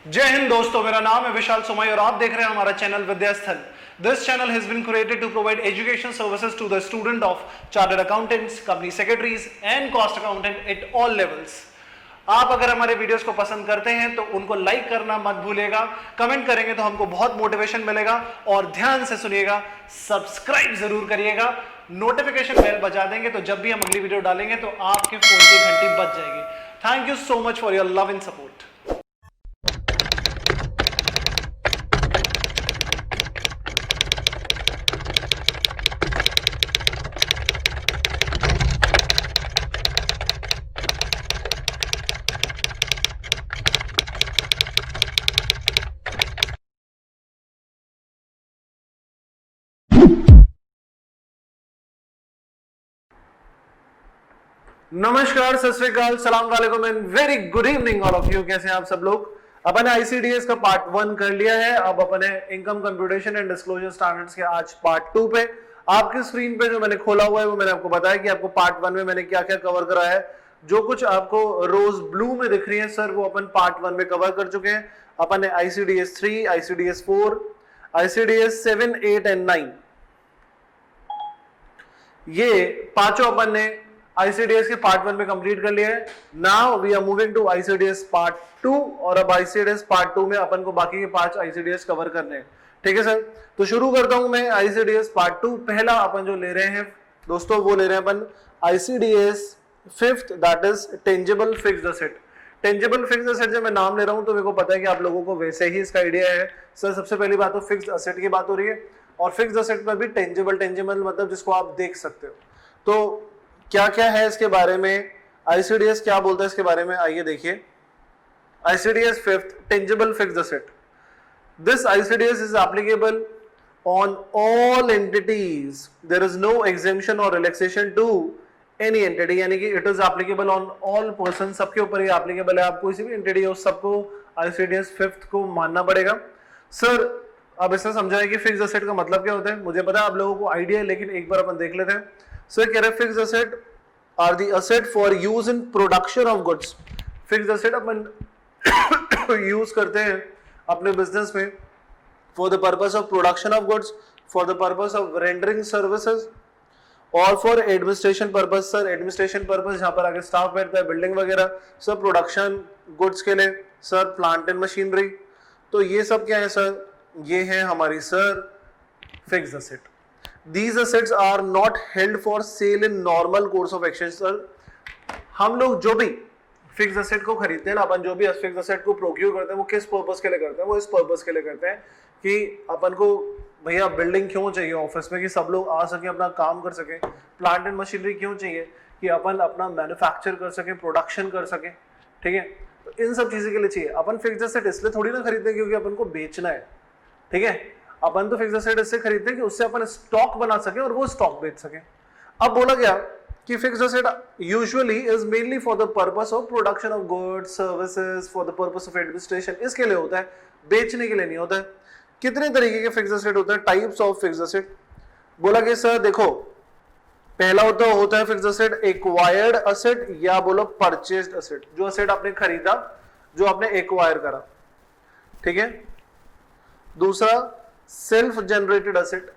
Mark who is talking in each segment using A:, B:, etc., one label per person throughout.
A: जय हिंद दोस्तों, मेरा नाम है विशाल सोमाई और आप देख रहे हैं हमारा channel Vidyasthal. This channel has been created to provide education services to the student of chartered accountants, company secretaries and cost accountant at all levels. आप अगर हमारे वीडियोस को पसंद करते हैं तो उनको लाइक करना मत भूलिएगा, कमेंट करेंगे तो हमको बहुत मोटिवेशन मिलेगा और ध्यान से सुनिएगा, सब्सक्राइब जरूर करिएगा, नोटिफिकेशन बेल बजा देंगे तो जब भी हम अगली वीडियो डालेंगे तो आपके फोन की घंटी बज जाएगी। Thank you so much for your love and support. नमस्कार, सत श्री अकाल, सलाम वालेकुम and very good evening all of you. कैसे हैं आप सब लोग? अपन ने आईसीडीएस का पार्ट 1 कर लिया है। अब अपन ने income computation and disclosure standards के आज पार्ट 2 पे। आपकी स्क्रीन पे जो मैंने खोला हुआ है वो मैंने आपको बताया कि आपको पार्ट 1 में मैंने क्या क्या कवर करा है। जो कुछ आपको रोज ब्लू में दिख रही है सर, वो अपन पार्ट 1 में कवर कर चुके हैं। अपन ने आईसीडीएस 3, आईसीडीएस 4, आईसीडीएस 7, 8 एंड 9 ये पांचों अपन ने आईसीडीएस के पार्ट 1 में कंप्लीट कर लिया है। Now we are moving to ICDS part 2 और अब आईसीडीएस पार्ट 2 में अपन को बाकी के 5 आईसीडीएस कवर करने हैं। ठीक है सर, तो शुरू करता हूं मैं आईसीडीएस पार्ट 2। पहला अपन जो ले रहे हैं दोस्तों वो ले रहे हैं अपन ICDS 5th, that is tangible fixed asset. Tangible fixed asset जब मैं नाम ले रहा हूं तो मेरे को पता है कि आप लोगों को वैसे ही इसका आइडिया है। सर सबसे पहली बात तो फिक्स्ड एसेट की बात हो रही है और फिक्स्ड एसेट में भी टेंजिबल मतलब जिसको आप देख सकते हो। तो क्या क्या है इसके बारे में, आईसीडीएस क्या बोलता है इसके बारे में, आइए देखिए। ICDS 5th, tangible fixed asset. This ICDS is applicable on all entities, there is no exemption और रिलैक्सेशन टू एनी एंटिटी, यानी कि it is applicable on all person, सबके ऊपर ये एप्लीकेबल है। आप कोई सी भी एंटिटी है उस सबको आईसीडीएस 5th को मानना पड़ेगा। सर अब इसने समझाया कि फिक्स्ड एसेट का मतलब क्या होता है, मुझे पता है आप लोगों को आइडिया है, लेकिन एक बार अपन देख लेते हैं। सो कह रहे fixed asset are the asset for use in production of goods. Fixed asset अपन यूज करते हैं अपने बिजनेस में for the purpose of production of goods, for the purpose of rendering services और for administration purpose. Sir administration purpose जहां पर आगे staff बैठता है, बिल्डिंग वगैरह, सब प्रोडक्शन गुड्स के लिए। सर प्लांट एंड मशीनरी, तो ये सब क्या है सर, ये है हमारी sir fixed asset. These assets are not held for sale in normal course of action। Sir हम लोग जो भी फिक्स्ड एसेट को खरीदते हैं ना, अपन जो भी फिक्स्ड एसेट को प्रोक्यूर करते हैं वो किस पर्पस के लिए करते हैं, वो इस पर्पस के लिए करते हैं कि अपन को भैया बिल्डिंग क्यों चाहिए ऑफिस में कि सब लोग आ सके, अपना काम कर सके। प्लांट एंड मशीनरी क्यों चाहिए कि अपन अपना मैन्युफैक्चर कर सके, प्रोडक्शन कर सके। ठीक है, तो इन सब चीज़ों के लिए चाहिए। अपन फिक्स्ड एसेट इसलिए थोड़ी ना खरीदते हैं क्योंकि अपन को बेचना है। ठीक है, अपन तो फिक्स्ड एसेट इससे खरीदते हैं कि उससे अपन स्टॉक बना सके और वो स्टॉक बेच सके। अब बोला गया कि fixed asset usually is mainly for the purpose of production of goods services, for the purpose of administration, इसके लिए होता है, बेचने के लिए नहीं होता है। कितने तरीके के फिक्स्ड एसेट होते हैं, टाइप्स ऑफ फिक्स्ड एसेट। बोला कि सर देखो, पहला होता है फिक्स्ड एसेट एक्वायर्ड एसेट या बोलो परचेज्ड एसेट। जो एसेट आपने खरीदा, जो आपने एक्वायर करा। ठीक है, दूसरा self generated asset.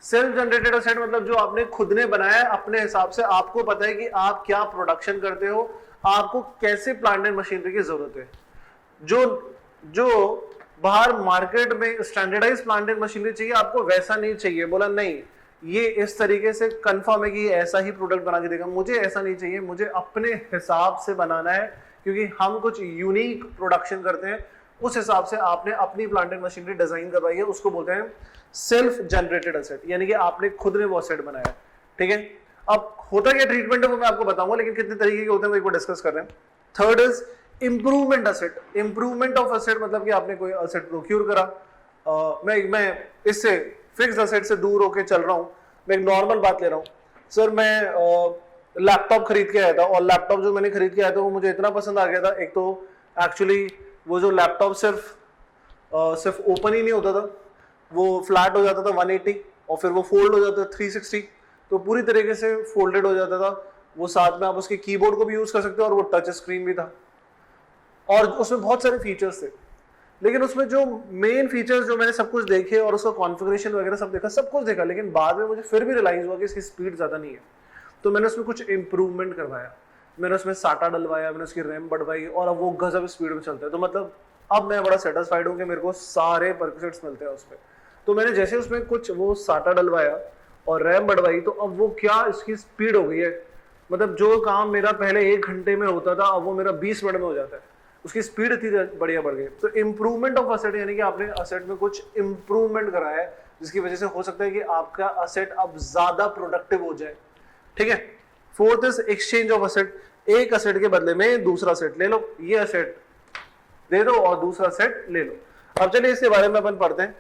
A: Self generated asset मतलब जो आपने खुद ने बनाया अपने हिसाब से, आपको पता है कि आप क्या प्रोडक्शन करते हो, आपको कैसे प्लांट एंड मशीनरी की जरूरत है। जो बाहर मार्केट में स्टैंडर्डाइज प्लांट एंड मशीनरी चाहिए, आपको वैसा नहीं चाहिए। बोला नहीं, ये इस तरीके से कंफर्म है कि ये ऐसा ही प्रोडक्ट बना के देगा, मुझे ऐसा नहीं चाहिए, मुझे अपने हिसाब से बनाना है क्योंकि हम कुछ यूनिक प्रोडक्शन करते हैं। उस हिसाब से आपने अपनी प्लांट एंड मशीनरी डिजाइन करवाई है, उसको बोलते हैं सेल्फ जनरेटेड एसेट, यानी कि आपने खुद ने वो एसेट बनाया। ठीक है, अब होता क्या ट्रीटमेंट है वो मैं आपको बताऊंगा, लेकिन कितने तरीके के होते हैं वो एक बार डिस्कस कर रहे हैं। Third is improvement asset. Improvement of asset मतलब कि आपने कोई एसेट प्रोक्यूर करा। मैं इससे फिक्स्ड एसेट से दूर होकर चल रहा हूं, मैं एक नॉर्मल बात ले रहा हूं। सर मैं लैपटॉप खरीद के आया था और लैपटॉप जो मैंने खरीद के आया था वो मुझे इतना पसंद आ गया था। एक तो एक्चुअली वो जो लैपटॉप सिर्फ ओपन ही नहीं होता था, वो फ्लैट हो जाता था 180 और फिर वो फोल्ड हो जाता था 360, तो पूरी तरीके से फोल्डेड हो जाता था वो। साथ में आप उसके कीबोर्ड को भी यूज कर सकते हो और वो टच स्क्रीन भी था और उसमें बहुत सारे फीचर्स थे। लेकिन उसमें जो मेन फीचर्स जो मैंने सब कुछ देखे और उसका कॉन्फ़िगरेशन वगैरह सब देखा, सब कुछ देखा, लेकिन बाद में मुझे फिर भी रियलाइज हुआ कि इसकी स्पीड ज़्यादा नहीं है। तो मैंने उसमें कुछ इंप्रूवमेंट करवाया, मैंने उसमें साटा डलवाया, मैंने उसकी रैम बढ़वाई और अब वो गजब स्पीड में चलता है। तो मतलब अब मैं बड़ा सेटिस्फाइड हूँ कि मेरे को सारे परसेट्स मिलते हैं उसमें। तो मैंने जैसे उसमें कुछ वो साटा डलवाया और रैम बढ़वाई, तो अब वो क्या इसकी स्पीड हो गई है, मतलब जो काम मेरा पहले 1 घंटे में होता था अब वो मेरा 20 मिनट में हो जाता है। उसकी स्पीड इतनी बढ़िया बढ़ गई। तो इम्प्रूवमेंट ऑफ असेट यानी कि आपने असेट में कुछ इम्प्रूवमेंट कराया है, जिसकी वजह से हो सकता है कि आपका असेट अब ज्यादा प्रोडक्टिव हो जाए। ठीक है। Fourth is exchange of asset. एक असेट के बदले में दूसरा असेट ले लो, ये असेट दे दो और दूसरा असेट ले लो। अब चलिए इसके बारे में अपन पढ़ते हैं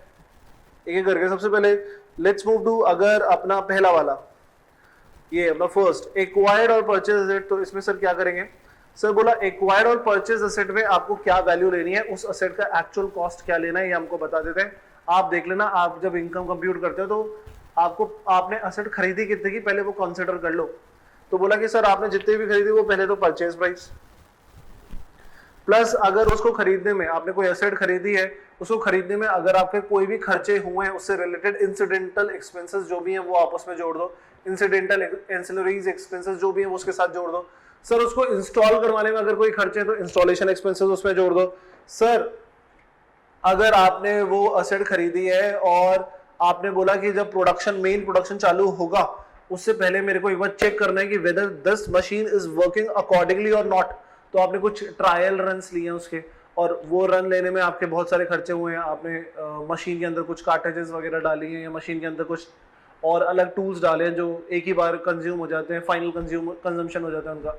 A: एक एक करके। सबसे पहले लेट्स मूव टू, अगर अपना पहला वाला ये अपना फर्स्ट एक्वायर्ड और परचेज असेट, तो इसमें सर क्या करेंगे? सर बोला एक्वायर्ड और परचेज असेट में आपको क्या वैल्यू लेनी है, उस असेट का एक्चुअल कॉस्ट क्या लेना है, ये हमको बता देते हैं। आप देख लेना, आप जब इनकम कंप्यूट करते हो तो आपको आपने असेट खरीदी कितने की पहले वो कंसिडर कर लो। तो बोला कि सर आपने जितने भी खरीदी वो पहले तो परचेज प्राइस प्लस अगर उसको खरीदने में आपने कोई एसेट खरीदी है, उसको खरीदने में अगर आपके कोई भी खर्चे हुए हैं उससे रिलेटेड इंसिडेंटल एक्सपेंसेस जो भी हैं वो आपस में जोड़ दो, इंसिडेंटल एंसिलरीज एक्सपेंसेस जो भी हैं वो उसके साथ जोड़ दो। सर उसको इंस्टॉल करवाने में अगर कोई खर्चे हैं तो इंस्टॉलेशन एक्सपेंसेस उसमें जोड़ दो। सर अगर आपने वो असेट खरीदी है और आपने बोला कि जब प्रोडक्शन मेन प्रोडक्शन चालू होगा उससे पहले मेरे को एक बार चेक करना है कि whether this machine is working accordingly और नॉट, तो आपने कुछ ट्रायल रन्स लिए हैं उसके, और वो रन लेने में आपके बहुत सारे खर्चे हुए हैं। आपने मशीन के अंदर कुछ कार्टेजेस वगैरह डाली हैं या मशीन के अंदर कुछ और अलग टूल्स डाले हैं जो एक ही बार कंज्यूम हो जाते हैं, फाइनल कंजम्पशन हो जाता है उनका।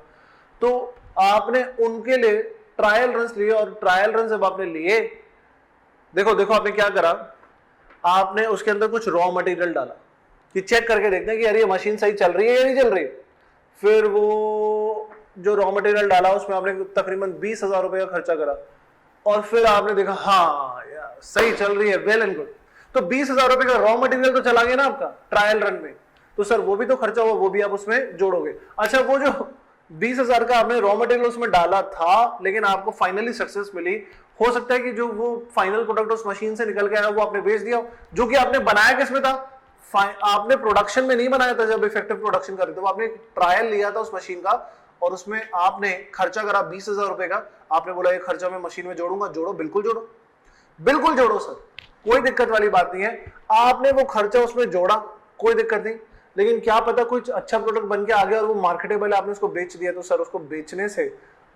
A: तो आपने उनके लिए ट्रायल रन्स लिए, और ट्रायल रन जब आपने लिए, देखो देखो आपने क्या करा, आपने उसके अंदर कुछ रॉ मटेरियल डाला कि चेक करके देखते हैं कि यार ये मशीन सही चल रही है या नहीं चल रही है। फिर वो जो रॉ मटेरियल डाला उसमें आपने तकरीबन 20,000 रुपए का खर्चा करा, और फिर आपने देखा हाँ यार सही चल रही है, वेल एंड गुड। तो 20,000 रुपए का रॉ मटेरियल तो चला गया ना आपका ट्रायल रन में, तो सर वो भी तो खर्चा हुआ, वो भी आप उसमें जोड़ोगे। अच्छा वो जो 20,000 का आपने रॉ मटेरियल उसमें डाला था लेकिन आपको फाइनली सक्सेस मिली, हो सकता है कि जो वो फाइनल प्रोडक्ट उस मशीन से निकल के आया वो आपने बेच दिया, जो कि आपने बनाया किसमें था, आपने प्रोडक्शन में नहीं बनाया था। जब इफेक्टिव प्रोडक्शन कर रहे थे तो आपने ट्रायल लिया था उस मशीन का और उसमें आपने खर्चा करा 20,000 रुपए का। आपने बोला ये खर्चा मैं मशीन में जोड़ूंगा, जोड़ो, बिल्कुल जोड़ो, बिल्कुल जोड़ो सर, कोई दिक्कत वाली बात नहीं है। आपने वो खर्चा उसमें जोड़ा, कोई दिक्कत नहीं, लेकिन क्या पता कुछ अच्छा प्रोडक्ट बन के आ गया और वो मार्केटेबल है, आपने उसको बेच दिया, तो सर उसको बेचने से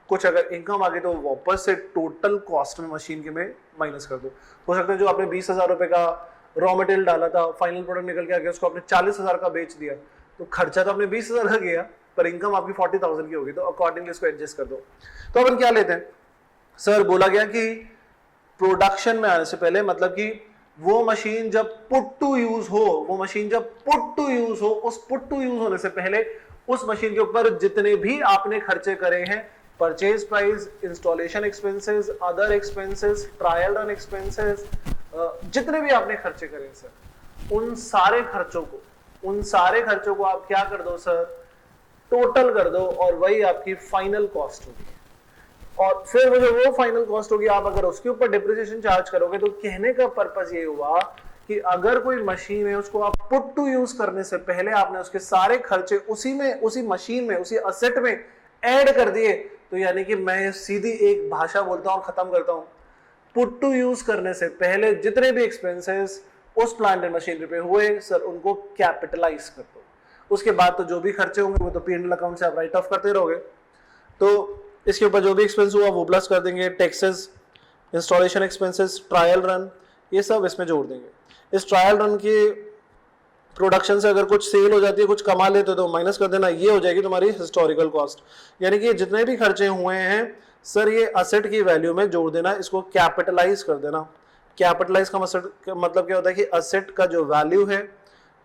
A: कुछ अगर इनकम आ गई तो वापस से टोटल कॉस्ट में मशीन के में माइनस कर दो। हो सकता है जो आपने 20,000 रुपए का रॉ मटेरियल डाला था, फाइनल प्रोडक्ट निकल के आ गया, उसको आपने 40,000 का बेच दिया, तो खर्चा तो आपने 20,000 का गया पर इनकम आपकी 40,000 की होगी, तो अकॉर्डिंगली इसको एडजस्ट कर दो। तो अपन क्या लेते हैं, सर बोला गया कि प्रोडक्शन में आने से पहले, मतलब कि वो मशीन जब पुट टू यूज हो, वो मशीन जब पुट टू यूज हो, उस पुट टू यूज होने से पहले उस मशीन के ऊपर जितने भी आपने खर्चे करे हैं, purchase price, installation expenses, other expenses, trial run expenses, जितने भी आपने खर्चे करे सर, उन सारे खर्चों को आप क्या कर दो सर, टोटल कर दो, और वही आपकी फाइनल कॉस्ट होगी। और फिर वो फाइनल कॉस्ट होगी, आप अगर उसके ऊपर डिप्रिसिएशन चार्ज करोगे, तो कहने का पर्पस ये हुआ कि अगर कोई मशीन है उसको आप पुट टू यूज करने से पहले आपने उसके सारे खर्चे उसी मशीन में, उसी असेट में ऐड कर दिए, तो यानी कि मैं सीधी एक भाषा बोलता हूं और खत्म करता हूं, पुट टू यूज करने से पहले जितने भी एक्सपेंसेस उस प्लांट एंड मशीनरी पे हुए सर, उनको कैपिटलाइज कर दो। उसके बाद तो जो भी खर्चे होंगे वो तो P&L अकाउंट से आप राइट ऑफ करते रहोगे, तो इसके ऊपर जो भी एक्सपेंस हुआ वो प्लस कर देंगे, taxes, installation expenses, trial run, ये सब इसमें जोड़ देंगे। इस ट्रायल रन के प्रोडक्शन से अगर कुछ सेल हो जाती है, कुछ कमा लेते तो माइनस कर देना, ये हो जाएगी तुम्हारी हिस्टोरिकल कॉस्ट। यानी कि जितने भी खर्चे हुए हैं सर, ये असेट की वैल्यू में जोड़ देना, इसको कैपिटलाइज कर देना। कैपिटलाइज का मतलब क्या होता है कि असेट का जो वैल्यू है,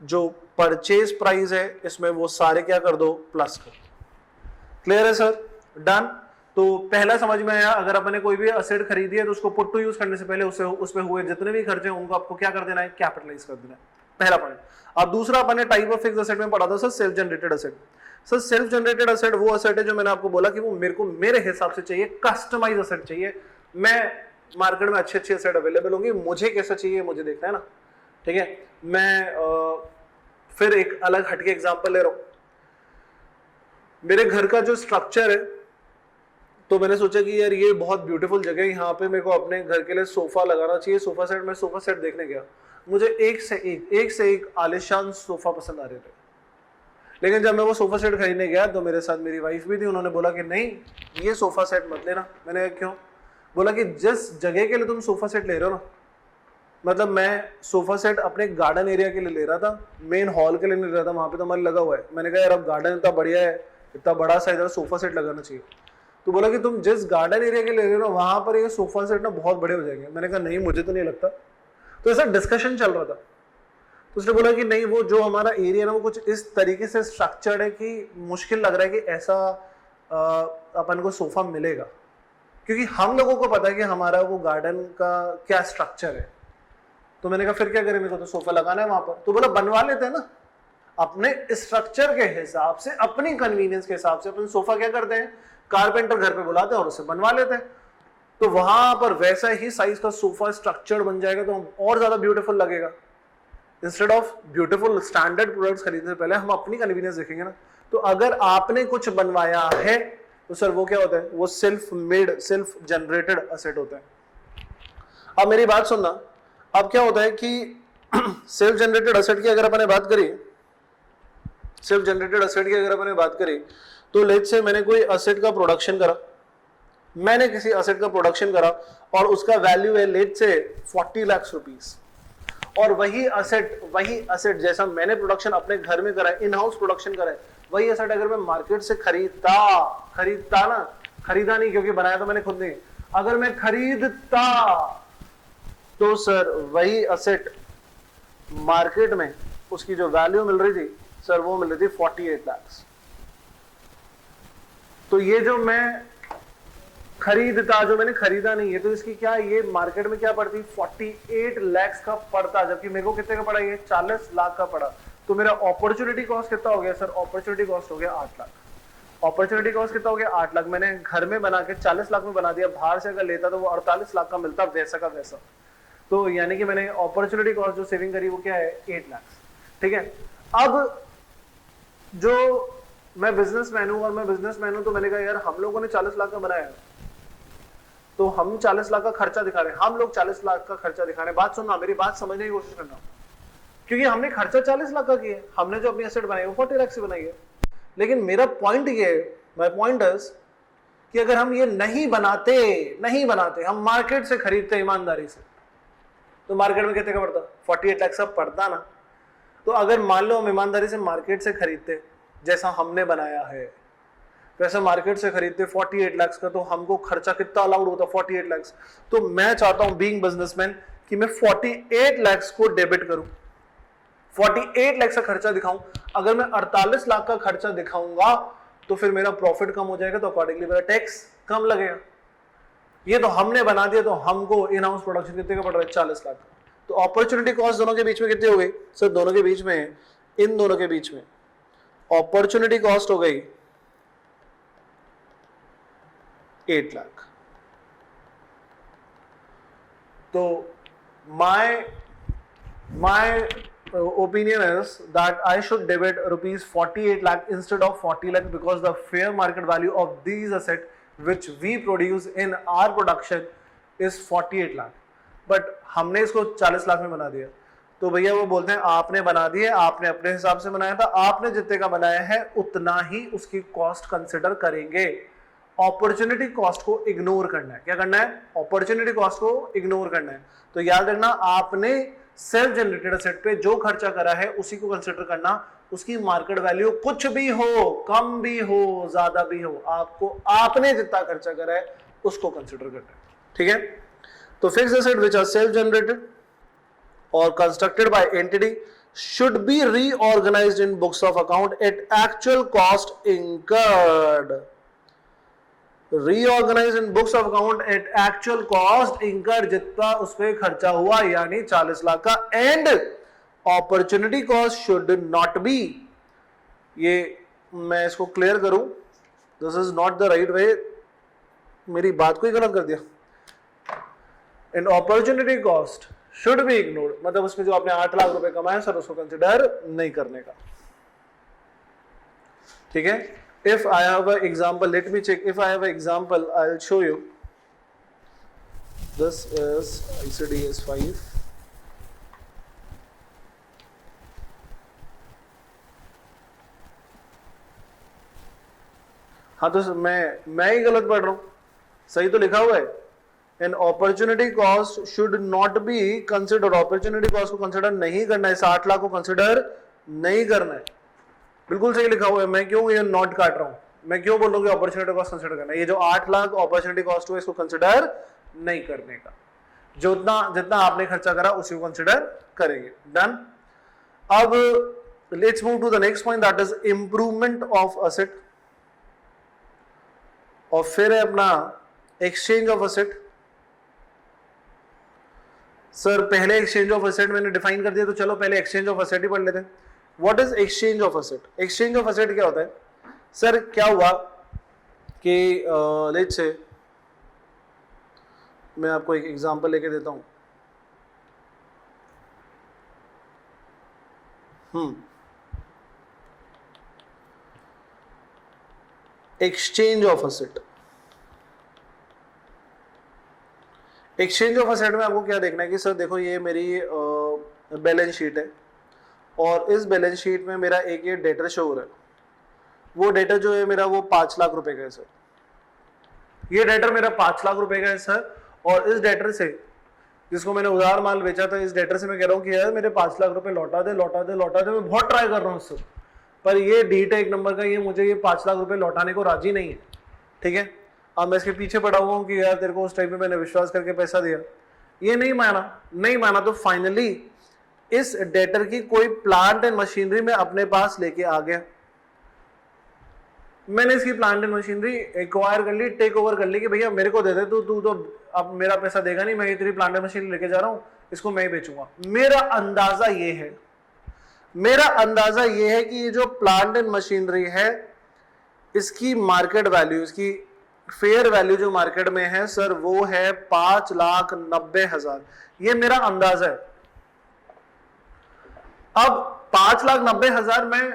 A: जो परचेज प्राइस है, इसमें वो सारे क्या कर दो, प्लस कर दो। क्लियर है सर? डन। तो पहला समझ में आया, अगर अपने कोई भी असेट खरीदी है तो उसको पुट टू यूज करने से पहले उसमें हुए जितने भी खर्चे हैं उनको आपको क्या कर देना है, कैपिटलाइज कर देना है, पहला पॉइंट। अब दूसरा अपने टाइप ऑफ फिक्स्ड असेट में पढ़ा था sir, self generated asset. Sir self generated asset वो असेट है जो मैंने आपको बोला कि वो मेरे हिसाब से चाहिए, कस्टमाइज असेट चाहिए। मैं मार्केट में अच्छी अच्छी एसेट अवेलेबल होंगी, मुझे कैसा चाहिए मुझे देखना है ना, ठीक है। मैं फिर एक अलग हटके एग्जांपल ले रहा हूं। मेरे घर का जो स्ट्रक्चर है, तो मैंने सोचा कि यार ये बहुत ब्यूटीफुल जगह है, यहाँ पे मेरे को अपने घर के लिए सोफा लगाना चाहिए, सोफा सेट। मैं सोफा सेट देखने गया, मुझे एक से एक आलिशान सोफा पसंद आ रहे थे। लेकिन जब मैं वो सोफा सेट खरीदने गया तो मेरे साथ मेरी वाइफ भी थी, उन्होंने बोला कि नहीं ये सोफा सेट मत लेना। मैंने कहा क्यों? बोला कि जिस जगह के लिए तुम सोफा सेट ले रहे हो ना, मतलब मैं सोफा सेट अपने गार्डन एरिया के लिए ले रहा था, मेन हॉल के लिए नहीं ले रहा था, वहां पे तो हमारे लगा हुआ है। मैंने कहा यार अब गार्डन इतना बढ़िया है, इतना बड़ा सा इधर सोफा सेट लगाना चाहिए। तो बोला कि तुम जिस गार्डन एरिया के लिए ले रहे हो वहां पर ये सोफा सेट ना बहुत बड़े हो जाएंगे। मैंने कहा नहीं मुझे तो नहीं लगता। तो ऐसा डिस्कशन चल रहा था, तो उसने बोला कि नहीं वो जो हमारा एरिया ना वो कुछ इस तरीके से स्ट्रक्चर्ड है कि मुश्किल लग रहा है कि ऐसा अपन को सोफा मिलेगा, क्योंकि हम लोगों को पता है कि हमारा वो गार्डन का क्या स्ट्रक्चर है। तो मैंने कहा फिर क्या करें, मेरे को तो सोफा लगाना है वहां पर। तो बोला बनवा लेते हैं ना अपने स्ट्रक्चर के हिसाब से, अपनी कन्वीनियंस के हिसाब से। अपन सोफा क्या करते हैं, कारपेंटर घर पे बुलाते हैं और उसे बनवा लेते हैं। तो वहां पर वैसा ही साइज का सोफा स्ट्रक्चर बन जाएगा, तो और ज्यादा ब्यूटीफुल लगेगा। Instead of beautiful standard products खरीदने से पहले हम अपनी कन्वीनियंस देखेंगे ना। तो अगर आपने कुछ बनवाया है तो सर वो क्या होता है, वो self made self generated asset होता है। अब मेरी बात सुनना, अब क्या होता है कि सेल्फ जनरेटेड एसेट की अगर अपने बात करें, सेल्फ जनरेटेड एसेट की अगर अपने बात करें, तो लेट्स से मैंने कोई एसेट का प्रोडक्शन करा, मैंने किसी एसेट का प्रोडक्शन करा और उसका वैल्यू है लेट्स से 40 लाख रुपीस, और वही एसेट जैसा मैंने प्रोडक्शन अपने घर में करा है, इन हाउस प्रोडक्शन करा है, वही एसेट अगर मैं मार्केट से खरीदता ना, खरीदा नहीं क्योंकि बनाया तो मैंने खुद नहीं, अगर मैं खरीदता तो सर वही एसेट मार्केट में उसकी जो वैल्यू मिल रही थी सर वो मिल रही थी 48 लाख। तो ये जो मैं खरीदता, जो मैंने खरीदा नहीं है, तो इसकी क्या ये मार्केट में क्या पड़ती, 48 लाख का पड़ता, जबकि मेरे को कितने का पड़ा, ये 40 लाख का पड़ा। तो मेरा अपॉर्चुनिटी कॉस्ट कितना हो गया सर, अपॉर्चुनिटी कॉस्ट हो गया 8 लाख। अपॉर्चुनिटी कॉस्ट कितना हो गया 8 लाख। मैंने घर में बना के 40 लाख में बना दिया, बाहर से अगर लेता तो वो 48 लाख का मिलता, वैसा का वैसा। तो यानी कि मैंने अपॉर्चुनिटी कॉस्ट जो सेविंग करी वो क्या है, 8 लाख। ठीक है। अब जो मैं बिजनेसमैन हूं, और मैं बिजनेसमैन हूं तो मैंने कहा यार हम लोगों ने 40 लाख का बनाया है, तो हम 40 लाख का खर्चा दिखा रहे हैं, हम लोग 40 लाख का खर्चा दिखा रहे हैं। बात सुनना, मेरी बात समझने की कोशिश करना, क्योंकि हमने खर्चा 40 लाख का किया है, हमने जो अपनी एसेट बनाई वो 40 लाख से बनाई है। लेकिन मेरा पॉइंट ये है, माय पॉइंट इज कि अगर हम ये नहीं बनाते, हम मार्केट से खरीदते ईमानदारी से, तो मार्केट में कितने का पड़ता, 48 लाख का पड़ता ना। तो अगर मान लो हम ईमानदारी से मार्केट से खरीदते, जैसा हमने बनाया है वैसे मार्केट से खरीदते 48 लाख का, तो हमको खर्चा कितना अलाउड होता, 48 लाख। तो मैं चाहता हूं बीइंग बिजनेसमैन कि मैं 48 लाख को डेबिट करूं, 48 लाख का खर्चा दिखाऊं। अगर मैं 48 लाख का खर्चा दिखाऊंगा तो फिर मेरा प्रॉफिट कम हो जाएगा, तो अकॉर्डिंगली मेरा टैक्स कम लगेगा। ये तो हमने बना दिया, तो हमको इन हाउस प्रोडक्शन कितने का पड़ रहा है, 40 लाख। तो अपॉर्चुनिटी कॉस्ट दोनों के बीच में कितनी हो गई सर, दोनों के बीच में, इन दोनों के बीच में अपॉर्चुनिटी कॉस्ट हो गई 8 लाख। तो my opinion is that I should debit rupees 48 lakh instead of 40 lakh, because the fair market value of these assets which we produce in our production is 48 lakh, but हमने इसको 40 लाख में बना दिया। तो भैया वो बोलते हैं आपने बना दिया, आपने अपने हिसाब से बनाया था, आपने जितने का बनाया है उतना ही उसकी कॉस्ट कंसिडर करेंगे। अपॉर्चुनिटी कॉस्ट को इग्नोर करना है। क्या करना है, अपॉर्चुनिटी कॉस्ट को इग्नोर करना है। तो याद रखना, आपने सेल्फ जनरेटेड एसेट पे जो खर्चा करा है उसी को कंसिडर करना, उसकी मार्केट वैल्यू कुछ भी हो, कम भी हो, ज्यादा भी हो, आपको आपने जितना खर्चा करा है उसको कंसिडर करना है। ठीक है। तो fixed asset which are self generated or constructed by entity should be reorganized in books of account at actual cost incurred. Reorganized in books of account at actual cost incurred, जितना उस पे खर्चा हुआ यानी 40 लाख का, and opportunity cost should not be, ये मैं इसको क्लियर करूं, this is not the right way, मेरी बात को ही गलत कर दिया। And opportunity cost should be ignored, मतलब उसमें जो आपने 8 लाख रुपए कमाए सर उसको कंसिडर नहीं करने का। ठीक है, if I have a example, let me check, if I have a example I will show you, this is ICDS 5। हाँ तो मैं ही गलत पढ़ रहा हूं, सही तो लिखा हुआ है, an opportunity cost should not be consider, opportunity cost को कंसिडर नहीं करना है, 60 लाख को कंसिडर नहीं करना है, बिल्कुल सही लिखा हुआ है। मैं क्यों ये नोट काट रहा हूं, मैं क्यों बोल रहा हूं कि अपॉर्चुनिटी कॉस्ट कंसिडर करना है, ये जो 8 लाख अपॉर्चुनिटी कॉस्ट हुआ इसको कंसिडर नहीं करने का, जो जितना आपने खर्चा करा उसी को कंसिडर करेंगे। डन। अब let's move to the next point, that is improvement of asset, और फिर है अपना एक्सचेंज ऑफ असेट। सर पहले एक्सचेंज ऑफ असेट मैंने डिफाइन कर दिया, तो चलो पहले एक्सचेंज ऑफ असेट ही पढ़ लेते हैं। What is exchange of asset? Exchange of asset क्या होता है? सर क्या हुआ कि लेट्स से मैं आपको एक एग्जांपल लेके देता हूं। Exchange of asset, exchange of asset में आपको क्या देखना है कि सर देखो ये मेरी बैलेंस शीट है, और इस बैलेंस शीट में मेरा एक ये डेटर शो हो रहा है, वो डेटर जो है मेरा वो 5 लाख रुपए का है सर, ये डेटर मेरा 5 लाख रुपए का है सर, और इस डेटर से जिसको मैंने उधार माल बेचा था, इस डेटर से मैं कह रहा हूँ कि यार मेरे 5 लाख रुपए लौटा दे लौटा दे लौटा दे, मैं बहुत ट्राई कर रहा हूँ सर, पर ये डीट है एक नंबर का, ये मुझे ये 5 लाख रुपए लौटाने को राजी नहीं है। ठीक है, अब मैं इसके पीछे पड़ा हुआ हूँ कि यार तेरे को उस टाइम पे मैंने विश्वास करके पैसा दिया, ये नहीं माना, तो फाइनली इस डेटर की कोई प्लांट एंड मशीनरी में अपने पास लेके आ गया, मैंने इसकी प्लांट एंड मशीनरी एक्वायर कर ली, टेक ओवर कर ली कि भैया मेरे को दे दे, तू तो अब मेरा पैसा देगा नहीं, मैं ये तेरी प्लांट एंड मशीनरी लेके जा रहा हूं, इसको मैं ही बेचूंगा। मेरा अंदाजा ये है कि ये जो प्लांट एंड मशीनरी है इसकी मार्केट वैल्यू, इसकी फेयर वैल्यू जो मार्केट में है सर वो है 5,90,000, ये मेरा अंदाजा है। अब 5,90,000 मैं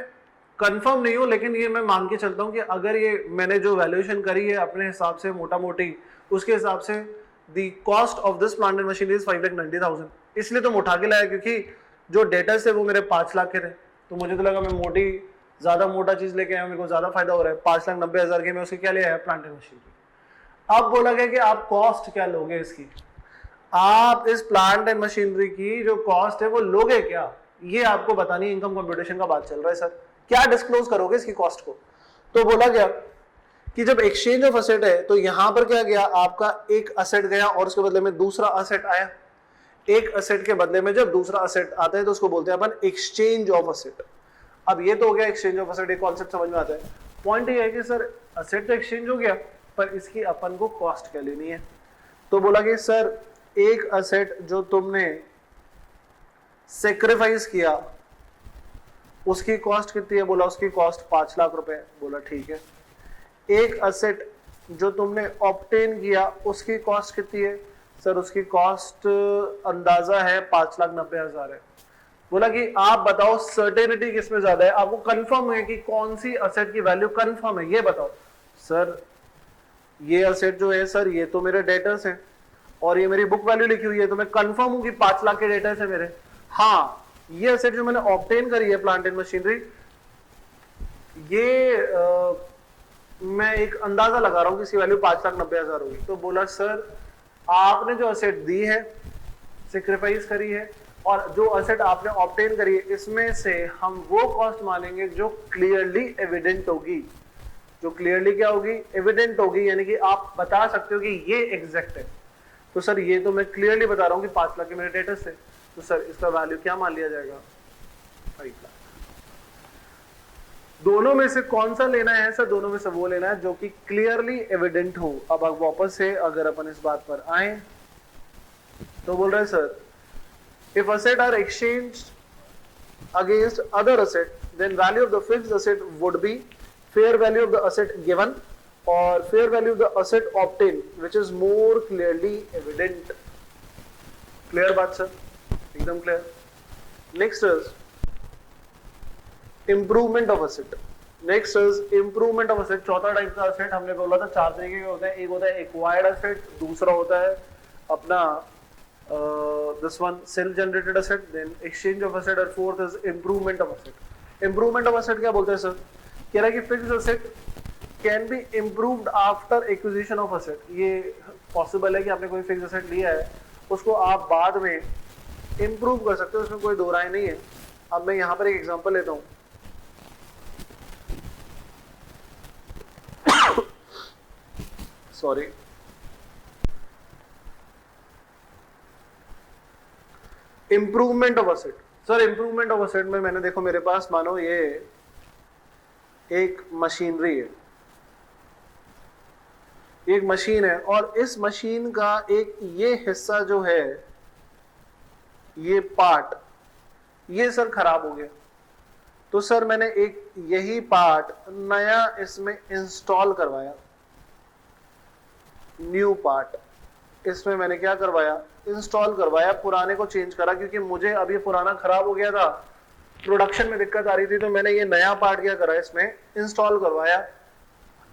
A: कंफर्म नहीं हूं, लेकिन ये मैं मान के चलता हूं कि अगर ये मैंने जो वैल्यूएशन करी है अपने हिसाब से मोटा मोटी, उसके हिसाब से the cost of this plant and machinery is 5,90,000, इसलिए तो मैं उठा के लाया क्योंकि जो डेटा से वो मेरे 5 लाख के थे, तो मुझे तो लगा मैं ज्यादा मोटा चीज लेके आया, मेरे को ज्यादा फायदा हो रहा है। 5,90,000 के मैं उसके क्या ले आया, प्लांट एंड मशीनरी। अब बोला गया कि आप कॉस्ट क्या लोगे इसकी, आप इस प्लांट एंड मशीनरी की जो कॉस्ट है वो लोगे क्या, ये आपको बतानी, इनकम कंप्यूटेशन का बात चल रहा है सर, क्या डिस्क्लोज करोगे इसकी कॉस्ट को। तो बोला गया कि जब एक्सचेंज ऑफ असेट है तो यहां पर क्या गया, आपका एक असेट गया और उसके बदले में दूसरा असेट आया, एक असेट के बदले में जब दूसरा असेट आता है तो उसको बोलते हैं अपन एक्सचेंज ऑफ असेट। अब ये तो हो गया एक्सचेंज ऑफ असेट, एक कॉन्सेप्ट समझ में आता है। पॉइंट ये है कि सर असेट तो एक्सचेंज हो गया, पर इसकी अपन को कॉस्ट क्या लेनी है। तो बोला कि सर एक असेट जो तुमने सेक्रीफाइस किया उसकी कॉस्ट कितनी है, बोला उसकी कॉस्ट 5 लाख रुपए, बोला ठीक है। एक असेट जो तुमने ऑब्टेन किया उसकी कॉस्ट कितनी है, सर उसकी कॉस्ट अंदाजा है 5,90,000 है। बोला कि आप बताओ सर्टेनिटी किसमें ज्यादा है, आपको कंफर्म है कि कौन सी असेट की वैल्यू कंफर्म है, ये बताओ। सर ये असेट जो है सर ये तो मेरे डेटर्स हैं और ये मेरी बुक वैल्यू लिखी हुई है, तो मैं कंफर्म हूं कि 5 लाख के डेटर्स है मेरे। हाँ ये असेट जो मैंने ऑब्टेन करी है प्लांट एंड मशीनरी, ये मैं एक अंदाजा लगा रहा हूं कि इसकी वैल्यू 5,90,000 होगी। तो बोला सर आपने जो असेट दी है, सेक्रीफाइस करी है, और जो असेट आपने ऑब्टेन करी है, इसमें से हम वो कॉस्ट मानेंगे जो क्लियरली एविडेंट होगी। जो क्लियरली क्या होगी, एविडेंट होगी, यानी कि आप बता सकते हो कि ये एग्जैक्ट है। तो सर ये तो मैं क्लियरली बता रहा हूं कि 5 लाख के मेरे डेटर्स है, तो सर इसका वैल्यू क्या मान लिया जाएगा, 5 लाख। दोनों में से कौन सा लेना है सर, दोनों में से वो लेना है जो कि क्लियरली एविडेंट हो। अब वापस से अगर अपन इस बात पर आए तो बोल रहे हैं sir if asset are exchanged against other asset then value of the fixed asset would be fair value of the asset given or fair value of the asset obtained which is more clearly evident। Clear बात sir, एकदम clear. Next is improvement of asset. Next is improvement of asset. चौथा type का asset हमने बोला था 4 तरीके के होते हैं। एक होता है एक्वायर्ड असेट, दूसरा होता है अपना this one self generated asset, then exchange of asset, और fourth is improvement of asset. Improvement of asset क्या बोलते हैं सर? कह रहा है कि fixed asset can be improved after acquisition of asset. ये पॉसिबल है कि आपने कोई फिक्स्ड असेट लिया है, उसको आप बाद में इम्प्रूव कर सकते हो, उसमें कोई दो राय नहीं है। अब मैं यहां पर एक एग्जांपल लेता हूं। Sorry, improvement of asset. Sir improvement of asset में मैंने, देखो मेरे पास मानो ये एक मशीनरी है, एक मशीन है, और इस मशीन का एक ये हिस्सा जो है, ये पार्ट, ये सर खराब हो गया। तो सर मैंने एक यही पार्ट नया इसमें इंस्टॉल करवाया, न्यू पार्ट इसमें मैंने क्या करवाया, इंस्टॉल करवाया, पुराने को चेंज करा, क्योंकि मुझे अब ये पुराना खराब हो गया था, प्रोडक्शन में दिक्कत आ रही थी, तो मैंने ये नया पार्ट क्या करा, इसमें इंस्टॉल करवाया।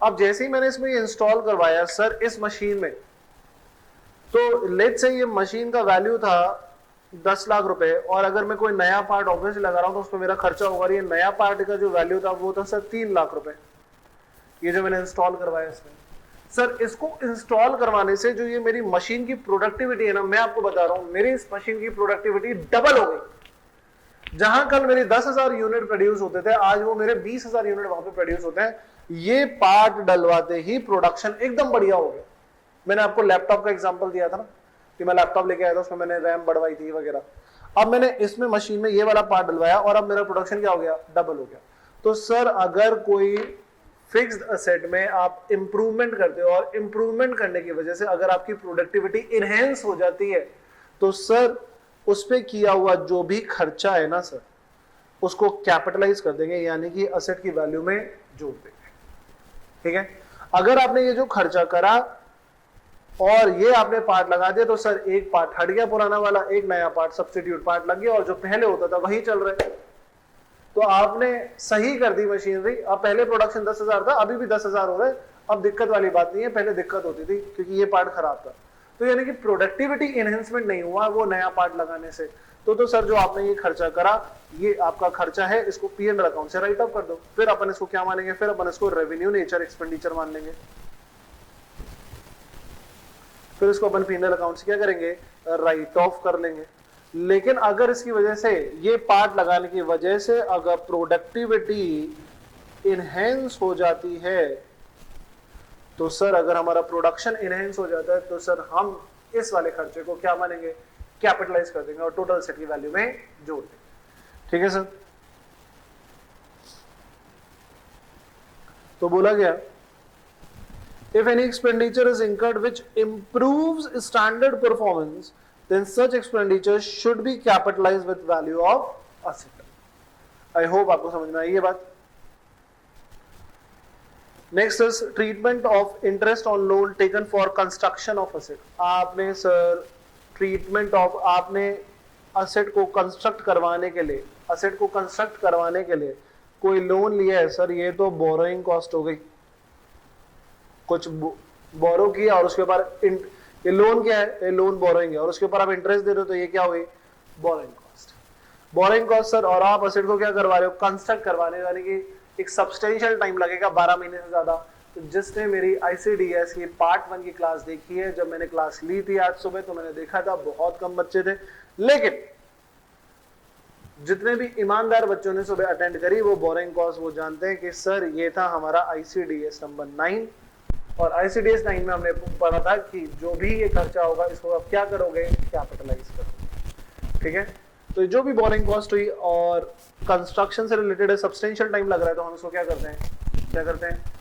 A: अब जैसे ही मैंने इसमें इंस्टॉल करवाया सर इस मशीन में, तो लेट्स से ये मशीन का वैल्यू था 10 लाख रुपए, और अगर मैं कोई नया पार्ट ऑब्वियसली लगा रहा हूं तो उसमें मेरा खर्चा होगा, और ये नया पार्ट का जो वैल्यू था वो था सर 3 लाख रुपए, ये जो मैंने इंस्टॉल करवाया इसमें। सर इसको इंस्टॉल करवाने से जो ये मेरी मशीन की प्रोडक्टिविटी है ना, मैं आपको बता रहा हूं मेरी इस मशीन की प्रोडक्टिविटी डबल हो गई। जहां कल मेरे 10,000 यूनिट प्रोड्यूस होते थे, आज वो मेरे 20,000 यूनिट वहां पे प्रोड्यूस होते हैं। ये पार्ट डलवाते ही प्रोडक्शन एकदम बढ़िया हो गया। मैंने आपको लैपटॉप का एग्जांपल दिया था ना, कि मैं लैपटॉप लेके आया था, उसमें मैंने रैम बढ़वाई थी वगैरह। अब मैंने इसमें मशीन में ये वाला पार्ट डलवाया और अब मेरा प्रोडक्शन क्या हो गया, डबल हो गया। तो सर अगर कोई फिक्स्ड असेट में आप इंप्रूवमेंट करते हो, और इंप्रूवमेंट करने की वजह से अगर आपकी प्रोडक्टिविटी इनहेंस हो जाती है, तो सर उस पे किया हुआ जो भी खर्चा है ना सर, उसको कैपिटलाइज कर देंगे, यानी कि असेट की वैल्यू में जोड़ देंगे। ठीक है, अगर आपने ये जो खर्चा करा और ये आपने पार्ट लगा दिया, तो सर एक पार्ट हट गया पुराना वाला, एक नया पार्ट सब्स्टिट्यूट पार्ट लग गया, और जो पहले होता था वही चल रहा है। तो आपने सही कर दी मशीनरी। अब पहले प्रोडक्शन 10,000 था, अभी भी 10,000 हो रहा है, अब दिक्कत वाली बात नहीं है, पहले दिक्कत होती थी क्योंकि ये पार्ट खराब था। तो यानी कि प्रोडक्टिविटी एनहेंसमेंट नहीं हुआ वो नया पार्ट लगाने से। तो सर जो आपने ये खर्चा करा, ये आपका खर्चा है, इसको P&L अकाउंट से राइट ऑफ कर दो। फिर अपन इसको क्या मानेंगे, फिर अपन इसको रेवेन्यू नेचर एक्सपेंडिचर मान लेंगे, फिर इसको अपन P&L अकाउंट से क्या करेंगे, राइट ऑफ कर लेंगे। लेकिन अगर इसकी वजह से, ये पार्ट लगाने की वजह से अगर प्रोडक्टिविटी इनहेंस हो जाती है, तो सर अगर हमारा प्रोडक्शन इनहेंस हो जाता है, तो सर हम इस वाले खर्चे को क्या मानेंगे, कैपिटलाइज कर देंगे और टोटल असेट की वैल्यू में जोड़ देंगे। ठीक है सर, तो बोला गया if any expenditure is incurred which improves standard performance, then such expenditure should be capitalized with value of asset. I hope आपको समझ में आई ये बात। Next is treatment of interest on loan taken for construction of asset. आपने sir treatment of, आपने asset को construct करवाने के लिए, asset को construct करवाने के लिए कोई लोन लिया है सर, ये तो borrowing cost हो गई, कुछ बोरो किया और उसके ऊपर ये लोन क्या है, ये लोन बोरोइंग है, और उसके ऊपर आप इंटरेस्ट दे रहे हो, तो ये क्या हुई, borrowing cost. Borrowing cost sir, और आप असेट को क्या करवा रहे हो, कंस्ट्रक्ट करवाने, यानी कि एक सब्सटेंशियल टाइम लगेगा, 12 महीने से ज्यादा। तो जिसने मेरी ICDS की पार्ट 1 की क्लास देखी है, जब मैंने क्लास ली थी आज सुबह, तो मैंने देखा था बहुत कम बच्चे थे, लेकिन जितने भी ईमानदार बच्चों ने सुबह अटेंड करी, वो बोरोइंग कॉस्ट वो जानते हैं कि सर ये था हमारा ICDS नंबर 9, और ICDS 9 में हमने पढ़ा था कि जो भी ये खर्चा होगा इसको आप क्या करोगे, कैपिटलाइज करोगे। ठीक है, तो जो भी बोरिंग कॉस्ट हुई और कंस्ट्रक्शन से रिलेटेड है, सब्सटेंशियल टाइम लग रहा है, तो हम इसको क्या करते हैं,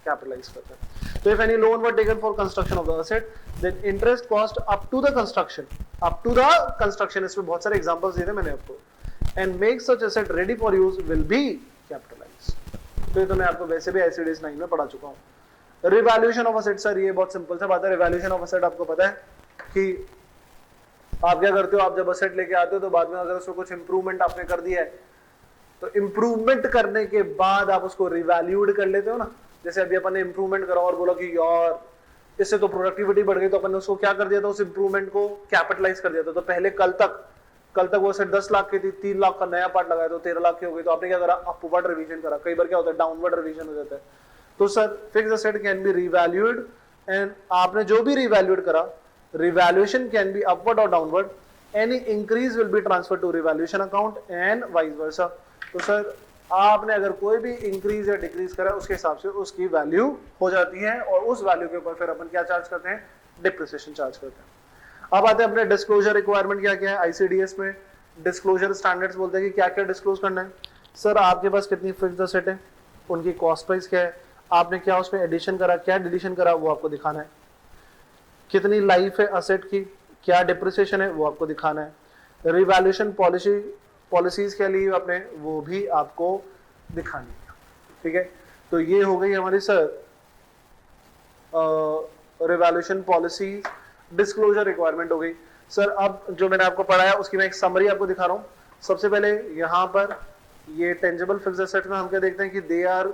A: कैपिटलाइज करते हैं। तो if any loan were taken for construction of the asset, then interest cost up to the construction, इसमें बहुत सारे एग्जांपल्स दिए थे मैंने आपको, and make such asset ready for use will be capitalised. तो ये तो मैं आपको वैसे भी ICDS 9 में पढ़ा चुका हूं। रिवैल्यूएशन ऑफ असेट, सर ये बहुत सिंपल सा बात है। रिवैल्यूएशन ऑफ असेट आपको पता है कि आप क्या करते हो, आप जब असेट लेके आते हो तो बाद में अगर उसमें कुछ इंप्रूवमेंट आपने कर दिया है तो इंप्रूवमेंट करने के बाद आप उसको रिवैल्यूड कर लेते हो ना। जैसे अभी अपन ने इंप्रूवमेंट करा और बोला कि यार इससे तो प्रोडक्टिविटी बढ़ गई, तो अपन ने उसको क्या कर दिया था, उस इंप्रूवमेंट को कैपिटलाइज कर दिया था। तो पहले कल तक वो सेट 10 लाख की थी, 3 लाख का नया पार्ट लगाया तो 13 लाख की हो गई। तो आपने क्या करा, अपवर्ड रिवीजन करा। कई बार क्या होता है, डाउनवर्ड रिवीजन हो जाता है। तो sir fix asset can be revalued, and आपने जो भी रिवैल्यूड करा, रिवैल्यूएशन कैन बी अपवर्ड और downward, any increase will be transfer to revaluation account and vice versa. तो सर आपने अगर कोई भी इंक्रीज या डिक्रीज करा उसके हिसाब से उसकी वैल्यू हो जाती है, और उस वैल्यू के ऊपर फिर अपन क्या चार्ज करते हैं, डिप्रिसिएशन चार्ज करते हैं। अब आते हैं अपने डिस्क्लोजर रिक्वायरमेंट क्या क्या है। आईसीडीएस में डिस्क्लोजर स्टैंडर्ड्स बोलते हैं कि क्या क्या डिस्क्लोज करना है। सर आपके पास कितनी फिक्स्ड असेट है, उनकी कॉस्ट प्राइस क्या है, आपने क्या उसमें एडिशन करा, क्या डिलीशन करा, वो आपको दिखाना है। कितनी लाइफ है असेट की, क्या डिप्रिसिएशन है, वो आपको दिखाना है। रिवैल्यूएशन पॉलिसीज क्या ली आपने, वो भी आपको दिखानी है। ठीक है, तो ये हो गई हमारी sir revaluation policy disclosure requirement हो गई। सर अब जो मैंने आपको पढ़ाया उसकी मैं एक समरी आपको दिखा रहा हूँ। सबसे पहले यहाँ पर ये टेंजिबल फिक्स्ड एसेट्स में हम क्या देखते हैं कि they are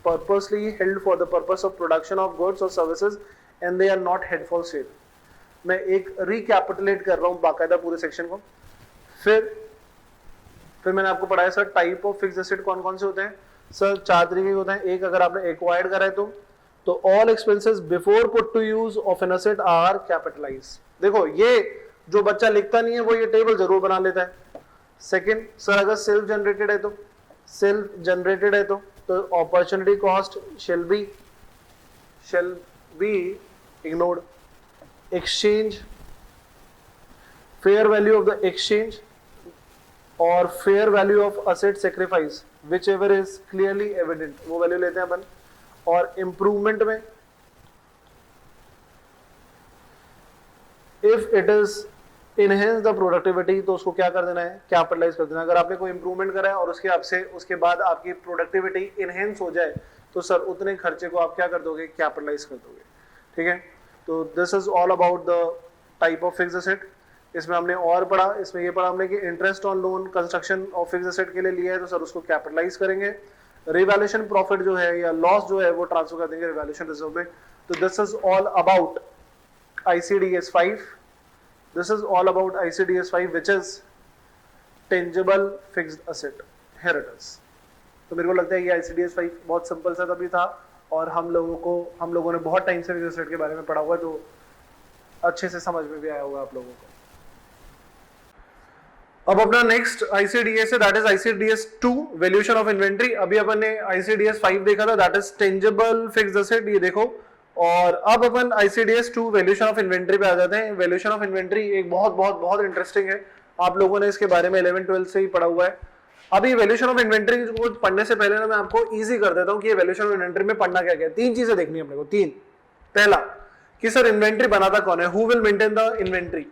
A: purposely held for the purpose of production of goods और services and they are not held for sale. मैं एक रिकैपिटुलेट कर रहा हूँ बाकायदा पूरे सेक्शन को। फिर मैंने आपको पढ़ाया sir type of fixed asset कौन कौन से होते हैं। सर 4 तरीके के होते हैं। एक, अगर आपने एक्वायर्ड करा है तो all expenses before put to use of an asset are capitalise. देखो ये जो बच्चा लिखता नहीं है वो ये टेबल जरूर बना लेता है। सेकंड, सर अगर सेल्फ जनरेटेड है तो opportunity cost shall be ignored. Exchange, fair value of the exchange और fair value of asset sacrifice which ever is clearly evident, वो वैल्यू लेते हैं अपन। और इंप्रूवमेंट में if it is enhance the productivity, तो उसको क्या कर देना है, कैपिटलाइज कर देना। अगर आपने कोई इंप्रूवमेंट करा है और उसके बाद आपकी प्रोडक्टिविटी इनहेंस हो जाए तो सर उतने खर्चे को आप क्या कर दोगे, कैपिटलाइज कर दोगे। ठीक है, तो this is all about the type of fixed asset. इसमें हमने और पढ़ा, इसमें ये पढ़ा हमने कि interest on loan construction of fixed asset के लिए लिया है तो सर उसको कैपिटलाइज करेंगे। रिवैल्यूएशन प्रॉफिट जो है या लॉस जो है वो ट्रांसफर कर देंगे रिवैल्यूएशन रिजर्व में। तो this is all about ICDS 5. This is all about ICDS 5 which is tangible fixed asset. Here it is. तो मेरे को लगता है ये ICDS 5 बहुत सिंपल सा तभी था और हम लोगों ने बहुत टाइम से फिक्स्ड एसेट के बारे में पढ़ा हुआ है तो अच्छे से समझ में भी आया होगा आप लोगों को। अब अपना नेक्स्ट ICDS है, that is ICDS 2 valuation of inventory. अभी अपन ने ICDS 5 देखा था, that is tangible fixed asset, ये देखो। और अब अपन ICDS 2 वैल्यूएशन ऑफ इन्वेंट्री पे आ जाते हैं। वैल्यूएशन ऑफ इन्वेंट्री एक बहुत इंटरेस्टिंग है, आप लोगों ने इसके बारे में 11-12 से ही पढ़ा हुआ है। अभी वैल्यूएशन ऑफ इन्वेंट्री को पढ़ने से पहले ना मैं आपको इजी कर देता हूँ कि ये वैल्यूएशन ऑफ इन्वेंट्री में पढ़ना क्या क्या है। 3 चीजें देखनी है अपने को। 3, पहला कि सर इन्वेंट्री बनाता कौन है, who will maintain the inventory.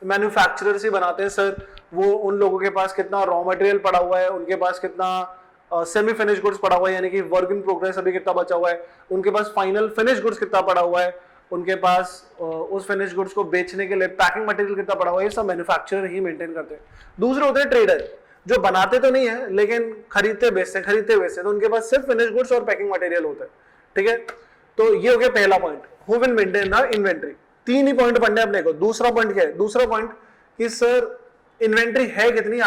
A: Manufacturers ही बनाते हैं सर। वो उन लोगों के पास कितना रॉ मटेरियल पड़ा हुआ है, उनके पास कितना सेमी फिनिश गुड्स पड़ा हुआ है, यानी कि वर्क इन प्रोग्रेस अभी कितना बचा हुआ है, उनके पास फाइनल फिनिश गुड्स कितना पड़ा हुआ है, उनके पास उस फिनिश गुड्स को बेचने के लिए पैकिंग मटेरियल कितना पड़ा हुआ है, ये सब मैन्युफैक्चरर ही मेंटेन करते हैं। दूसरे होते हैं ट्रेडर, जो बनाते तो नहीं है लेकिन खरीदते बेचते हैं, तो उनके पास सिर्फ फिनिश गुड्स और पैकिंग मटेरियल होता है। ठीक है, तो ये हो गया पहला point, who will maintain the inventory. 3 he point पढ़ने अपने को। दूसरा पॉइंट क्या है, दूसरा पॉइंट कि सर इन्वेंट्री है कितनी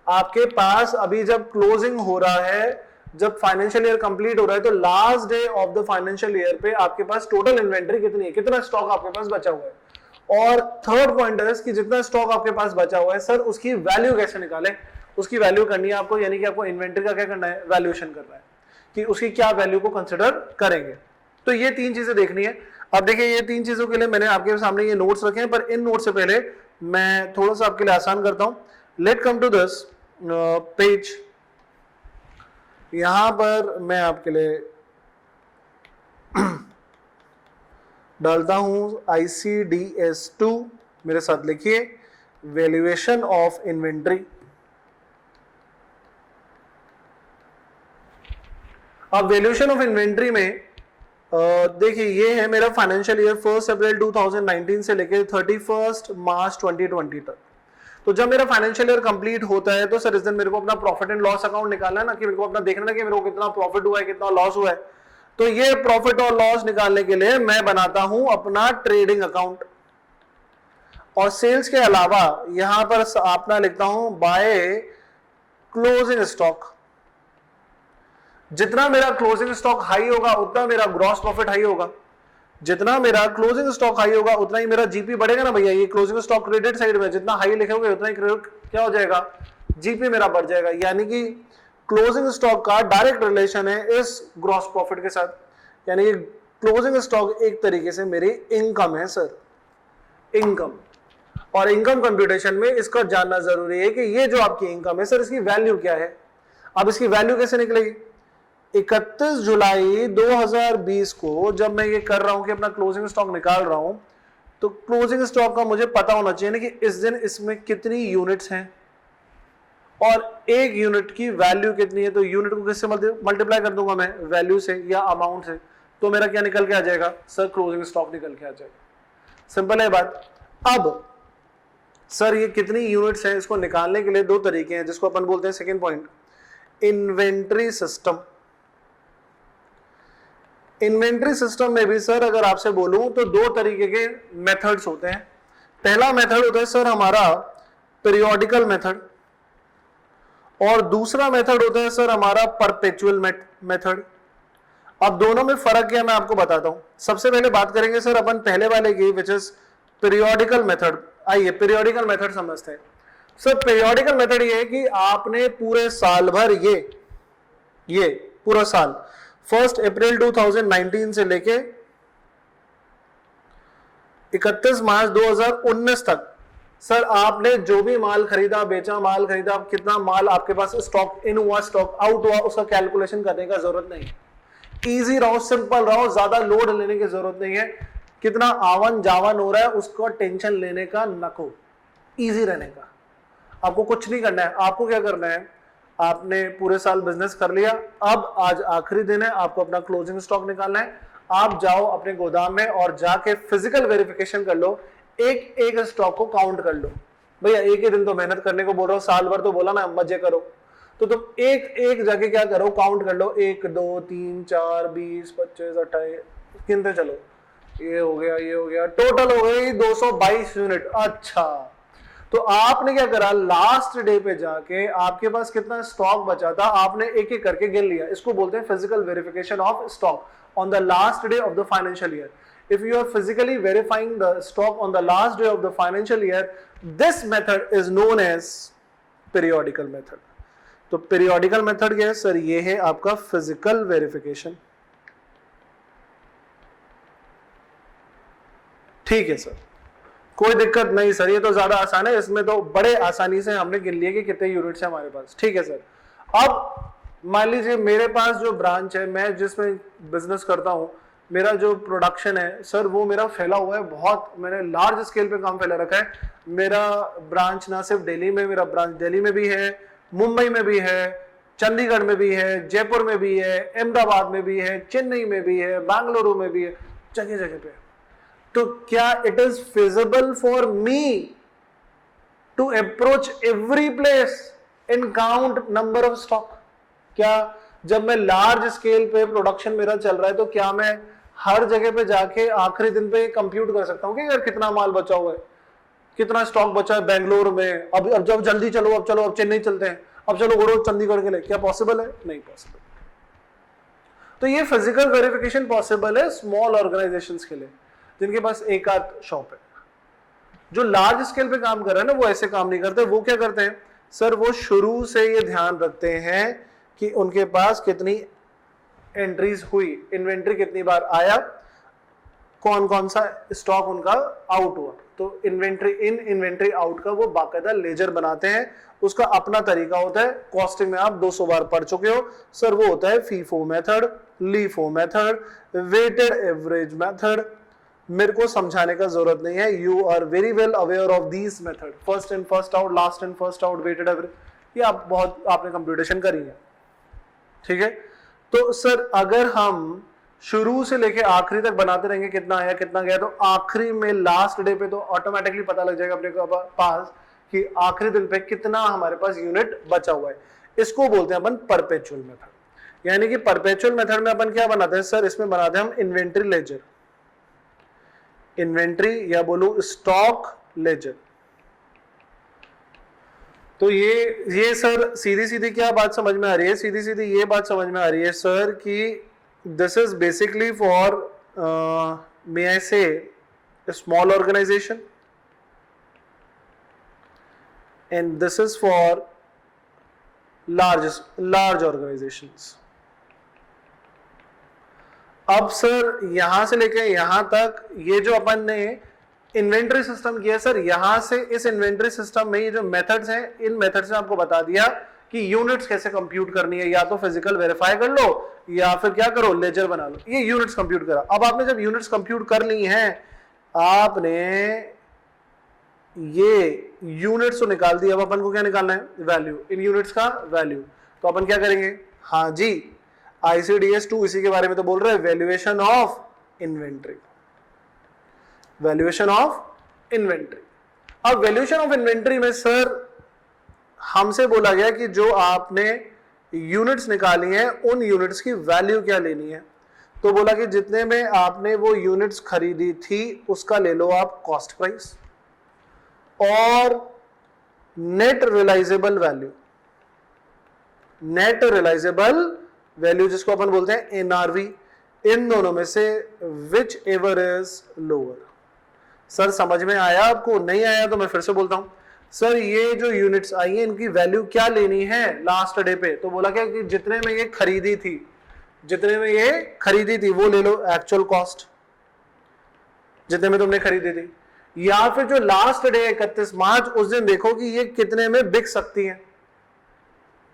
A: आपके पास अभी जब क्लोजिंग हो रहा है, जब फाइनेंशियल ईयर कंप्लीट हो रहा है तो last day of the financial year पे आपके पास टोटल इन्वेंट्री कितनी है, कितना स्टॉक आपके पास बचा हुआ है। और थर्ड पॉइंट है कि जितना स्टॉक आपके पास बचा हुआ है सर उसकी वैल्यू कैसे निकालें, उसकी वैल्यू करनी है आपको, यानी कि आपको इन्वेंट्री का क्या करना है, वैल्यूएशन करना है कि उसकी क्या वैल्यू को कंसिडर करेंगे। तो ये 3 चीजें देखनी है। अब देखिए ये 3 चीजों के लिए मैंने आपके सामने ये नोट्स रखे हैं, पर इन नोट्स से पहले मैं थोड़ा सा आपके लिए आसान करता हूं। Let come to this page. यहां पर मैं आपके लिए डालता हूं ICDS 2, मेरे साथ लिखिए, वैल्यूएशन ऑफ इन्वेंट्री। अब वैल्यूएशन ऑफ इन्वेंट्री में देखिए ये है मेरा फाइनेंशियल ईयर 1 अप्रैल 2019 से लेकर 31 मार्च 2020 तक। तो जब मेरा फाइनेंशियल ईयर कंप्लीट होता है तो सर इस दिन मेरे को अपना प्रॉफिट एंड लॉस अकाउंट निकालना है ना, कि मेरे को अपना देखना है कि मेरे को कितना प्रॉफिट हुआ है कितना लॉस हुआ है। तो ये प्रॉफिट और लॉस निकालने के लिए मैं बनाता हूं अपना ट्रेडिंग अकाउंट, और सेल्स के अलावा यहां पर अपना लिखता हूं बाय क्लोजिंग स्टॉक। जितना मेरा क्लोजिंग स्टॉक हाई होगा उतना मेरा ग्रॉस प्रॉफिट हाई होगा, जितना मेरा क्लोजिंग स्टॉक हाई होगा उतना ही मेरा जीपी बढ़ेगा ना भैया। ये क्लोजिंग स्टॉक क्रेडिट साइड में जितना हाई लिखोगे उतना ही क्या हो जाएगा, जीपी मेरा बढ़ जाएगा। यानी कि क्लोजिंग स्टॉक का डायरेक्ट रिलेशन है इस ग्रॉस प्रॉफिट के साथ, यानी कि क्लोजिंग स्टॉक एक तरीके से मेरी इनकम है सर, इनकम। और इनकम कंप्यूटेशन में इसका जानना जरूरी है कि ये जो आपकी इनकम है सर इसकी वैल्यू क्या है। अब इसकी वैल्यू कैसे निकलेगी, 31 जुलाई 2020 को जब मैं ये कर रहा हूं कि अपना क्लोजिंग स्टॉक निकाल रहा हूं, तो क्लोजिंग स्टॉक का मुझे पता होना चाहिए ना कि इस दिन इसमें कितनी यूनिट्स हैं और एक यूनिट की वैल्यू कितनी है। तो यूनिट को किससे मल्टीप्लाई कर दूंगा मैं, वैल्यू से या अमाउंट से, तो मेरा क्या निकल के आ जाएगा सर, क्लोजिंग स्टॉक निकल के आ जाएगा। सिंपल है बात। अब सर ये कितनी यूनिट्स है इसको निकालने के लिए दो तरीके हैं, जिसको अपन बोलते हैं second point inventory system. Inventory system में भी सर अगर आपसे बोलूं तो दो तरीके के मेथड्स होते हैं। पहला मेथड होता है सर हमारा पीरियोडिकल मेथड, और दूसरा मेथड होता है सर हमारा परपेचुअल मेथड। अब दोनों में फर्क क्या मैं आपको बताता हूं। सबसे पहले बात करेंगे सर अपन पहले वाले की, विच इज पीरियोडिकल मेथड। आइए पीरियोडिकल मेथड समझते हैं। सर पीरियोडिकल मेथड ये है कि आपने पूरे साल भर ये पूरा साल 1 अप्रैल 2019 से लेके 31 मार्च 2019 तक सर आपने जो भी माल खरीदा, बेचा, माल खरीदा, कितना माल आपके पास स्टॉक इन हुआ, स्टॉक आउट हुआ, उसका कैलकुलेशन करने का जरूरत नहीं। इजी रहो, सिंपल रहो, ज्यादा लोड लेने की जरूरत नहीं है। कितना आवन जावन हो रहा है उसको टेंशन लेने का नको, इजी रहने का। आपको कुछ नहीं करना है। आपको क्या करना है, आपने पूरे साल बिजनेस कर लिया, अब आज आखिरी दिन है, आपको अपना क्लोजिंग स्टॉक निकालना है। आप जाओ अपने गोदाम में और जाके फिजिकल वेरिफिकेशन कर लो, एक एक स्टॉक को काउंट कर लो। भैया एक ही दिन तो मेहनत करने को बोल रहा हूं, साल भर तो बोला ना मजे करो, तो तुम एक एक जाके क्या करो, काउंट कर लो, 1 2 3 4 20 25 28 गिनते चलो, ये हो गया, टोटल हो गई 222 यूनिट। अच्छा, तो आपने क्या करा, लास्ट डे पे जाके आपके पास कितना स्टॉक बचा था आपने एक एक करके गिन लिया। इसको बोलते हैं physical verification of stock on the last day of the financial year. If you are physically verifying the stock on the last day of the financial year, this method is known as periodical method. तो periodical method क्या है sir, ये है आपका physical verification। ठीक है sir, कोई दिक्कत नहीं सर, ये तो ज्यादा आसान है, इसमें तो बड़े आसानी से हमने गिन लिया कि कितने यूनिट्स है हमारे पास। ठीक है सर। अब मान लीजिए मेरे पास जो ब्रांच है, मैं जिसमें बिजनेस करता हूं, मेरा जो प्रोडक्शन है सर वो मेरा फैला हुआ है बहुत, मैंने लार्ज स्केल पे काम फैला रखा है। मेरा ब्रांच ना सिर्फ दिल्ली में, मेरा ब्रांच दिल्ली में भी है, मुंबई में भी है, चंडीगढ़ में भी है, जयपुर में भी है, अहमदाबाद में भी है, चेन्नई में भी है, बेंगलुरु में भी है, जगह जगह पे। तो क्या it is feasible for me to approach every place and count number of stock? क्या जब मैं लार्ज स्केल पे प्रोडक्शन मेरा चल रहा है तो क्या मैं हर जगह पे जाके आखिरी दिन पे कंप्यूट कर सकता हूँ कि यार कितना माल बचा हुआ है, कितना स्टॉक बचा है बेंगलोर में, अब जब जल्दी चलो, अब चेन्नई चलते हैं, अब चलो गुरु चंडीगढ़ के लिए? क्या पॉसिबल है? नहीं पॉसिबल। तो ये फिजिकल वेरिफिकेशन पॉसिबल है स्मॉल ऑर्गेनाइजेशंस के लिए जिनके पास एक आध शॉप है। जो लार्ज स्केल पे काम कर रहे हैं ना वो ऐसे काम नहीं करते। वो क्या करते हैं सर, वो शुरू से ये ध्यान रखते हैं कि उनके पास कितनी एंट्रीज हुई, इन्वेंट्री कितनी बार आया, कौन कौन सा स्टॉक उनका आउट हुआ। तो इन्वेंट्री इन इन्वेंट्री आउट का वो बाकायदा लेजर बनाते हैं। उसका अपना तरीका होता है, कॉस्टिंग में आप 200 बार पढ़ चुके हो सर, वो होता है FIFO method, LIFO method, weighted average method. मेरे को समझाने का जरूरत नहीं है, you are very well aware of these method, first in first out, last in first out, weighted average, ये आप बहुत आपने कंप्यूटेशन करी है। ठीक है। तो सर अगर हम शुरू से लेके आखिरी तक बनाते रहेंगे कितना आया कितना गया, तो आखिरी में लास्ट डे पे तो ऑटोमेटिकली पता लग जाएगा अपने पास कि आखिरी दिन पे कितना हमारे पास यूनिट बचा हुआ है। इसको बोलते हैं अपन परपेचुअल मेथड। यानी कि परपेचुअल मेथड में अपन क्या बनाते हैं सर, इसमें बनाते हैं हम इन्वेंट्री लेजर, इन्वेंट्री या बोलो स्टॉक लेजर। तो ये सर सीधी सीधी क्या बात समझ में आ रही है, सीधी सीधी ये बात समझ में आ रही है सर कि this is basically for may I say a small organization and this is for large organizations। अब सर यहां से लेके यहां तक ये जो अपन ने इन्वेंट्री सिस्टम किया सर, यहां से इस इन्वेंट्री सिस्टम में ये जो मेथड्स हैं, इन मेथड्स ने आपको बता दिया कि यूनिट्स कैसे कंप्यूट करनी है, या तो फिजिकल वेरीफाई कर लो या फिर क्या करो लेजर बना लो, ये यूनिट्स कंप्यूट करा। अब आपने जब यूनिट्स कंप्यूट कर ली हैं, आपने ये यूनिट्स तो निकाल दिया, अब अपन को क्या निकालना है, वैल्यू, इन यूनिट्स का वैल्यू। तो अपन क्या करेंगे, हाँ जी ICDS 2 इसी के बारे में तो बोल रहे हैं, valuation of inventory, valuation of inventory. अब वैल्यूएशन ऑफ इन्वेंट्री में सर हमसे बोला गया कि जो आपने यूनिट्स निकाली हैं उन यूनिट्स की वैल्यू क्या लेनी है। तो बोला कि जितने में आपने वो यूनिट्स खरीदी थी उसका ले लो आप कॉस्ट प्राइस और net realisable value, net realisable value जिसको अपन बोलते हैं NRV, इन दोनों में से which ever is lower. Sir समझ में आया आपको, नहीं आया तो मैं फिर से बोलता हूं सर, ये जो यूनिट्स आई हैं इनकी वैल्यू क्या लेनी है लास्ट डे पे। तो बोला क्या कि जितने में ये खरीदी थी, जितने में ये खरीदी थी वो ले लो एक्चुअल कॉस्ट, जितने में तुमने खरीदी थी, या फिर जो लास्ट डे 31 मार्च उस दिन देखो कि ये कितने में बिक सकती है।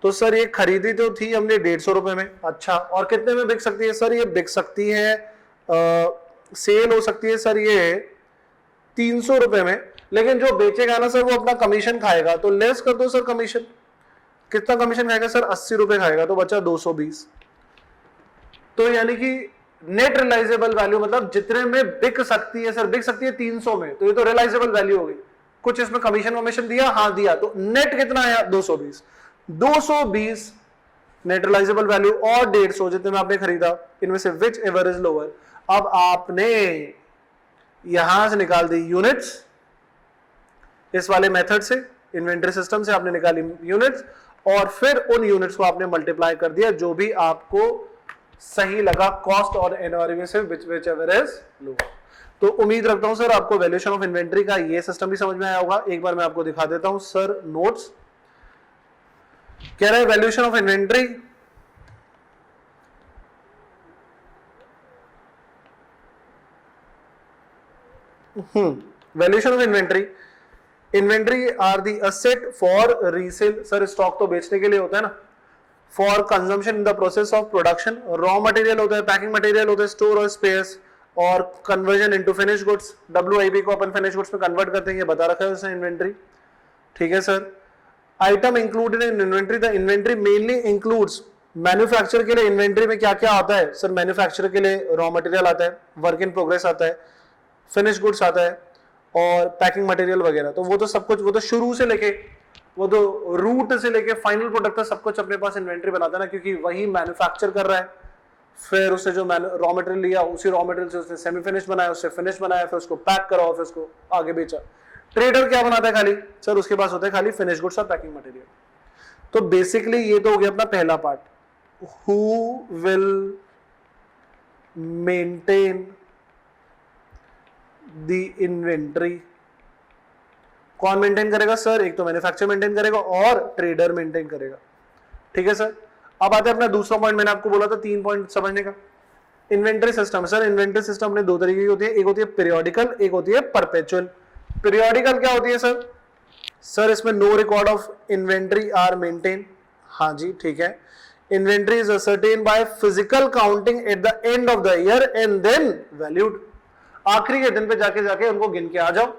A: तो सर ये खरीदी तो थी हमने 150 रुपए में, अच्छा और कितने में बिक सकती है सर, ये बिक सकती है सेल हो सकती है सर ये 300 रुपए में, लेकिन जो बेचेगा ना सर वो अपना कमीशन खाएगा, तो लेस कर दो सर कमीशन। कितना कमीशन खाएगा सर, 80 रुपए खाएगा, तो बचा 220। तो यानी कि नेट रियलाइजेबल वैल्यू मतलब जितने में बिक सकती है सर, बिक सकती है 300 में, तो ये तो रियलाइजेबल वैल्यू हो गई। कुछ इसमें कमीशन वमीशन दिया, हाँ दिया, तो नेट कितना आया 220। 220 नेट रियलाइजेबल वैल्यू और 150 जितने में आपने खरीदा, इनमें से विच एवर इज लोअर। अब आपने यहां से निकाल दी यूनिट्स, इस वाले मेथड से इन्वेंट्री सिस्टम से आपने निकाली यूनिट्स और फिर उन यूनिट्स को आपने मल्टीप्लाई कर दिया जो भी आपको सही लगा कॉस्ट और एनआरवी से, विच एवर इज लो। तो उम्मीद रखता हूं सर आपको वैल्यूएशन ऑफ इन्वेंट्री का ये सिस्टम भी समझ में आया होगा। एक बार मैं आपको दिखा देता हूं सर नोट्स। कह रहा है valuation of inventory valuation of inventory, inventory are the asset for resale. Sir stock तो बेचने के लिए होता है ना, for consumption in the process of production, raw material होता है, पैकिंग मटेरियल होता है, स्टोर और स्पेयर्स, और conversion into finish goods, WIP को अपन फिनिश गुड्स में कन्वर्ट करते हैं, ये बता रखा है उसने इन्वेंट्री। ठीक है sir. Item included in inventory, the inventory mainly includes, manufacture के लिए इन्वेंट्री में क्या क्या आता है सर, मैन्युफैक्चर के लिए रॉ मटेरियल आता है, वर्क इन प्रोग्रेस आता है, फिनिश गुड्स आता है और पैकिंग मटेरियल वगैरह। तो वो तो सब कुछ, वो तो शुरू से लेके, वो तो रूट से लेके फाइनल प्रोडक्ट तक सब कुछ अपने पास इन्वेंट्री बनाता है ना, क्योंकि वही मैन्युफैक्चर कर रहा है, फिर उससे जो रॉ मटेरियल लिया उसी रॉ मटेरियल से उसने सेमी फिनिश बनाया, उससे फिनिश बनाया, फिर उसको पैक करा और फिर उसको आगे बेचा। ट्रेडर क्या बनाता है खाली सर, उसके पास होता है खाली फिनिश गुड्स और पैकिंग मटेरियल। तो बेसिकली ये तो हो गया अपना पहला part, who will maintain the inventory. कौन मेंटेन करेगा सर, एक तो मैन्युफैक्चरर मेंटेन करेगा और ट्रेडर मेंटेन करेगा। ठीक है सर। अब आते हैं अपना दूसरा पॉइंट, मैंने आपको बोला था 3 पॉइंट समझने का। Inventory system. Sir inventory system में 2 तरीके की होती है, एक होती है पीरियोडिकल, एक होती है परपेचुअल। पीरियोडिकल क्या होती है सर, सर इसमें no record of inventory are maintain. हाँ जी ठीक है। Inventory is ascertain by physical counting at the end of the year and then valued. आखिरी के दिन पे जाके उनको गिन के आ जाओ।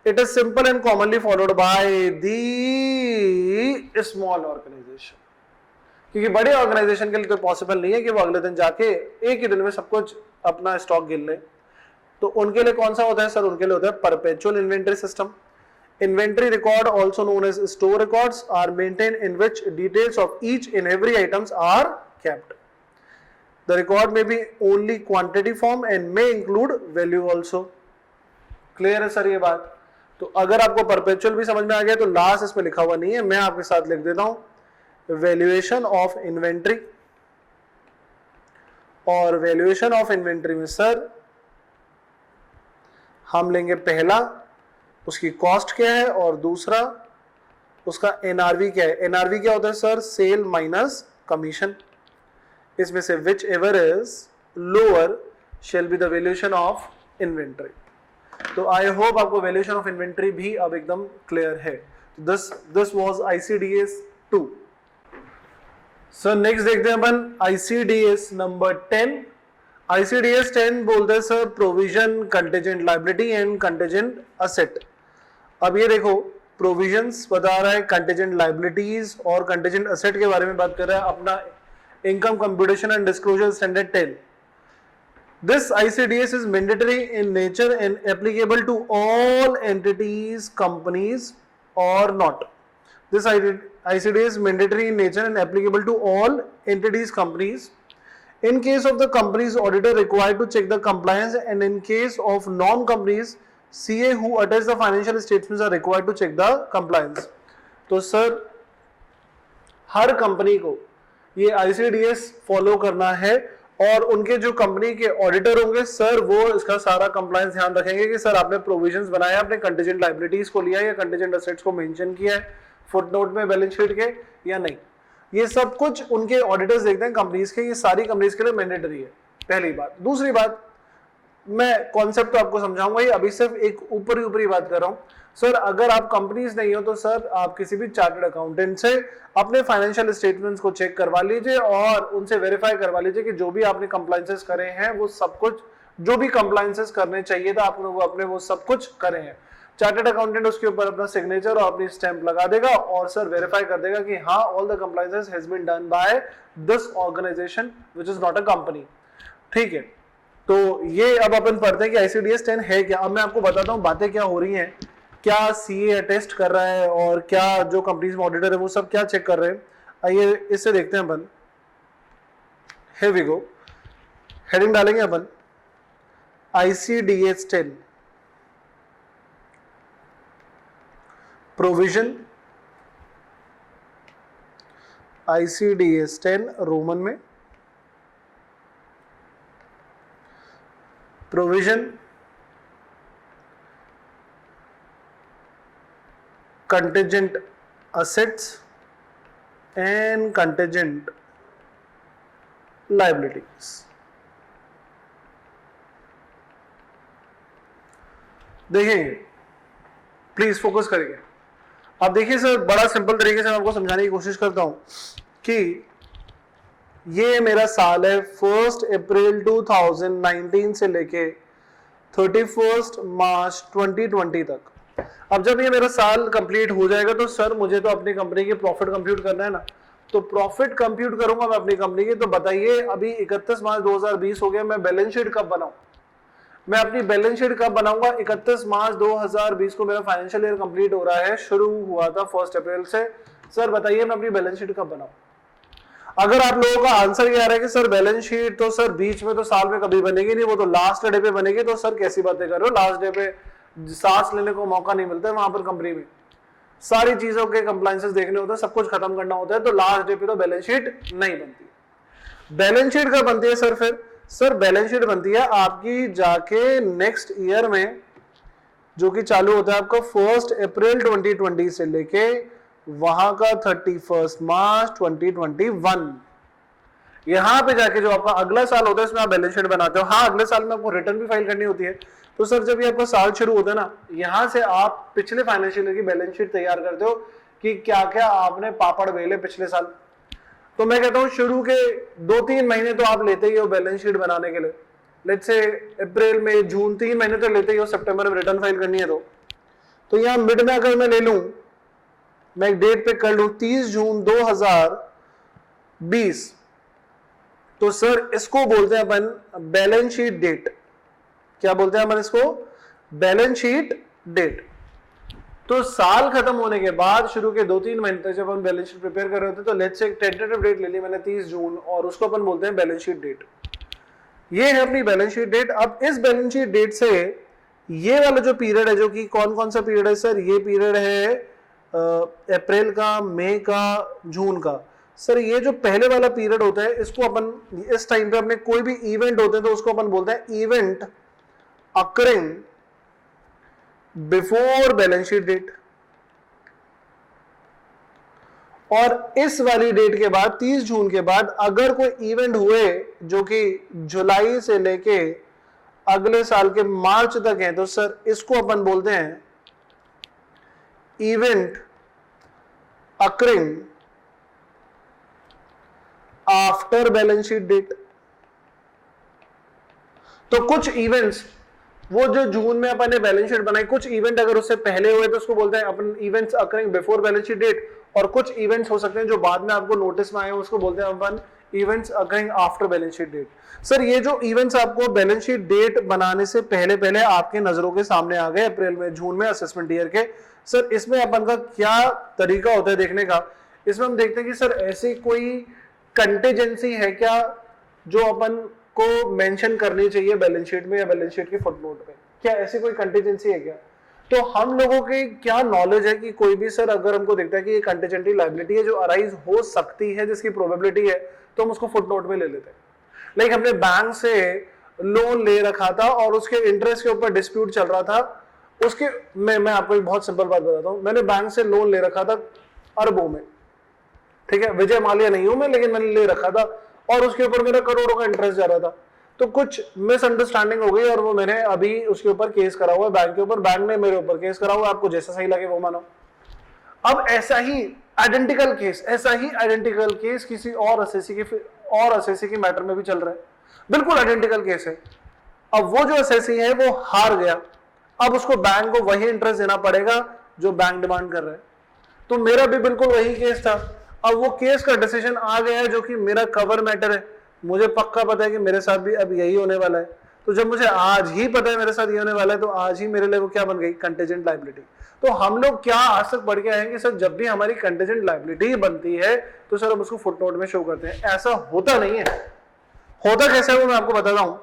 A: It is simple and commonly followed by the small organisation. क्योंकि बड़े ऑर्गेनाइजेशन के लिए तो पॉसिबल नहीं है कि वो अगले दिन जाके एक ही दिन में सब कुछ अपना स्टॉक गिन ले। तो उनके लिए कौन सा होता है सर? उनके लिए होता है perpetual inventory system. Inventory record, also known as store records, are maintained in which details of each and every items are kept. The record may be only quantity form and may include value also. Clear है sir ये बात? तो अगर आपको perpetual भी समझ में आ गया तो लास्ट इसमें लिखा हुआ नहीं है, मैं आपके साथ लिख देता हूं वैल्यूएशन ऑफ इन्वेंट्री। और वैल्यूएशन ऑफ इन्वेंट्री में सर हम लेंगे पहला उसकी कॉस्ट क्या है और दूसरा उसका एनआरवी क्या है। एनआरवी क्या होता है सर? Cell minus commission. इसमें से which ever is lower shall be the valuation of inventory. तो आई होप आपको वैल्यूएशन ऑफ इन्वेंट्री भी अब एकदम क्लियर है। This was ICDS 2। Sir next देखते हैं अपन आईसीडीएस नंबर 10। आईसीडीएस 10 बोलते हैं sir provision, contingent liability and contingent asset. अब ये देखो प्रोविजंस बता रहा है, कंटीजेंट लायबिलिटीज और कंटीजेंट असेट के बारे में बात कर रहा है अपना income computation and disclosure standard 10। This ICDS is mandatory in nature and applicable to all entities, companies और not. This ICDS is mandatory in nature and applicable to all entities, companies. In case of the company's auditor required to check the compliance, and in case of non-companies, CA who attest the financial statements are required to check the compliance. तो sir हर company को ये ICDS follow करना है और उनके जो company के auditor होंगे सर वो इसका सारा कंप्लायंस ध्यान रखेंगे कि सर आपने प्रोविजंस बनाया, आपने कंटीजेंट लायबिलिटीज को लिया या कंटीजेंट असेट्स को मेंशन किया है फुटनोट में बैलेंस शीट के या नहीं। ये सब कुछ उनके ऑडिटर्स देखते हैं कंपनीज के। ये सारी कंपनीज के लिए मैंडेटरी है, पहली बात। दूसरी बात, मैं कॉन्सेप्ट तो आपको समझाऊंगा, ये अभी सिर्फ एक ऊपरी बात कर रहा हूं। सर अगर आप कंपनीज नहीं हो तो सर आप किसी भी चार्टर्ड अकाउंटेंट से अपने फाइनेंशियल स्टेटमेंट्स को चेक करवा लीजिए और उनसे वेरीफाई करवा लीजिए कि जो भी आपने कंप्लायंसेस करे हैं वो सब कुछ, जो भी कंप्लायंसेस करने चाहिए था आपने वो अपने वो सब कुछ करे हैं। चार्टर्ड अकाउंटेंट उसके ऊपर अपना सिग्नेचर और अपनी स्टैंप लगा देगा और सर वेरीफाई कर देगा कि हाँ all the compliances has been done by this organisation which is not a company. ठीक है, तो ये अब अपन पढ़ते हैं कि आईसीडीएस 10 है क्या। अब मैं आपको बताता हूँ बातें क्या हो रही हैं, क्या सीए अटेस्ट कर रहा है और क्या जो कंपनीज में ऑडिटर है वो सब क्या चेक कर रहे हैं। आइए इससे देखते हैं अपन। हियर वी गो, हेडिंग डालेंगे अपन आईसीडीएस 10 प्रोविजन। आईसीडीएस 10 रोमन में provision, contingent assets and contingent liabilities. देखिए प्लीज फोकस करिए। अब देखिए सर बड़ा सिंपल तरीके से मैं आपको समझाने की कोशिश करता हूं कि ये मेरा साल है 1 अप्रैल 2019 से लेके 31 मार्च 2020 तक। अब जब ये मेरा साल कंप्लीट हो जाएगा तो सर मुझे तो अपनी कंपनी की प्रॉफिट कंप्यूट करना है ना, तो प्रॉफिट कंप्यूट करूंगा मैं अपनी कंपनी की। तो बताइए अभी 31 मार्च 2020 हो गया, मैं बैलेंस शीट कब बनाऊं? मैं अपनी बैलेंस शीट कब बनाऊंगा? 31 मार्च 2020 को मेरा फाइनेंशियल ईयर कंप्लीट हो रहा है, शुरू हुआ था 1 अप्रैल से। सर बताइए मैं अपनी बैलेंस शीट कब बनाऊं? अगर आप लोगों का आंसर ये आ रहा है कि सर बैलेंस शीट तो सर बीच में तो साल में कभी बनेगी नहीं, वो तो लास्ट डे पे बनेगी, तो सर कैसी बातें कर रहे हो? लास्ट डे पे सांस लेने को मौका नहीं मिलता है वहां पर कंपनी में, सारी चीजों के कंप्लायंसेस देखने होते हैं, सब कुछ खत्म करना होता है, तो लास्ट डे पे तो बैलेंस शीट नहीं बनती। बैलेंस शीट कब बनती है सर? फिर सर बैलेंस शीट बनती है आपकी जाके नेक्स्ट ईयर में, जो कि चालू होता है आपका 1 अप्रैल 2020 से लेके वहां का 31 मार्च 2021। यहां पे जाके जो आपका अगला साल होता है इसमें आप बैलेंस शीट बनाते हो। हाँ अगले साल में आपको रिटर्न भी फाइल करनी होती है। तो सर जब ये आपका साल शुरू होता है ना, यहां से आप पिछले फाइनेंशियल ईयर की बैलेंस शीट तैयार करते हो कि क्या क्या आपने पापड़ बेले पिछले साल। तो मैं कहता हूं शुरू के 2-3 महीने तो आप लेते ही हो बैलेंस शीट बनाने के लिए। लेट्स से अप्रैल मई जून 3 महीने तो लेते ही हो, सितंबर में रिटर्न फाइल करनी है तो यहां मिड में अगर मैं ले लूं, मैं एक डेट पे कर लूं 30 जून 2020, 20, तो सर इसको बोलते हैं अपन बैलेंस शीट डेट। क्या बोलते हैं अपन इसको? Balance sheet date. तो साल खत्म होने के बाद शुरू के 2-3 महीने तक जब हम बैलेंस शीट प्रिपेयर कर रहे होते तो लेट्स से एक टेंटेटिव डेट ले ली मैंने 30 जून, और उसको अपन बोलते हैं बैलेंस शीट डेट। ये है अपनी बैलेंस शीट डेट। अब इस बैलेंस शीट डेट से ये वाला जो पीरियड है, जो कि कौन कौन सा पीरियड है सर? ये पीरियड है अप्रैल का, मई का, जून का। सर ये जो पहले वाला पीरियड होता है इसको अपन इस टाइम पे अपने कोई भी इवेंट होते हैं तो उसको अपन बोलते हैं event occurring before balance sheet date. और इस वाली डेट के बाद 30 जून के बाद अगर कोई इवेंट हुए जो कि जुलाई से लेके अगले साल के मार्च तक है तो सर इसको अपन बोलते हैं event occurring after balance sheet date. तो कुछ इवेंट्स, वो जो जून में अपन ने बैलेंस शीट बनाई, कुछ इवेंट अगर उससे पहले हुए तो उसको बोलते हैं अपन events occurring before balance sheet date, और कुछ इवेंट्स हो सकते हैं जो बाद में आपको नोटिस में आए उसको बोलते हैं अपन events occurring after balance sheet date. Sir ये जो इवेंट्स आपको बैलेंस शीट डेट बनाने से पहले पहले आपके नजरों के सामने आ गए अप्रैल में, जून में असेसमेंट ईयर के, सर इसमें अपन का क्या तरीका होता है देखने का? इसमें हम देखते हैं कि सर ऐसी कोई कंटीजेंसी है क्या जो अपन को मेंशन करनी चाहिए बैलेंस शीट में या बैलेंस शीट के फुटनोट में? क्या ऐसी कोई कंटीजेंसी है क्या? तो हम लोगों की क्या नॉलेज है कि कोई भी सर अगर हमको दिखता है कि ये कंटीजेंटी लायबिलिटी है जो अराइज हो सकती है, जिसकी प्रोबेबिलिटी है, तो हम उसको फुटनोट में ले लेते हैं। लाइक हमने बैंक से लोन ले रखा था और उसके इंटरेस्ट के ऊपर डिस्प्यूट चल रहा था, उसके मैं आपको एक बहुत सिंपल बात बताता हूं। मैंने बैंक से लोन ले रखा था अरबों में, ठीक है, विजय माल्या नहीं हूं मैं, लेकिन मैंने ले रखा था और उसके ऊपर मेरा करोड़ों का इंटरेस्ट जा रहा था। तो कुछ मिसअंडरस्टैंडिंग हो गई और वो मैंने अभी उसके ऊपर केस करा हुआ है बैंक के ऊपर, बैंक ने मेरे ऊपर केस करा हुआ है, आपको जैसा सही लगे वो मानो। अब ऐसा ही आइडेंटिकल केस किसी और असेसी की मैटर में भी चल रहा है, बिल्कुल आइडेंटिकल केस है। अब वो जो असेसी है वो हार गया, अब उसको बैंक को वही इंटरेस्ट देना पड़ेगा जो बैंक डिमांड कर रहा है। तो मेरा भी बिल्कुल वही केस था। अब वो केस का डिसीजन आ गया है जो कि मेरा कवर मैटर है, मुझे पक्का पता है कि मेरे साथ भी अब यही होने वाला है। तो जब मुझे आज ही पता है मेरे साथ ये होने वाला है तो आज ही मेरे लिए वो क्या बन गई? Contingent liability. तो हम लोग क्या आज तक पढ़ के आए हैं कि सर जब भी हमारी कंटीजेंट लायबिलिटी बनती है तो सर हम उसको फुटनोट में शो करते हैं। ऐसा होता नहीं है। होता कैसा है वो मैं आपको बताता हूं।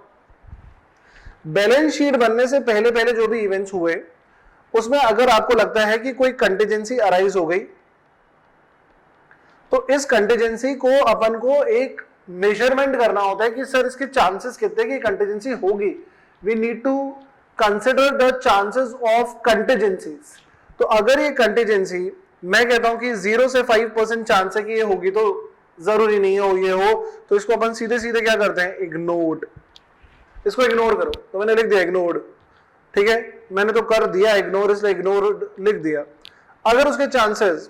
A: बैलेंस शीट बनने से पहले पहले जो भी इवेंट्स हुए उसमें अगर आपको लगता है कि कोई कंटीजेंसी अराइज हो गई तो इस कंटीजेंसी को अपन को एक मेजरमेंट करना होता है कि सर इसके चांसेस कितने की कंटीजेंसी होगी। We need to consider the chances of contingencies. तो अगर ये कंटीजेंसी मैं कहता हूं कि 0 से 5% चांस है कि ये होगी, तो जरूरी नहीं हो ये हो, तो इसको अपन सीधे सीधे क्या करते हैं? इग्नोर्ड। इसको इग्नोर करो, तो मैंने लिख दिया इग्नोर्ड, ठीक है, मैंने तो कर दिया इग्नोर, इसलिए इग्नोर्ड लिख दिया। अगर उसके चांसेस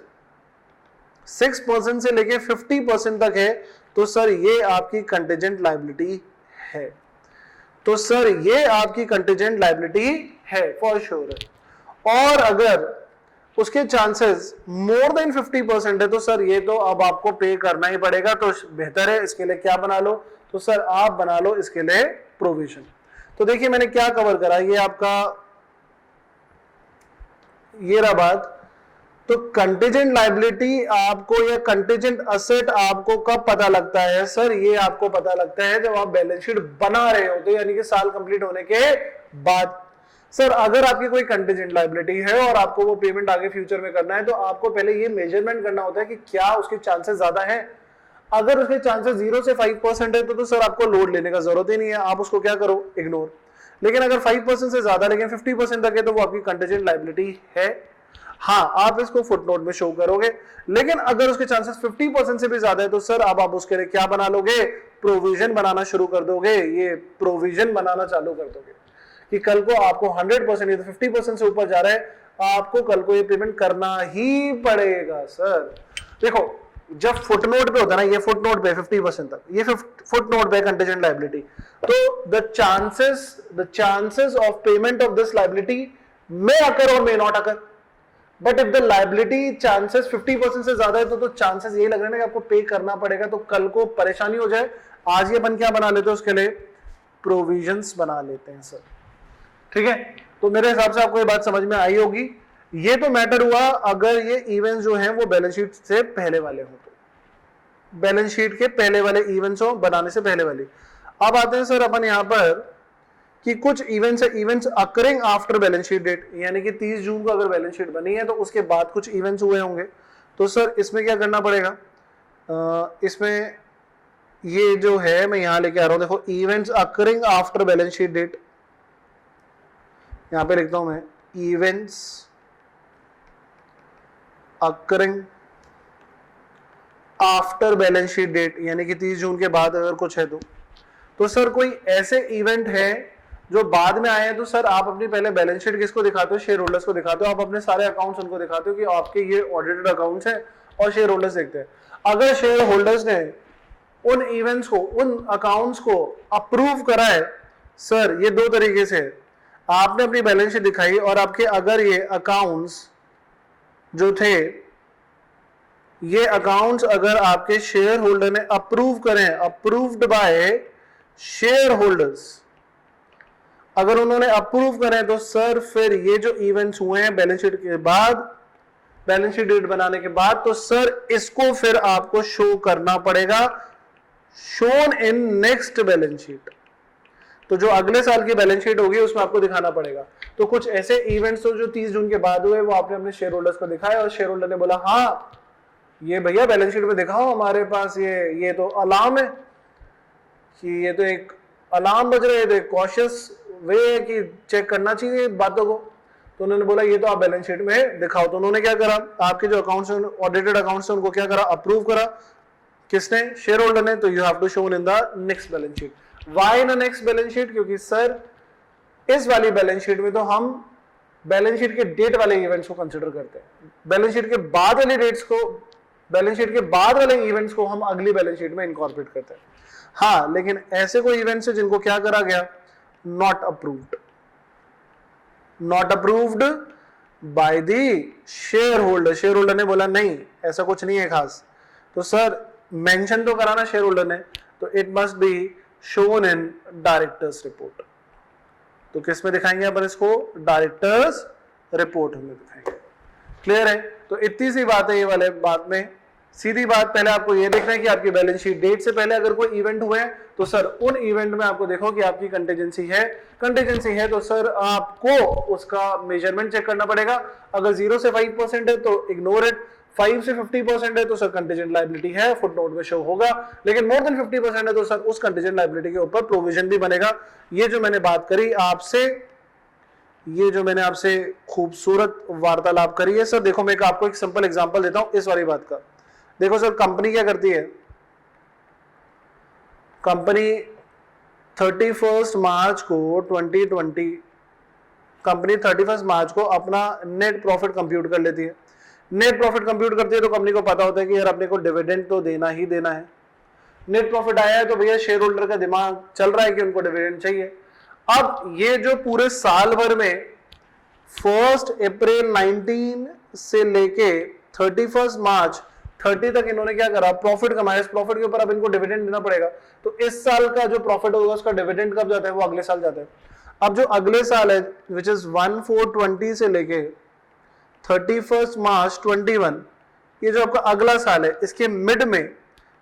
A: 6% से लेके 50% तक है तो सर ये आपकी कंटीजेंट लायबिलिटी है। तो सर ये आपकी कंटीजेंट लायबिलिटी है फॉर श्योर। और अगर उसके चांसेस मोर देन 50% है तो सर ये तो अब आपको पे करना ही पड़ेगा। तो बेहतर है इसके लिए क्या बना लो? तो सर आप बना लो इसके लिए प्रोविजन। तो देखिए मैंने क्या कवर करा, ये आपका ये रहा बात। तो कंटीजेंट लायबिलिटी आपको या कंटीजेंट असेट आपको कब पता लगता है? सर ये आपको पता लगता है जब आप बैलेंस शीट बना रहे होते हैं, यानी कि साल कंप्लीट होने के बाद। सर अगर आपकी कोई कंटीजेंट लायबिलिटी है और आपको वो पेमेंट आगे फ्यूचर में करना है तो आपको पहले ये मेजरमेंट करना होता है कि क्या उसके चांसेस ज्यादा हैं। अगर उसके चांसेस 0 से 5% है तो सर आपको लोड लेने का जरूरत ही नहीं है, आप उसको क्या करो? इग्नोर। लेकिन अगर 5% से ज्यादा लेकिन 50% तक है तो वो आपकी कंटीजेंट लायबिलिटी है। हाँ, आप इसको फुटनोट में शो करोगे। लेकिन अगर उसके चांसेस 50% से भी ज्यादा है तो सर अब आप उसके लिए क्या बना लोगे? प्रोविजन बनाना शुरू कर दोगे। ये प्रोविजन बनाना चालू कर दोगे कि कल को आपको 100% या 50% से ऊपर जा रहा है, आपको कल को ये पेमेंट करना ही पड़ेगा। सर देखो जब फुटनोट पे होता है ना, ये फुटनोट पे 50% तक, ये फुटनोट पे कंटीजेंट लायबिलिटी, तो the chances of payment of this liability may occur और may not occur. But if the liability chances 50% से ज्यादा है तो चांसेस ये लग रहे हैं कि आपको पे करना पड़ेगा, तो कल को परेशानी हो जाए। आज ये अपन क्या बना लेते हैं उसके लिए, प्रोविजंस बना लेते हैं सर, ठीक है। तो मेरे हिसाब से आपको ये बात समझ में आई होगी। ये तो मैटर हुआ अगर ये इवेंट्स जो हैं वो बैलेंस शीट से पहले वाले हो, तो बैलेंस शीट के पहले वाले इवेंट्स हो, बनाने से पहले वाली। अब आते हैं सर अपन यहां पर कि कुछ इवेंट्स है, events occurring after balance sheet date, यानी कि 30 जून को अगर बैलेंस शीट बनी है तो उसके बाद कुछ इवेंट्स हुए होंगे। तो सर इसमें क्या करना पड़ेगा, इसमें ये जो है मैं यहां लेके आ रहा हूं, देखो events occurring after balance sheet date, यहां पे लिखता हूं मैं events occurring after balance sheet date, यानी कि 30 जून के बाद अगर कुछ है तो सर कोई ऐसे इवेंट है जो बाद में आए हैं, तो सर आप अपनी पहले बैलेंस शीट किसको दिखाते हो, शेयर होल्डर्स को दिखाते हो, आप अपने सारे अकाउंट्स उनको दिखाते हो कि आपके ये ऑडिटेड अकाउंट्स हैं, और शेयर होल्डर्स देखते हैं। अगर शेयर होल्डर्स ने उन इवेंट्स को, उन अकाउंट्स को अप्रूव करा है, सर ये दो तरीके से, आपने अपनी बैलेंस शीट दिखाई और आपके अगर ये अकाउंट्स जो थे, ये अकाउंट्स अगर आपके शेयर होल्डर ने अप्रूव करें, अप्रूव्ड बाय शेयर होल्डर्स, अगर उन्होंने अप्रूव करें तो सर फिर ये जो इवेंट्स हुए हैं बैलेंस शीट के बाद, बैलेंस शीट डेट बनाने के बाद, तो सर इसको फिर आपको शो करना पड़ेगा, shown in next balance sheet. तो जो अगले साल की बैलेंस शीट होगी उसमें आपको दिखाना पड़ेगा। तो कुछ ऐसे इवेंट्स तो जो 30 जून के बाद हुए वो आपने अपने शेयर होल्डर्स को दिखाए और शेयर होल्डर ने बोला हाँ ये भैया बैलेंस शीट में दिखाओ, हमारे पास ये तो अलार्म है कि ये तो एक अलार्म बज रहे थे, कॉशियस वे है कि चेक करना चाहिए बातों को। तो उन्होंने बोला ये तो आप बैलेंस शीट में दिखाओ। तो उन्होंने क्या करा, आपके जो अकाउंट्स ऑडिटेड अकाउंट्स उनको क्या करा, अप्रूव करा, किसने, शेयर होल्डर ने। तो you have to show in the next balance sheet. Why in next balance sheet, क्योंकि सर इस वाली बैलेंस शीट में तो हम बैलेंस शीट के डेट वाले इवेंट्स को कंसिडर करते हैं, बैलेंस शीट के बाद वाले डेट्स को, बैलेंस शीट के बाद वाले इवेंट्स को हम अगली बैलेंस शीट में इनकॉर्पोरेट करते हैं। हाँ, लेकिन ऐसे कोई इवेंट्स है जिनको क्या करा गया, not approved, not approved by the share holder, share holder ने बोला नहीं ऐसा कुछ नहीं है खास, तो सर मेंशन तो कराना शेयर होल्डर ने, तो it must be shown in directors report. तो किस में दिखाएंगे अपन इसको, डायरेक्टर्स रिपोर्ट में दिखाएंगे। क्लियर है। तो इतनी सी बात है ये वाले बात में, सीधी बात। पहले आपको ये देखना है कि आपकी बैलेंस शीट डेट से पहले अगर कोई इवेंट हुए हैं तो सर उन इवेंट में आपको देखो कि आपकी कंटीजेंसी है, कंटीजेंसी है तो सर आपको उसका मेजरमेंट चेक करना पड़ेगा। अगर 0 से 5% है तो इग्नोर इट, 5 से 50% है तो सर कंटीजेंट लायबिलिटी है, फुटनोट में शो होगा, लेकिन मोर देन 50% है तो सर उस कंटीजेंट लायबिलिटी के ऊपर प्रोविजन भी बनेगा। ये जो मैंने बात करी आपसे, ये जो मैंने आपसे खूबसूरत वार्तालाप करी है सर, देखो मैं आपको एक सिंपल एग्जांपल देता हूं इस वाली बात का। देखो सर कंपनी क्या करती है, कंपनी 31 मार्च को 2020 कंपनी 31 मार्च को अपना नेट प्रॉफिट कंप्यूट कर लेती है। नेट प्रॉफिट कंप्यूट करती है तो कंपनी को पता होता है कि यार अपने को डिविडेंड तो देना ही देना है। नेट प्रॉफिट आया है तो भैया शेयर होल्डर का दिमाग चल रहा है कि उनको डिविडेंड चाहिए। अब ये जो पूरे साल भर में 1 अप्रैल 19 से लेके 31 मार्च 30 तक इन्होंने क्या करा, प्रॉफिट कमाया, इस प्रॉफिट के ऊपर अब इनको डिविडेंड देना पड़ेगा। तो इस साल का जो प्रॉफिट होगा उसका डिविडेंड कब जाता है, वो अगले साल जाता है। अब जो अगले साल है विच इज 1/4/20 से लेके 31 मार्च 21, ये जो आपका अगला साल है इसके मिड में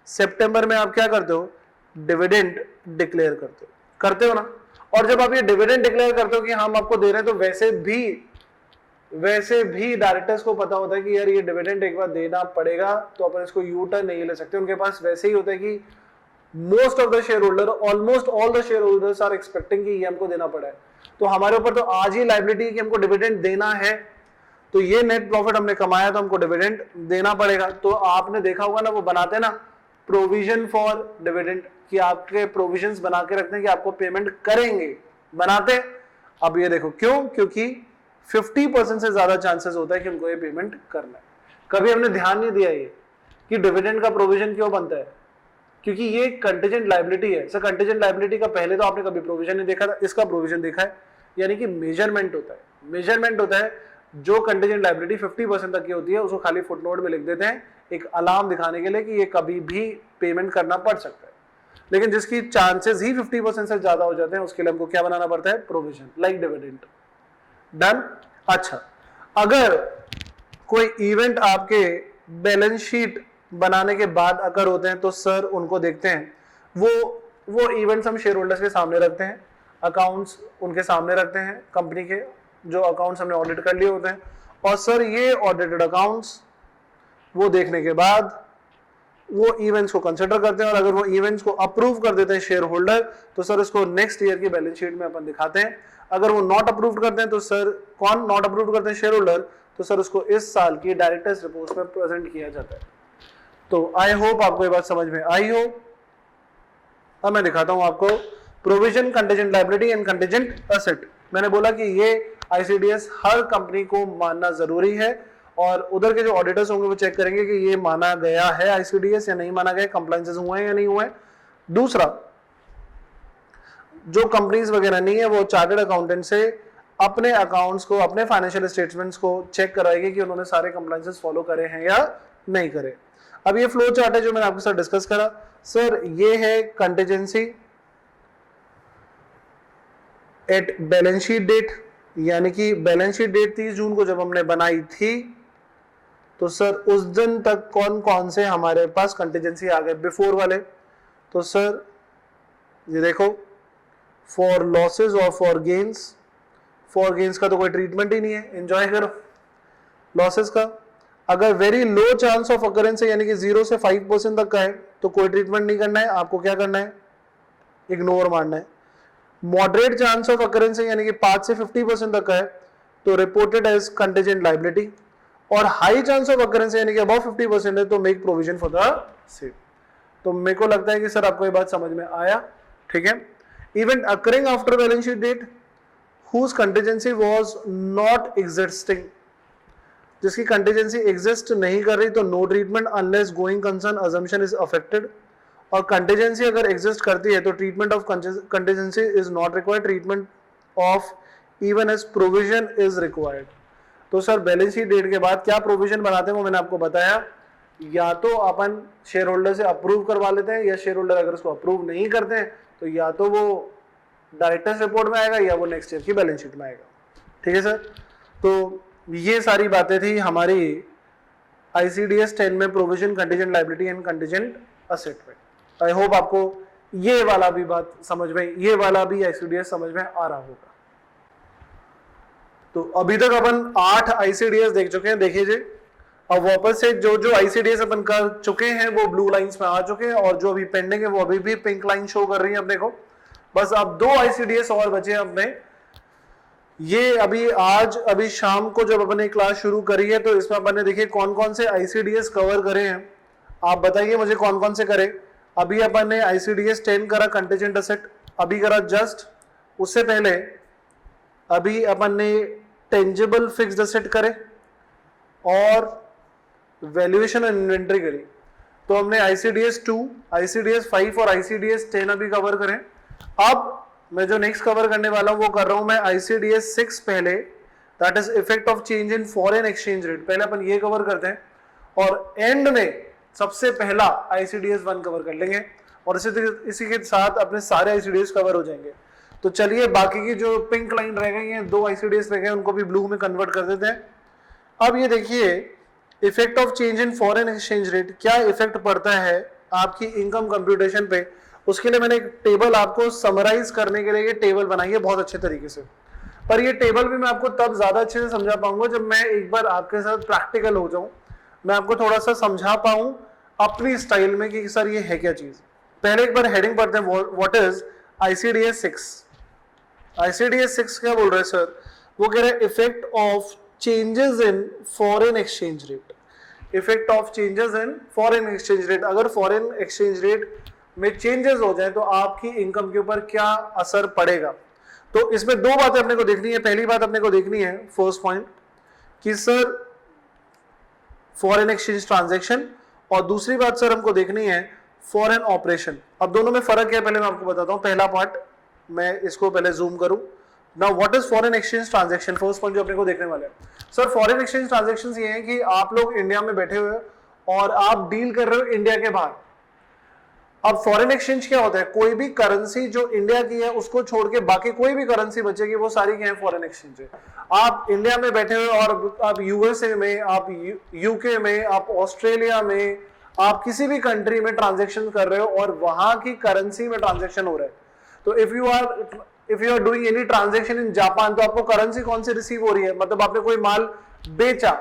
A: सितंबर में आप क्या करते हो, डिविडेंड डिक्लेयर करते हो ना। और जब आप ये डिविडेंड डिक्लेयर करते हो कि हम आपको दे रहे हैं, तो वैसे भी डायरेक्टर्स को पता होता है कि यार ये डिविडेंड एक बार देना पड़ेगा, तो अपन इसको यू टर्न नहीं ले सकते। उनके पास वैसे ही होता है कि most of the shareholder, almost all the shareholders are expecting कि ये हमको देना पड़ा है, तो हमारे ऊपर तो आज ही लायबिलिटी कि हमको डिविडेंड देना है। तो ये नेट प्रॉफिट हमने कमाया तो हमको डिविडेंड देना पड़ेगा। तो आपने देखा होगा ना, वो बनाते ना प्रोविजन फॉर डिविडेंड, कि आपके प्रोविजंस बना के रखते हैं कि आपको पेमेंट करेंगे, बनाते। अब ये देखो क्यों, क्योंकि 50% से ज्यादा चांसेस होता है कि उनको ये पेमेंट करना है। कभी हमने ध्यान नहीं दिया ये कि डिविडेंड का प्रोविजन क्यों बनता है, क्योंकि ये कंटीजेंट लायबिलिटी है। सर कंटीजेंट लायबिलिटी का पहले तो आपने कभी प्रोविजन नहीं देखा था, इसका प्रोविजन देखा है, यानी कि मेजरमेंट होता है। मेजरमेंट होता है जो कंटीजेंट लायबिलिटी 50% तक की होती है उसको खाली फुटनोट में लिख देते हैं, एक अलार्म दिखाने के लिए कि ये कभी भी पेमेंट करना पड़ सकता है। लेकिन जिसकी चांसेस ही 50% से ज्यादा हो जाते हैं उसके लिए हमको क्या बनाना पड़ता है, प्रोविजन, लाइक डिविडेंड। डन। अच्छा, अगर कोई इवेंट आपके बैलेंस शीट बनाने के बाद अगर होते हैं तो सर उनको देखते हैं, वो इवेंट्स हम शेयर होल्डर्स के सामने रखते हैं, अकाउंट्स उनके सामने रखते हैं, कंपनी के जो अकाउंट्स हमने ऑडिट कर लिए होते हैं, और सर ये ऑडिटेड अकाउंट्स वो देखने के बाद वो इवेंट्स को कंसिडर करते हैं, और अगर वो इवेंट्स को अप्रूव कर देते हैं शेयर होल्डर तो सर उसको नेक्स्ट ईयर की बैलेंस शीट में अपन दिखाते हैं। अगर वो नॉट अप्रूव करते हैं तो सर, कौन नॉट अप्रूव करते हैं, शेयर होल्डर, तो सर उसको इस साल की डायरेक्टर्स रिपोर्ट में प्रेजेंट किया जाता है। तो आई होप आपको ये बात समझ में आई हो। अब मैं दिखाता हूं आपको provision, contingent liability and contingent asset. मैंने बोला कि ये आईसीडीएस हर कंपनी को मानना जरूरी है, और उधर के जो ऑडिटर्स होंगे वो चेक करेंगे कि ये माना गया है आईसीडीएस या नहीं माना गया, कंप्लायंसेस हुए हैं या नहीं हुए। दूसरा, जो कंपनीज वगैरह नहीं है वो चार्टर्ड अकाउंटेंट से अपने अकाउंट्स को, अपने फाइनेंशियल स्टेटमेंट्स को चेक कराएगी कि उन्होंने सारे कंप्लायंसेस फॉलो करे हैं या नहीं करे। अब ये फ्लो चार्ट है जो मैंने आपके साथ डिस्कस करा। सर ये है contingency at balance sheet date, यानी कि बैलेंस शीट डेट 30 जून को जब हमने बनाई थी तो सर उस दिन तक कौन कौन से हमारे पास कंटीजेंसी आ गए बिफोर वाले। तो सर ये देखो, फॉर लॉसेस और फॉर गेन्स। फॉर गेन्स का तो कोई ट्रीटमेंट ही नहीं है, एंजॉय करो। लॉसेस का अगर very low chance of occurrence है, यानी कि 0 से 5% तक का है, तो कोई ट्रीटमेंट नहीं करना है, आपको क्या करना है, इग्नोर मारना है। मॉडरेट चांस ऑफ अकरेंस है, यानी कि 5 से 50% तक का है, तो रिपोर्टेड एज कंटीजेंट लायबिलिटी। और हाई चांस ऑफ अकरेंस है, यानी कि अबव 50% है, तो make provision for the same. तो मेरे को लगता है कि सर आपको ये बात समझ में आया, ठीक है। Event occurring after balance sheet date whose contingency was not existing, जिसकी कंटीजेंसी एग्जिस्ट नहीं कर रही तो no treatment unless going concern assumption is affected. और कंटीजेंसी अगर एग्जिस्ट करती है तो treatment of contingency is not required, treatment of even as provision is required. तो सर बैलेंस शीट डेट के बाद क्या प्रोविजन बनाते हैं वो मैंने आपको बताया। या तो अपन शेयर होल्डर से अप्रूव करवा लेते हैं, या शेयर होल्डर अगर उसको अप्रूव नहीं करते हैं तो या तो वो डायरेक्टर्स रिपोर्ट में आएगा या वो नेक्स्ट ईयर की बैलेंस शीट में आएगा, ठीक है सर। तो ये सारी बातें थी हमारी आईसीडीएस 10 में provision, contingent liability and contingent asset में। आई होप आपको ये वाला भी बात समझ में, ये वाला भी आईसीडीएस समझ में आ रहा होगा। तो अभी तक अपन 8 आईसीडीएस देख चुके हैं, देखिए जी। अब वापस से जो आईसीडीएस अपन कर चुके हैं वो ब्लू लाइंस में आ चुके हैं, और जो अभी पेंडिंग है वो अभी भी पिंक लाइन शो कर रही है अपने को। बस अब 2 आईसीडीएस और बचे हैं अपने। ये अभी शाम को जब अपन ने क्लास शुरू करी है तो इसमें अपन ने देखिए कौन कौन से आईसीडीएस कवर करे हैं। आप बताइए मुझे कौन कौन से करे। अभी अपन ने आईसीडीएस 10 करा, कंटीजेंट एसेट अभी करा जस्ट। उससे पहले अभी अपन ने टेंजिबल फिक्स्ड एसेट करे और वैल्यूएशन एंड इन्वेंट्री करी। तो हमने आईसीडीएस 2, आईसीडीएस 5 और आईसीडीएस 10 अभी कवर करें। अब मैं जो नेक्स्ट कवर करने वाला हूं वो कर रहा हूं मैं आईसीडीएस 6 पहले, that is effect of change in foreign exchange rate. पहले अपन ये कवर करते हैं और एंड में सबसे पहला आईसीडीएस 1 कवर कर लेंगे, और इसी के साथ अपने सारे आईसीडीएस कवर हो जाएंगे। तो चलिए बाकी की जो पिंक लाइन रह गई हैं, 2 आईसीडीएस रह गए, उनको भी ब्लू में कन्वर्ट कर देते हैं। अब ये देखिए effect of change in foreign exchange rate, क्या इफेक्ट पड़ता है आपकी इनकम कंप्यूटेशन पे। उसके लिए मैंने एक टेबल आपको समराइज करने के लिए ये टेबल बनाई है बहुत अच्छे तरीके से। पर ये टेबल भी मैं आपको तब ज्यादा अच्छे से समझा पाऊंगा जब मैं एक बार आपके साथ प्रैक्टिकल हो जाऊं, मैं आपको थोड़ा सा समझा पाऊं अपनी स्टाइल में कि सर ये है क्या चीज। पहले एक बार हेडिंग पढ़ते हैं, व्हाट इज आईसीडीएस 6। आईसीडीएस 6 क्या बोल रहे हैं सर, वो कह रहे हैं effect of changes in foreign exchange rate. Effect of changes in foreign exchange rate, अगर फॉरेन एक्सचेंज रेट में चेंजेस हो जाए तो आपकी इनकम के ऊपर क्या असर पड़ेगा। तो इसमें 2 बातें अपने को देखनी है। पहली बात अपने को देखनी है, फर्स्ट पॉइंट, कि सर फॉरेन एक्सचेंज ट्रांजैक्शन, और दूसरी बात सर हमको देखनी है फॉरेन ऑपरेशन। अब दोनों में फर्क क्या है पहले मैं आपको बताता हूं। पहला पार्ट, मैं इसको पहले जूम करूं now what is foreign exchange transaction, first point जो अपने को देखने वाले हैं सर। फॉरेन एक्सचेंज ट्रांजैक्शंस ये हैं कि आप लोग इंडिया में बैठे हुए और आप डील कर रहे हो इंडिया के बाहर। अब फॉरेन एक्सचेंज क्या होता है, कोई भी करेंसी जो इंडिया की है उसको छोड़ के बाकी कोई भी करेंसी बचेगी वो सारी क्या है, फॉरेन एक्सचेंज है। आप इंडिया में बैठे हुए और आप यूएसए में, आप यूके में, आप ऑस्ट्रेलिया में, आप किसी भी कंट्री में ट्रांजेक्शन कर रहे हो और वहां की करेंसी में ट्रांजेक्शन हो रहा है। तो if you are doing any transaction in Japan, तो आपको करेंसी कौन सी रिसीव हो रही है, मतलब आपने कोई माल बेचा,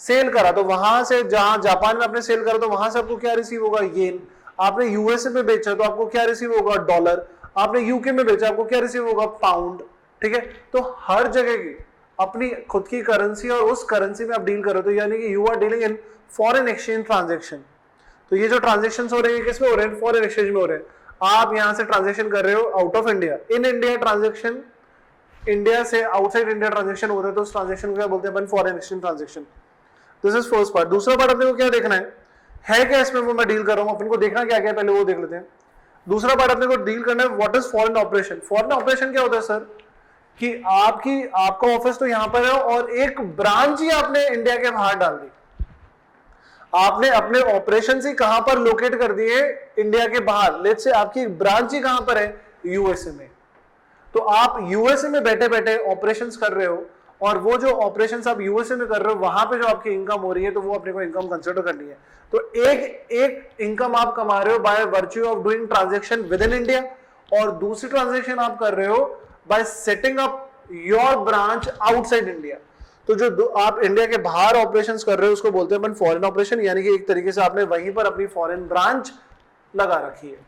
A: सेल करा, तो वहां से जहां जापान में आपने सेल करा तो वहां से आपको क्या रिसीव होगा, येन। आपने यूएसए में बेचा तो आपको क्या रिसीव होगा, डॉलर। आपने यूके में बेचा आपको क्या रिसीव होगा, पाउंड। ठीक है, तो हर जगह की अपनी खुद की करेंसी और उस करेंसी में आप डील कर रहे हो, तो यानी कि you are dealing in foreign exchange transaction. तो ये जो ट्रांजेक्शन हो रहे हैं किसमें हो रहे हैं, फॉरेन एक्सचेंज में हो रहे हैं। आप यहां से ट्रांजेक्शन कर रहे हो out of India, in India transaction, India से आउटसाइड इंडिया ट्रांजेक्शन हो रहा है, तो उस ट्रांजेक्शन को क्या बोलते हैं अपन, foreign exchange transaction. This is first part. दूसरा पार्ट अपने को क्या देखना है क्या इसमें वो मैं डील कर रहा हूं, अपन को देखना क्या क्या पहले वो देख लेते हैं। दूसरा पार्ट अपने को डील करना है what is foreign operation. Foreign operation क्या होता है सर, कि आपका ऑफिस तो यहां पर है और एक ब्रांच ही आपने इंडिया के बाहर डाल दी। आपने अपने ऑपरेशन ही कहां पर लोकेट कर दिए, इंडिया के बाहर। लेट्स से आपकी ब्रांच ही कहां पर है, यूएसए में। तो आप यूएसए में बैठे बैठे ऑपरेशंस कर रहे हो और वो जो ऑपरेशंस आप यूएसए में कर रहे हो वहां पे जो आपकी इनकम हो रही है तो वो अपने को इनकम कंसिडर करनी है। तो एक इनकम आप कमा रहे हो by virtue of doing transaction with in India, और दूसरी ट्रांजैक्शन आप कर रहे हो bye setting up your branch outside India. तो जो आप इंडिया के बाहर ऑपरेशंस कर रहे हो उसको बोलते हैं अपन फॉरेन ऑपरेशन, यानी कि एक तरीके से आपने वहीं पर अपनी फॉरेन ब्रांच लगा रखी है।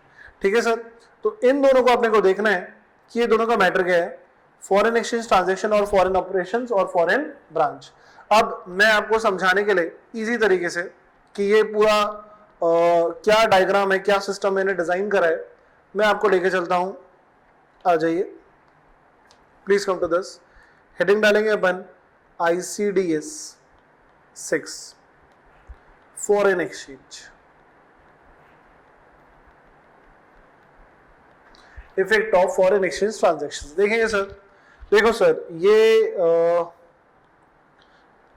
A: ठीक है सर, तो इन दोनों को अपने को देखना है कि ये दोनों का मैटर क्या है, फॉरेन एक्सचेंज ट्रांजैक्शन और फॉरेन ऑपरेशंस और फॉरेन ब्रांच। अब मैं आपको समझाने के लिए इजी तरीके से कि ये पूरा क्या डायग्राम है, क्या सिस्टम मैंने डिजाइन करा है, मैं आपको लेके चलता हूं। आ जाइए please come to this. Heading डालेंगे अपन ICDS 6 foreign exchange, effect of foreign exchange transactions. देखेंगे सर, देखो सर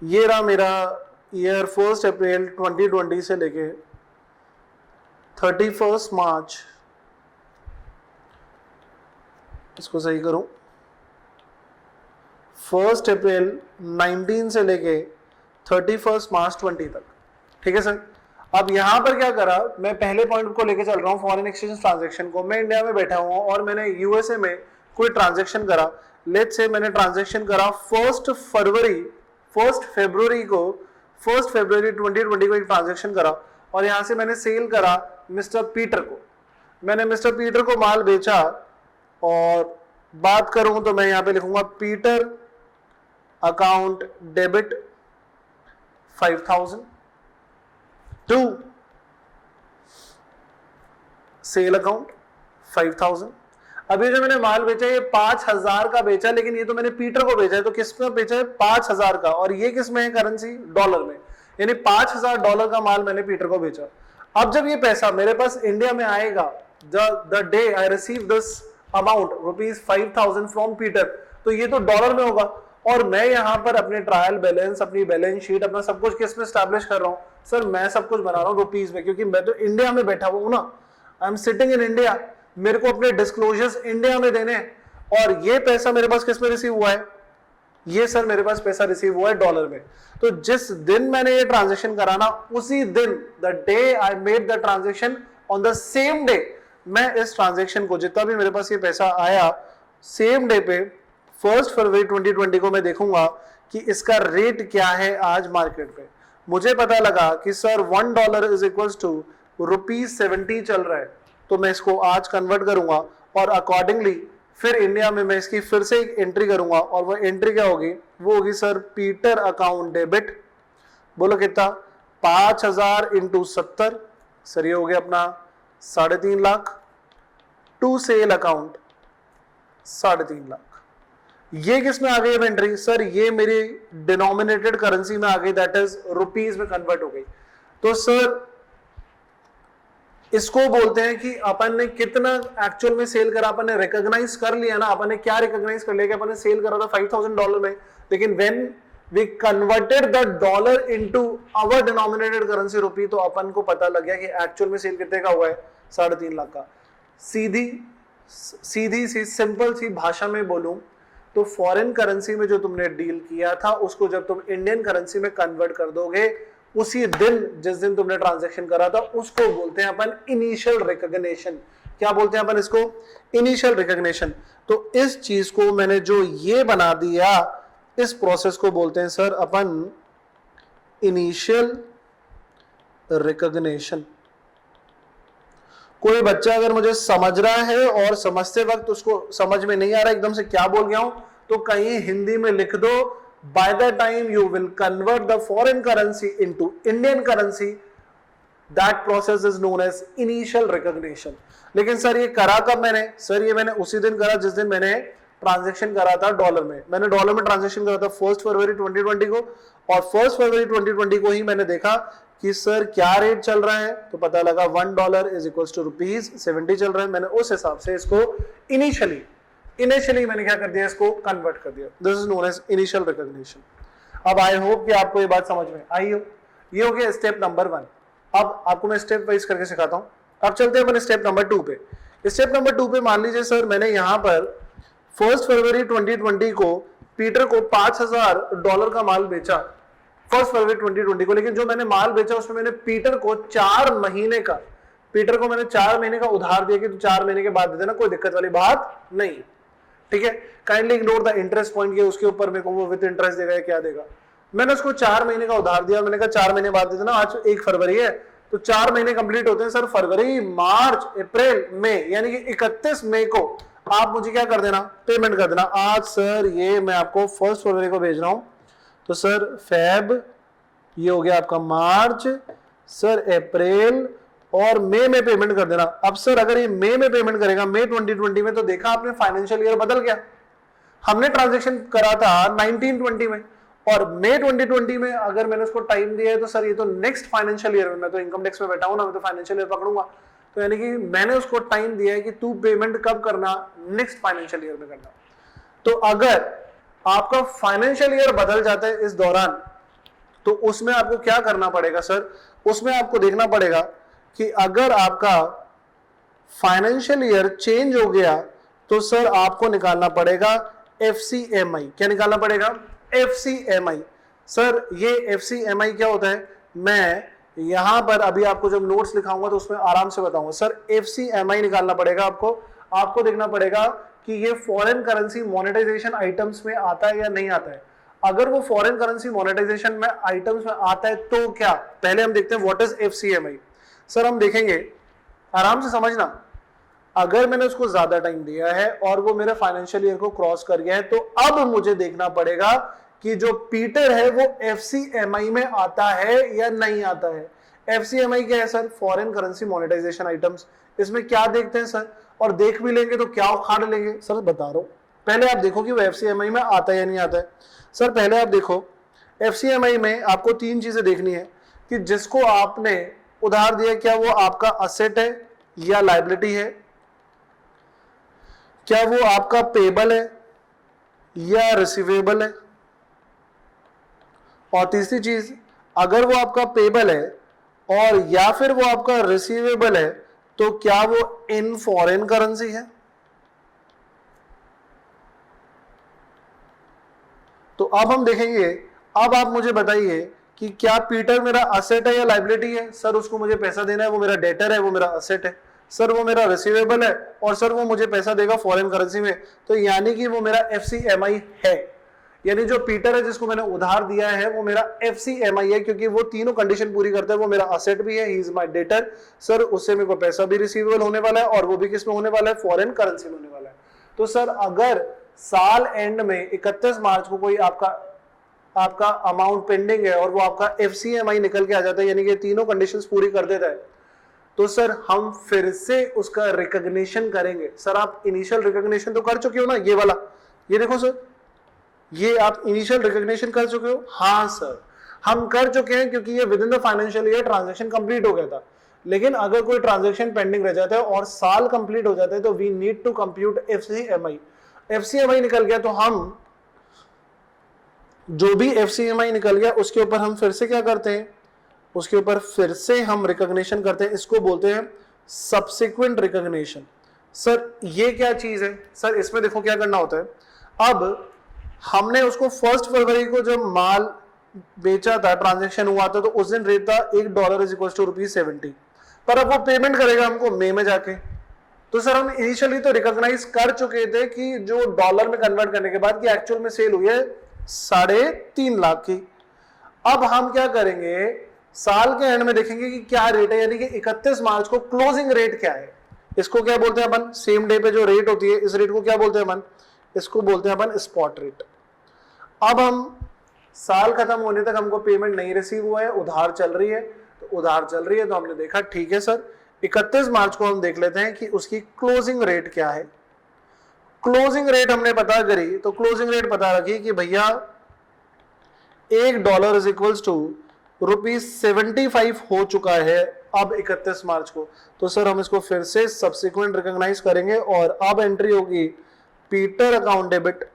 A: ये रहा मेरा ईयर 1 अप्रैल 2020 से लेके 31 मार्च, इसको सही करूं, 1 अप्रैल 19 से लेके 31 मार्च 20 तक। ठीक है सर, अब यहां पर क्या करा, मैं पहले पॉइंट को लेके चल रहा हूं फॉरेन एक्सचेंज ट्रांजैक्शन को। मैं इंडिया में बैठा हुआ और मैंने यूएसए में कोई ट्रांजैक्शन करा। लेट्स से मैंने ट्रांजैक्शन करा 1 फरवरी 2020 को एक ट्रांजैक्शन करा और यहां से मैंने सेल करा मिस्टर पीटर को। मैंने मिस्टर पीटर को माल बेचा और बात करूं तो मैं यहां पे लिखूंगा Peter account debit 5000 to sale account 5000। अभी जो मैंने माल बेचा ये 5000 का बेचा, लेकिन ये तो मैंने पीटर को बेचा है, तो किस में बेचा है, 5000 का, और ये किस में है करेंसी, डॉलर में, यानी $5000 का माल मैंने पीटर को बेचा। अब जब ये पैसा मेरे पास इंडिया में आएगा, the day I receive this amount ₹5000 from Peter, तो ये तो डॉलर में होगा। और मैं यहां पर अपने ट्रायल बैलेंस, अपनी बैलेंस शीट, अपना सब कुछ किस में स्टैब्लिश कर रहा हूं सर, मैं सब कुछ बना रहा हूं रुपीज में, क्योंकि मैं तो इंडिया में बैठा हुआ हूं ना, I am sitting in India, मेरे को अपने डिस्क्लोजर्स इंडिया में देने, और ये पैसा मेरे पास किस में रिसीव हुआ है, ये सर मेरे पास पैसा रिसीव हुआ है डॉलर में। तो जिस दिन मैंने ये ट्रांजेक्शन कराना, उसी दिन, the day I made the transaction, on the same day मैं इस ट्रांजेक्शन को, जितना भी मेरे पास ये पैसा आया, सेम डे पे 1 फरवरी 2020 को मैं देखूंगा कि इसका रेट क्या है आज मार्केट पे। मुझे पता लगा कि सर $1 इज इक्वल्स टू ₹70 चल रहा है, तो मैं इसको आज कन्वर्ट करूंगा और अकॉर्डिंगली फिर इंडिया में मैं इसकी फिर से एक एंट्री करूंगा, और वो एंट्री क्या होगी, वो होगी सर पीटर अकाउंट डेबिट, बोलो कितना, 5000 इंटू 70, सर ये हो गया अपना 3.5 lakh, to sale account 3.5 lakh. ये किस में आ गई एंट्री सर, ये मेरी डिनोमिनेटेड करेंसी में आ गई, दैट इज रुपीज में कन्वर्ट हो गई। तो सर इसको बोलते हैं कि अपन ने कितना एक्चुअल में सेल करा, अपन ने रिकॉग्नाइज कर लिया ना, अपन ने क्या रिकॉग्नाइज कर लिया कि अपन ने सेल करा था $5,000 में, लेकिन when we converted the dollar into our denominated currency rupee, तो अपन को पता लग गया कि एक्चुअल में सेल कितने का हुआ है, 3.5 लाख का। सीधी सी सिंपल सी भाषा में बोलूं तो फॉरेन करेंसी में जो तुमने डील किया था उसको जब तुम इंडियन करेंसी में कन्वर्ट कर दोगे उसी दिन जिस दिन तुमने ट्रांजैक्शन करा था उसको बोलते हैं अपन इनिशियल रिकॉग्निशन। क्या बोलते हैं अपन इसको? Initial recognition. तो इस चीज को मैंने जो ये बना दिया, इस प्रोसेस को बोलते हैं सर अपन इनिशियल रिकॉग्निशन। कोई बच्चा अगर मुझे समझ रहा है और समझते वक्त उसको समझ में नहीं आ रहा एकदम से क्या बोल गया हूं, तो कहीं हिंदी में लिख दो, by the time you will convert the foreign currency into Indian currency, that process is known as initial recognition। लेकिन सर ये करा कब मैंने? सर ये मैंने उसी दिन करा जिस दिन मैंने ट्रांजैक्शन करा था डॉलर में। मैंने डॉलर में ट्रांजैक्शन करा था 1 फरवरी 2020 को, और 1 फरवरी 2020 को ही मैंने देखा कि सर क्या रेट चल रहा है, तो पता लगा $1 इज इक्वल टू ₹70 चल रहा है। मैंने उस हिसाब से इसको इनिशियली मैंने क्या कर दिया, इसको कन्वर्ट कर दिया। This is known as initial recognition. अब आई होप कि आपको ये बात समझ में आई हो। ये हो गया स्टेप नंबर 1। अब आपको मैं स्टेप वाइज करके सिखाता हूं। अब चलते हैं अपन स्टेप नंबर 2 पे। स्टेप नंबर 2 पे मान लीजिए सर मैंने यहां पर 1 फरवरी 2020 को पीटर को $5,000 का माल बेचा 1 फरवरी 2020 को, लेकिन जो मैंने माल बेचा उसमें मैंने पीटर को 4 महीने का उधार दिया कि तू 4 महीने के बाद दे देना, कोई दिक्कत वाली बात नहीं। ठीक है, kindly ignore the interest point के, उसके ऊपर मेरे को वो विद इंटरेस्ट देगा या क्या देगा। मैंने उसको 4 महीने का उधार दिया, मैंने कहा 4 महीने बाद दे देना। आज 1 फरवरी है तो 4 महीने कंप्लीट होते हैं सर फरवरी, मार्च, अप्रैल, मई, यानी कि 31 मई को आप मुझे क्या कर देना, पेमेंट कर देना। आज सर ये मैं आपको 1 फरवरी को भेज रहा हूं, तो सर फेब ये हो गया आपका मार्च, सर अप्रैल और मई में पेमेंट कर देना। अब सर अगर ये मई में पेमेंट करेगा, मई 2020 में, तो देखा आपने फाइनेंशियल ईयर बदल गया। हमने ट्रांजैक्शन करा था 1920 में, और मई 2020 में अगर मैंने उसको टाइम दिया है तो सर ये तो नेक्स्ट फाइनेंशियल ईयर में, मैं तो इनकम टैक्स में बैठा हूं ना, मैं तो फाइनेंशियल ईयर पकड़ूंगा। तो यानी कि मैंने उसको टाइम दिया है कि तू पेमेंट कब करना, नेक्स्ट फाइनेंशियल ईयर में करना। तो अगर आपका फाइनेंशियल ईयर बदल जाता है इस दौरान, तो उसमें आपको क्या करना पड़ेगा सर? उसमें आपको देखना पड़ेगा कि अगर आपका फाइनेंशियल ईयर चेंज हो गया तो सर आपको निकालना पड़ेगा FCMI। क्या निकालना पड़ेगा? FCMI। सर ये FCMI क्या होता है, मैं यहां पर अभी आपको जब नोट्स लिखाऊंगा तो उसमें आराम से बताऊंगा। सर FCMI निकालना पड़ेगा आपको देखना पड़ेगा कि ये फॉरेन करेंसी मोनेटाइजेशन आइटम्स में आता है या नहीं आता है। अगर वो फॉरेन करेंसी मोनेटाइजेशन में आइटम्स में आता है तो क्या, पहले हम देखते हैं व्हाट इज FCMI। सर हम देखेंगे, आराम से समझना, अगर मैंने उसको ज्यादा टाइम दिया है और वो मेरे फाइनेंशियल ईयर को क्रॉस कर गया है, तो अब मुझे देखना पड़ेगा कि जो पीटर है वो FCMI में आता है या नहीं आता है। FCMI क्या है sir? Foreign currency monetisation items. इसमें क्या देखते हैं सर? और देख भी लेंगे तो क्या उखाड़ लेंगे सर, बता रहा हूं। पहले आप देखो कि वो FCMI में आता है या नहीं आता है। सर पहले आप देखो, FCMI में आपको 3 चीजें देखनी है कि जिसको आपने उधार दिया क्या वो आपका असेट है या लायबिलिटी है, क्या वो आपका पेबल है या रिसीवेबल है, और तीसरी चीज, अगर वो आपका पेबल है और या फिर वो आपका रिसीवेबल है तो क्या वो इन फॉरेन करेंसी है। तो अब हम देखेंगे, अब आप मुझे बताइए कि क्या पीटर मेरा असेट है या लायबिलिटी है। सर उसको मुझे पैसा देना है, वो मेरा डेटर है, वो मेरा असेट है। सर वो मेरा रिसीवेबल है और सर वो मुझे पैसा देगा फॉरेन करेंसी में, तो यानी कि वो मेरा FCMI है। यानी जो पीटर है जिसको मैंने उधार दिया है वो मेरा FCMI है, क्योंकि वो तीनों कंडीशन पूरी करता है। वो मेरा असेट भी है, he is my debtor, sir उससे मेरे को पैसा भी रिसीवेबल होने वाला है और वो भी किस में होने वाला है, फॉरेन करेंसी में होने वाला है। तो सर अगर साल एंड में 31 मार्च को कोई आपका अमाउंट पेंडिंग है और वो आपका FCMI निकल के आ जाता है, यानी कि तीनों कंडीशंस पूरी कर देता है, तो सर हम फिर से उसका रिकॉग्निशन करेंगे। सर आप इनिशियल रिकॉग्निशन तो कर चुके हो ना, ये वाला, ये देखो सर, ये आप इनिशियल रिकॉग्निशन कर चुके हो। हाँ सर हम कर चुके हैं, क्योंकि ये with in the financial year transaction complete हो गया था। लेकिन अगर कोई ट्रांजेक्शन पेंडिंग रह जाता है और साल कंप्लीट हो जाता है तो वी नीड टू कंप्यूट एफसीएमआई। एफसीएमआई निकल गया तो हम जो भी एफसीएमआई निकल गया उसके ऊपर हम फिर से क्या करते हैं, उसके ऊपर फिर से हम रिकॉग्निशन करते हैं, इसको बोलते हैं सब्सिक्वेंट रिकॉग्निशन। सर ये क्या चीज है? सर इसमें देखो क्या करना होता है। अब हमने उसको 1 फरवरी को जब माल बेचा था, ट्रांजैक्शन हुआ था, तो उस दिन रेट था $1 इज इक्वल टू ₹70, पर अब वो पेमेंट करेगा हमको मई में जाके। तो सर हम इनिशियली तो रिकॉग्नाइज कर चुके थे कि जो डॉलर में कन्वर्ट करने के बाद की एक्चुअल में सेल हुई है 3.5 लाख की। अब हम क्या करेंगे, साल के एंड में देखेंगे कि क्या रेट है, यानी कि 31 मार्च को क्लोजिंग रेट क्या है। इसको क्या बोलते हैं अपन, सेम डे पे जो रेट होती है इस रेट को क्या बोलते हैं अपन, इसको बोलते हैं अपन स्पॉट रेट। अब हम साल खत्म होने तक हमको पेमेंट नहीं रिसीव हुआ है, उधार चल रही है, तो उधार चल रही है तो हमने देखा ठीक है सर 31 मार्च को हम देख लेते हैं कि उसकी क्लोजिंग रेट क्या है। क्लोजिंग रेट हमने पता करी तो क्लोजिंग रेट पता रखी कि भैया $1 इज इक्वल्स टू ₹75 हो चुका है अब 31 मार्च को। तो सर हम इसको फिर से सब्सिक्वेंट रिकॉग्नाइज करेंगे और अब एंट्री होगी Peter account debit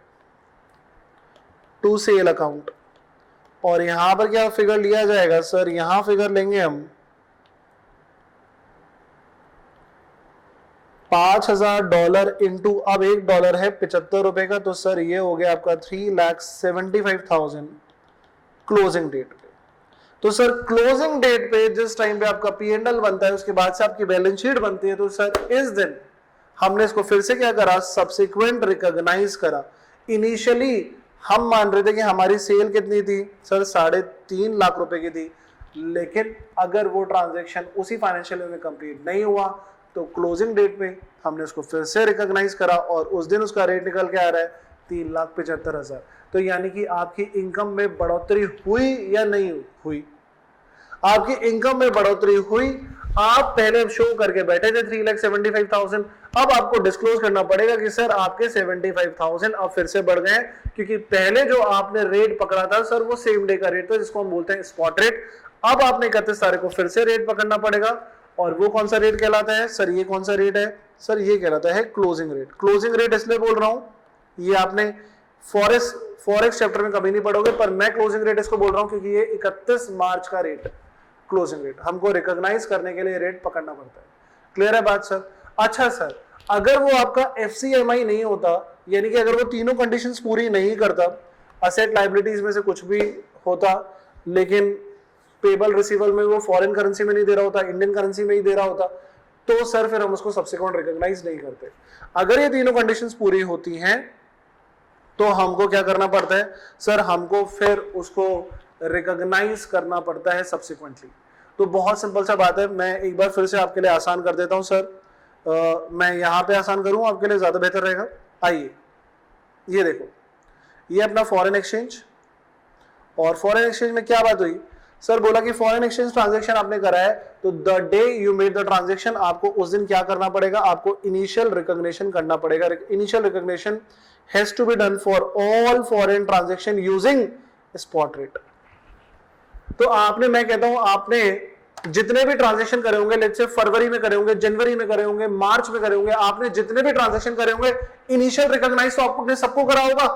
A: to sale account, और यहां पर क्या फिगर लिया जाएगा सर, यहां फिगर लेंगे हम $5000 इंटू, अब $1 है ₹75 का, तो सर ये हो गया आपका 3,75,000 क्लोजिंग डेट पे। तो सर क्लोजिंग डेट पे जिस टाइम पे आपका P&L बनता है उसके बाद से आपकी बैलेंस शीट बनती है, तो सर इस दिन हमने इसको फिर से क्या करा, सब्सिक्वेंट रिकॉग्नाइज करा। इनिशियली हम मान रहे थे कि हमारी सेल कितनी थी सर, 3.5 लाख रुपए की थी, लेकिन अगर वो ट्रांजैक्शन उसी फाइनेंशियल ईयर में कंप्लीट नहीं हुआ तो क्लोजिंग डेट पे हमने उसको फिर से रिकॉग्नाइज करा और उस दिन उसका रेट निकल के आ रहा है 3,75,000। तो यानी कि आपकी इनकम में बढ़ोतरी हुई या नहीं हुई, आपकी इनकम में बढ़ोतरी हुई। आप पहले शो करके बैठे थे 3,75,000, अब आपको डिस्क्लोज करना पड़ेगा कि सर आपके 75,000 अब फिर से बढ़ गए, क्योंकि पहले जो आपने रेट पकड़ा था सर वो सेम डे का रेट था जिसको हम बोलते हैं स्पॉट रेट। अब आपने 31 तारीख को फिर से रेट पकड़ना पड़ेगा, और वो कौन सा रेट कहलाता है सर, ये कौन सा रेट है सर, ये कहलाता है क्लोजिंग रेट। क्लोजिंग रेट इसलिए बोल रहा हूं, ये आपने फॉरेक्स चैप्टर में कभी नहीं पढ़ोगे, पर मैं क्लोजिंग रेट इसको बोल रहा हूं क्योंकि ये 31 मार्च का रेट, क्लोजिंग रेट हमको रिकॉग्नाइज करने के लिए रेट पकड़ना पड़ता है। क्लियर है बात सर? अच्छा सर, अगर वो आपका एफसीएमआई नहीं होता, यानी कि अगर वो तीनों कंडीशंस पूरी नहीं करता, असेट लायबिलिटीज में से कुछ भी होता, लेकिन पेबल रिसीवल में वो फॉरेन करेंसी में नहीं दे रहा होता, इंडियन करेंसी में ही दे रहा होता, तो सर फिर हम उसको सब्सिक्वेंट रिकॉग्नाइज नहीं करते। अगर ये तीनों कंडीशंस पूरी होती हैं तो हमको क्या करना पड़ता है सर, हमको फिर उसको रिकॉग्नाइज करना पड़ता है सब्सिक्वेंटली। तो बहुत सिंपल सा बात है, मैं एक बार फिर से आपके लिए आसान कर देता हूं सर। मैं यहां पे आसान करूं आपके लिए ज्यादा बेहतर रहेगा। आइए ये देखो, ये अपना फॉरेन एक्सचेंज, और फॉरेन एक्सचेंज में क्या बात हुई सर, बोला कि फॉरेन एक्सचेंज ट्रांजैक्शन आपने करा है तो the day you made the transaction आपको उस दिन क्या करना पड़ेगा, आपको इनिशियल रिकॉग्निशन करना पड़ेगा। Initial recognition has to be done for all foreign transaction using spot rate. तो आपने, मैं कहता हूं आपने जितने भी ट्रांजैक्शन करे होंगे, लेट्स से फरवरी में करे होंगे, जनवरी में करे होंगे, मार्च में करे होंगे, आपने जितने भी ट्रांजैक्शन करे होंगे इनिशियल रिकॉग्नाइज तो आपने सबको करा होगा।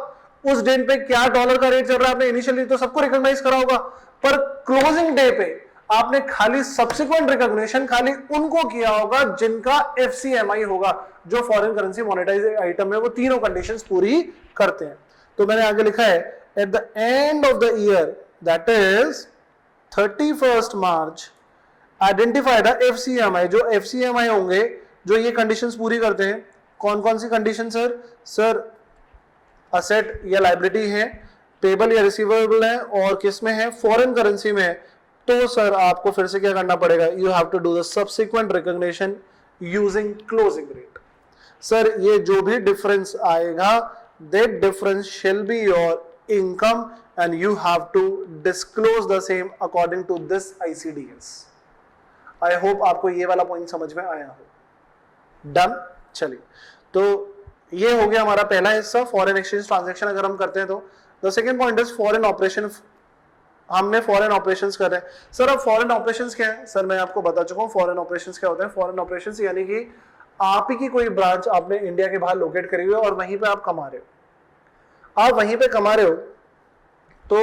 A: उस दिन पे क्या डॉलर का रेट चल रहा है आपने इनिशियली तो सबको रिकॉग्नाइज करा होगा, पर क्लोजिंग डे पे आपने खाली सब्सिक्वेंट रिकॉग्निशन खाली उनको किया होगा जिनका एफसीएमआई होगा, जो फॉरेन करेंसी मोनेटाइज आइटम है वो तीनों कंडीशंस पूरी करते हैं। तो मैंने आगे लिखा है at the end of the year that is 31 March identify the FCMI, जो एफसीएमआई होंगे जो ये कंडीशंस पूरी करते हैं। कौन कौन सी कंडीशन सर? सर असेट या लायबिलिटी है, पेबल या रिसीवेबल है, और किस में है, फॉरेन करेंसी में है। तो सर आपको फिर से क्या करना पड़ेगा, you have to do the subsequent recognition using closing rate. Sir ये जो भी डिफरेंस आएगा that difference shall be your income and you have to disclose the same according to this ICDS। I hope आपको ये वाला point समझ में आया हो। डन, चलिए तो ये हो गया हमारा पहला हिस्सा, फॉरेन एक्सचेंज ट्रांजैक्शन अगर हम करते हैं तो। The second point is foreign operation हमने फॉरेन ऑपरेशंस कर रहे हैं। सर अब फॉरेन ऑपरेशंस क्या है? सर मैं आपको बता चुका हूँ फॉरेन ऑपरेशंस क्या होते हैं। फॉरेन ऑपरेशंस यानी कि आप ही की कोई ब्रांच आपने इंडिया के बाहर लोकेट करी हुई है और वहीं पे आप कमा रहे हो। आप वहीं पे कमा रहे हो तो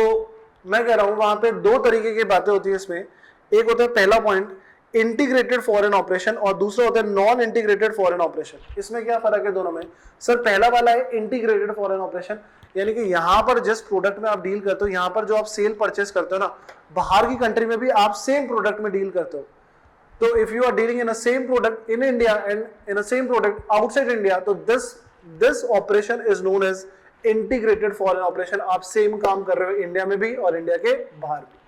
A: मैं कह रहा हूं वहां पे दो तरीके की बातें होती है इसमें। एक होता है पहला पॉइंट इंटीग्रेटेड फॉरेन ऑपरेशन और दूसरा होता है नॉन इंटीग्रेटेड फॉरेन ऑपरेशन। इसमें क्या फर्क है दोनों में? सर पहला वाला है इंटीग्रेटेड फॉरेन ऑपरेशन, यानी कि यहां पर जिस प्रोडक्ट में आप डील करते हो, यहां पर जो आप सेल परचेस करते हो ना, बाहर की कंट्री में भी आप सेम प्रोडक्ट में डील करते हो। तो if you are dealing in a same product in India and in a same product outside India, तो this operation is known as integrated foreign operation. आप सेम काम कर रहे हो इंडिया में भी और इंडिया के बाहर भी।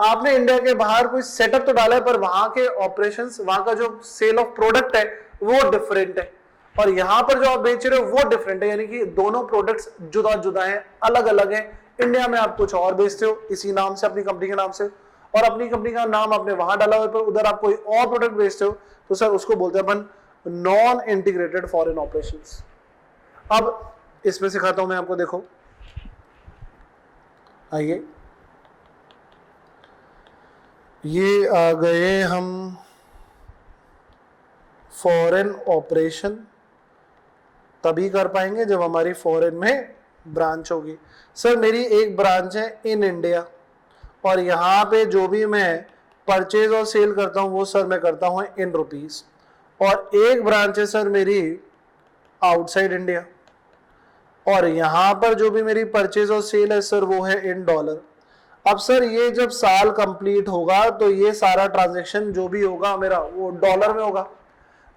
A: आपने इंडिया के बाहर कोई सेटअप तो डाला है पर वहां के ऑपरेशंस, वहां का जो सेल ऑफ प्रोडक्ट है वो डिफरेंट है और यहां पर जो आप बेच रहे हो वो डिफरेंट है, यानी कि दोनों प्रोडक्ट्स जुदा जुदा हैं, अलग अलग हैं। इंडिया में आप कुछ और बेचते हो इसी नाम से, अपनी कंपनी के नाम से, और अपनी कंपनी का नाम आपने वहां डाला हुआ है, पर उधर आप कोई और प्रोडक्ट बेचते हो, तो सर उसको बोलते हैं अपन नॉन इंटीग्रेटेड फॉरेन ऑपरेशंस। अब इसमें सिखाता हूं मैं आपको, देखो आइए, ये आ गए हम फॉरेन ऑपरेशन तभी कर पाएंगे जब हमारी फॉरेन में ब्रांच होगी। सर मेरी एक ब्रांच है इन इंडिया और यहाँ पे जो भी मैं परचेज और सेल करता हूँ वो सर मैं करता हूँ इन रुपीस, और एक ब्रांच है सर मेरी आउटसाइड इंडिया और यहाँ पर जो भी मेरी परचेज और सेल है सर वो है इन डॉलर। अब सर ये जब साल कंप्लीट होगा तो ये सारा ट्रांजैक्शन जो भी होगा मेरा वो डॉलर में होगा।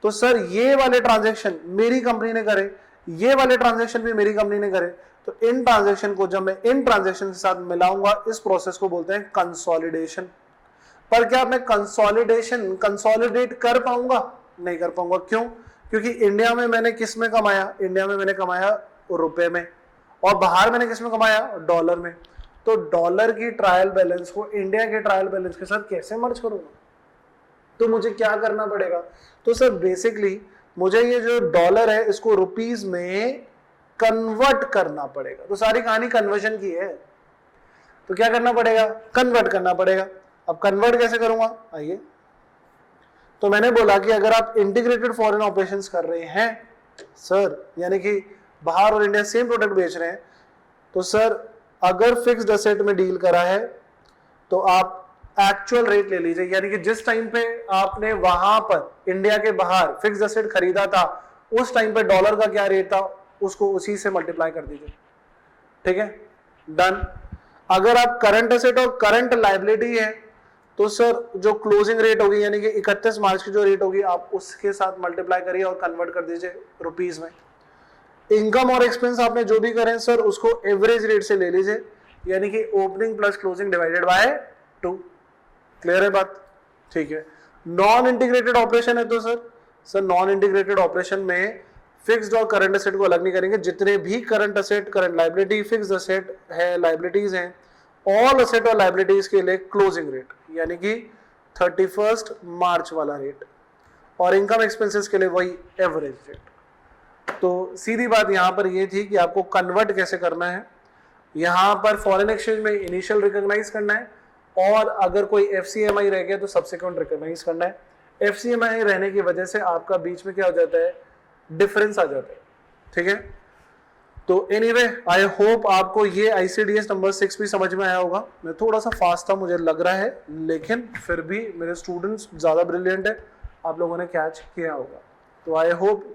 A: तो सर ये वाले ट्रांजैक्शन मेरी कंपनी ने करे, ये वाले ट्रांजैक्शन भी मेरी कंपनी ने करे, तो इन ट्रांजैक्शन को जब मैं इन ट्रांजैक्शन के साथ मिलाऊंगा, इस प्रोसेस को बोलते हैं कंसोलिडेशन। पर क्या मैं कंसोलिडेट कर पाऊंगा? नहीं कर पाऊंगा। क्यों? क्योंकि इंडिया में मैंने किस में कमाया? इंडिया में मैंने कमाया रुपए में, और बाहर मैंने किस में कमाया? डॉलर में। तो डॉलर की ट्रायल बैलेंस को इंडिया के ट्रायल बैलेंस के साथ कैसे मर्ज करूंगा? तो मुझे क्या करना पड़ेगा? तो सर बेसिकली मुझे ये जो डॉलर है इसको रुपीस में कन्वर्ट करना पड़ेगा। तो सारी कहानी कन्वर्जन की है। तो क्या करना पड़ेगा? कन्वर्ट करना पड़ेगा। अब कन्वर्ट कैसे करूंगा? आइए, तो मैंने बोला कि अगर आप इंटीग्रेटेड फॉरेन ऑपरेशंस कर रहे हैं सर, यानी कि बाहर और इंडिया सेम प्रोडक्ट बेच रहे हैं, तो सर अगर फिक्स्ड एसेट में डील करा है तो आप एक्चुअल रेट ले लीजिए, यानी कि जिस टाइम पे आपने वहां पर इंडिया के बाहर फिक्स्ड एसेट खरीदा था उस टाइम पे डॉलर का क्या रेट था उसको उसी से मल्टीप्लाई कर दीजिए। ठीक है, डन। अगर आप करंट एसेट और करंट लायबिलिटी है तो सर जो क्लोजिंग रेट होगी यानी कि 31 मार्च की जो रेट होगी आप उसके साथ मल्टीप्लाई करिए और कन्वर्ट कर दीजिए रुपीस में। इनकम और एक्सपेंस आपने जो भी करें सर उसको एवरेज रेट से ले लीजिए, यानी कि opening plus closing divided by 2। Clear है बात? ठीक है। नॉन इंटीग्रेटेड ऑपरेशन है तो सर नॉन इंटीग्रेटेड ऑपरेशन में फिक्स्ड और करंट एसेट को अलग नहीं करेंगे। जितने भी current asset, current liability, fixed asset है, लायबिलिटीज हैं, ऑल एसेट और लायबिलिटीज के लिए क्लोजिंग रेट यानी कि 31 मार्च वाला रेट, और इनकम एक्सपेंसेस के लिए वही एवरेज रेट। तो सीधी बात यहां पर ये थी कि आपको कन्वर्ट कैसे करना है। यहां पर फॉरेन एक्सचेंज में इनिशियल रिकॉग्नाइज करना है, और अगर कोई एफसीएमआई रह गया तो सब्सिक्वेंट रिकॉग्नाइज करना है। एफसीएमआई रहने की वजह से आपका बीच में क्या हो जाता है? डिफरेंस आ जाता है। ठीक है, तो एनीवे आई होप आपको ये आईसीडीएस नंबर 6 भी समझ में आया होगा। मैं थोड़ा सा फास्ट था मुझे लग रहा है, लेकिन फिर भी मेरे स्टूडेंट्स ज्यादा ब्रिलियंट है, आप लोगों ने कैच किया होगा। तो I hope